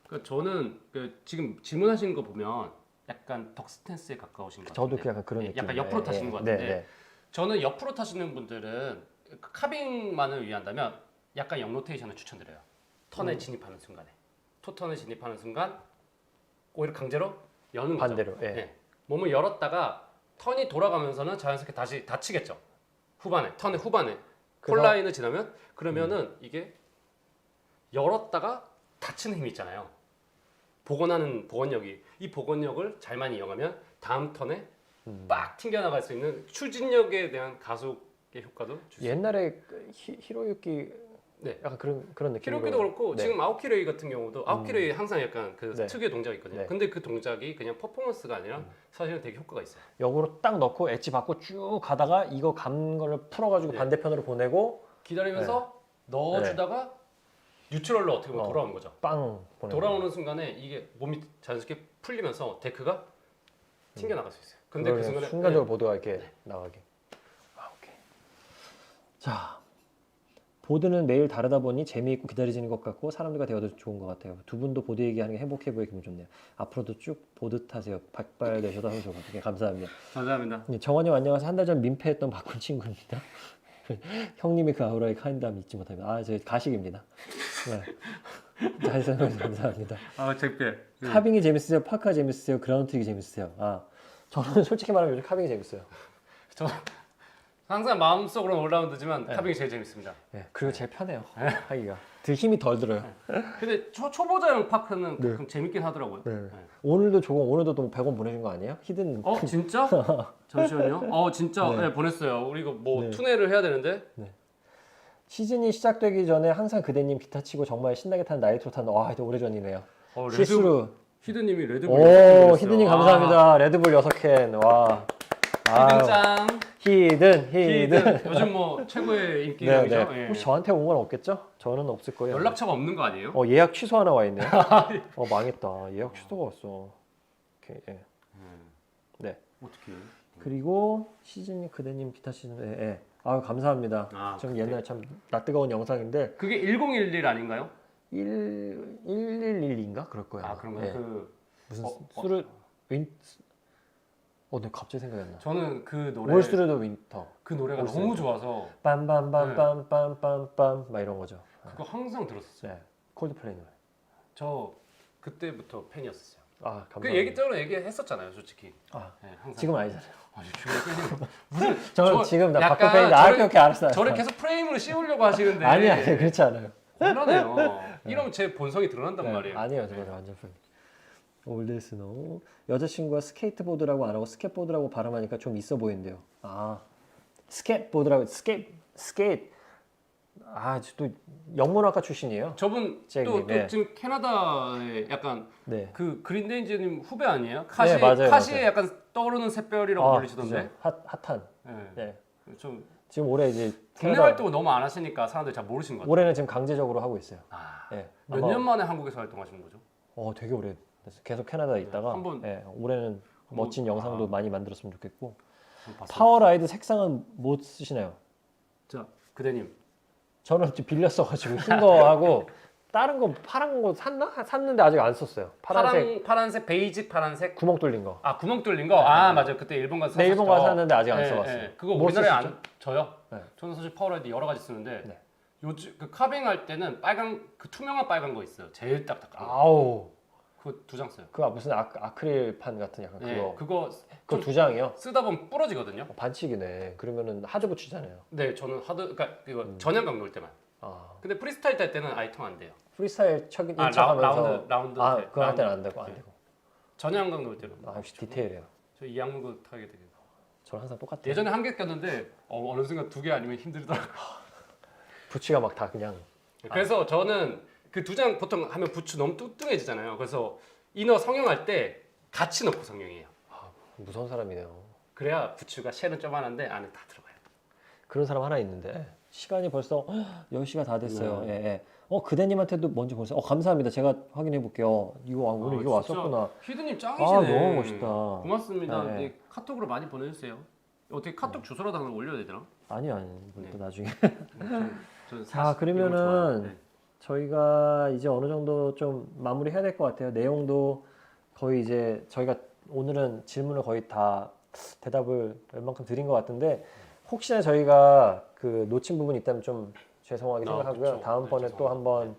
그러니까 저는 지금 질문하시는 거 보면 약간 덕 스탠스에 가까우신 것 같은데. 저도 약간 그런 예, 느낌. 약간 옆으로 타시는 것 네, 같은데 네. 저는 옆으로 타시는 분들은 그 카빙만을 위한다면 약간 역로테이션을 추천드려요. 턴에 진입하는 순간에 토턴에 진입하는 순간 오히려 강제로 여는 거죠. 반대로. 예. 네. 몸을 열었다가 턴이 돌아가면서는 자연스럽게 다시 닫히겠죠. 턴의 후반에 그래서- 폴라인을 지나면 그러면은 이게 열었다가 닫히는 힘이 있잖아요. 복원하는 복원력이 이 복원력을 잘만 이용하면 다음 턴에 빡 튕겨나갈 수 있는 추진력에 대한 가속의 효과도 줄 수 있어요. 옛날에 그 히로유키 네. 약간 그런 느낌. 키로기도 그렇고 네. 지금 아오키레이 같은 경우도 아오키레이 항상 약간 그 네. 특유의 동작이 있거든요. 네. 근데 그 동작이 그냥 퍼포먼스가 아니라 사실은 되게 효과가 있어요. 역으로 딱 넣고 엣지 받고 쭉 가다가 이거 감 거를 풀어가지고 네. 반대편으로 보내고 기다리면서 넣어주다가 뉴트럴로 어떻게 보면 돌아오는 거죠. 빵 보내고. 돌아오는 순간에 이게 몸이 자연스럽게 풀리면서 데크가 튕겨나갈 수 있어요. 근데 그 순간에 순간적으로 보드가 이렇게 나가게. 아, 오케이. 자, 보드는 매일 다르다 보니 재미있고 기다려지는 것 같고 사람들과 대화도 좋은 것 같아요. 두 분도 보드 얘기하는 게 행복해 보여 기분 좋네요. 앞으로도 쭉 보드 타세요. 박발되셔도 하면 좋을 것 같아요. 감사합니다. 감사합니다. 정원님 안녕하세요. 한 달 전 민폐했던 박군 친구입니다. 형님의 그 아우라의 카인담 잊지 못합니다. 아, 저 가식입니다. 네. 잘 설명 감사합니다. 아, 택배. 카빙이 재밌으세요? 파카 재밌으세요? 그라운드 트릭이 재밌으세요? 아, 저는 솔직히 말하면 요즘 카빙이 재밌어요. 저 항상 마음속으로는 올라운드지만 카빙이 제일 재밌습니다. 네, 그리고 제일 편해요. 하기가. 더 힘이 덜 들어요. 근데 초보자용 파크는 가끔 재밌긴 하더라고요. 네. 오늘도 오늘도 또 100원 보내신 거 아니에요? 히든. 진짜? 잠시만요. 진짜 네. 네, 보냈어요. 우리 이거 뭐 네. 투네를 해야 되는데. 시즌이 시작되기 전에 항상 그대님 기타 치고 정말 신나게 타는 나이트로 타는 이제 오래전이네요. 레드 실수로. 히드님이 레드불 오, 히든님 감사합니다. 레드불 6캔. 와. 히든 짱. 히든. 요즘 뭐 최고의 네, 인기남이죠. 네. 예. 혹시 저한테 온 건 없겠죠? 저는 없을 거예요. 연락처가 없는 거 아니에요? 예약 취소 하나 와 있네요. 망했다. 예약 취소가 왔어. 오케이. 예. 네. 어떻게? 그리고 시즌이 그대님 기타 시즌. 예. 아유, 감사합니다. 좀 옛날 참 낯뜨거운 영상인데 그게 1011 아닌가요? 1112인가 그럴 거예요. 아, 그런가요? 예. 그 무슨 수르 네, 갑자기 생각이 안 나. 저는 그 노래 올 수르도 윈터. 그 노래가 올 너무 수르도. 좋아서 빰빰빰빰빰빰빰 막 이런 거죠. 그거 항상 들었었어요. 네. 콜드플레이 노래. 저 그때부터 팬이었어요. 아, 감사합니다. 그 얘기적으로 얘기했었잖아요, 솔직히. 아, 네, 항상. 지금 아니잖아요. 무슨 저는 지금 나 약간 바꿔 팬인데 오케이 알았어요. 저를 계속 프레임으로 씌우려고 하시는데 아니 그렇지 않아요. 곤란해요. 이러면 제 본성이 드러난단 네, 말이에요. 아니에요, 저는 완전 팬. 올드스노우 여자친구가 스케이트보드라고 안 하고 스케이트보드라고 발음하니까 좀 있어 보이는데요. 아, 스케이트보드라고 스케이트. 아, 또 영문학과 출신이에요. 저분 잭님, 또 네. 지금 캐나다에 약간 네. 그 그린데이즈님 후배 아니에요? 네, 맞아요, 카시에 맞아요. 약간 떠오르는 샛별이라고 불리시던데. 그죠. 핫한. 네. 네. 좀 지금 올해 이제 국내 캐나다- 활동을 너무 안 하시니까 사람들이 잘 모르시는 것 같아요. 올해는 지금 강제적으로 하고 있어요. 네. 몇 아마- 년 만에 한국에서 활동하시는 거죠? 되게 오래 됐어요. 계속 캐나다에 있다가 한번- 네, 올해는 멋진 영상도 많이 만들었으면 좋겠고. 좀 봤어요. 파워라이드 색상은 뭐 쓰시나요? 자, 그대님. 저는 좀 빌려 써가지고 흰 거 하고 다른 거 파란 거 샀는데 아직 안 썼어요. 파란색 파란색, 베이직 파란색. 구멍 뚫린 거. 아, 구멍 뚫린 거. 맞아. 그때 일본 가서 네, 일본 가서 샀었죠. 샀는데 아직 안 네, 써봤어요. 네. 그거 뭐 우리나라에 쓰시죠? 저요. 네. 저는 사실 파워라이드 여러 가지 쓰는데 네. 요즘 그 카빙 할 때는 빨간 그 투명한 빨간 거 있어요. 제일 딱딱한 거. 아우, 그거 2장 써요. 그거 무슨 아크릴판 같은 약간 네, 그거. 그거 그거 좀 2장이요? 쓰다 보면 부러지거든요. 반칙이네. 그러면은 하드 붙이잖아요. 네, 저는 그러니까 이거 전향각 놓을 때만. 아, 근데 프리스타일 탈 때는 아예 통 안 돼요. 프리스타일 인척하면서 라운드 아, 때, 그거 할 때는 안 라운드. 되고 안 네. 되고. 전향각 놓을 때는. 아, 역시 디테일해요. 저 이 양물고 타게 되게. 저랑 항상 똑같아요. 예전에 한 개 꼈는데 어느 순간 2개 아니면 힘들더라고요. 부치가 막 다 그냥 그래서 저는 그 2장 보통 하면 부츠 너무 뚱뚱해지잖아요. 그래서 이너 성형할 때 같이 넣고 성형해요. 무서운 사람이네요. 그래야 부츠가 쉘은 조만한데 안에 다 들어가요. 그런 사람 하나 있는데 시간이 벌써 10시가 다 됐어요. 네. 예, 예. 그대님한테도 먼저 보세요. 감사합니다. 제가 확인해 볼게요. 이거 오늘 이거 진짜 왔었구나. 휘드님 짱이시네. 너무 멋있다. 고맙습니다. 네. 네, 카톡으로 많이 보내주세요. 어떻게 카톡 주소라도 하나 올려야 되나? 아니요, 또 네. 나중에. 저는 자, 사실 이런 거 좋아해요. 그러면은 네. 저희가 이제 어느 정도 좀 마무리해야 될 것 같아요. 내용도 거의 이제 저희가 오늘은 질문을 거의 다 대답을 웬만큼 드린 것 같은데 혹시나 저희가 그 놓친 부분이 있다면 좀 죄송하게 생각하고요. 그쵸. 다음번에 네, 또 한번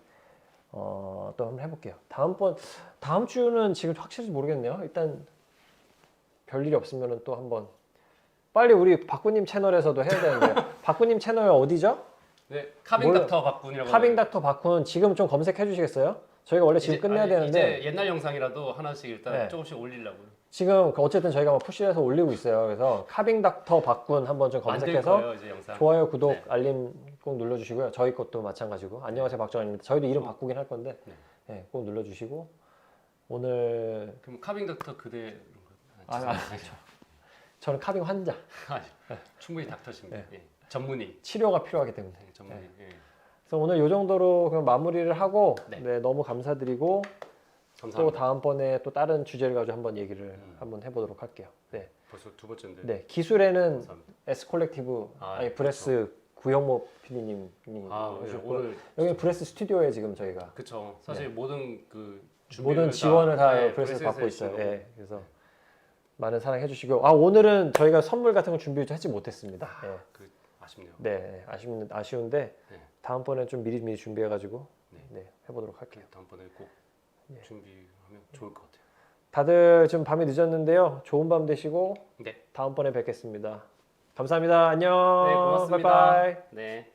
또 한번 해볼게요. 다음 주는 지금 확실히 모르겠네요. 일단 별일이 없으면 또 한번 빨리 우리 박구님 채널에서도 해야 되는데 박구님 채널 어디죠? 네, 카빙 몰라. 닥터 박군이라고. 카빙 닥터 박훈 지금 좀 검색해 주시겠어요? 저희가 원래 지금 끝내야 되는데 이제 옛날 영상이라도 하나씩 일단 네. 조금씩 올리려고요. 지금 어쨌든 저희가 막 푸시해서 올리고 있어요. 그래서 카빙 닥터 박군 한번 좀 만들 검색해서 거예요, 이제 영상. 좋아요, 구독, 네. 알림 꼭 눌러주시고요. 저희 것도 마찬가지고 안녕하세요 박정환입니다. 저희도 이름 바꾸긴 할 건데 네. 네, 꼭 눌러주시고 오늘 그럼 카빙 닥터 그대 저는 카빙 환자 충분히 닥터십니다. 네. 예. 전문의. 치료가 필요하기 때문에 네, 전문의. 예. 그래서 오늘 이 정도로 그냥 마무리를 하고 네. 네, 너무 감사드리고 또 감사합니다. 다음번에 또 다른 주제를 가지고 한번 얘기를 한번 해보도록 할게요. 네, 벌써 두 번째인데. 네 기술에는 감사합니다. S 콜렉티브 아, 아니 브레스 구영모 PD님이 아, 해주셨고 오늘 여기 브레스 스튜디오에 지금 저희가 그쵸. 사실 모든 그 모든 지원을 다 네, 브레스에서 받고 브레스에서 있어요. 해주신 예, 그래서 많은 사랑해 주시고 오늘은 저희가 선물 같은 거 준비하지 못했습니다. 예. 그 아쉽네요. 네, 아쉬운데 네. 다음번에 좀 미리 준비해가지고 네. 네, 해보도록 할게요. 다음번에 꼭 예. 준비하면 좋을 것 같아요. 다들 좀 밤이 늦었는데요. 좋은 밤 되시고 네. 다음번에 뵙겠습니다. 감사합니다. 안녕. 네, 고맙습니다. 바이바이. 네.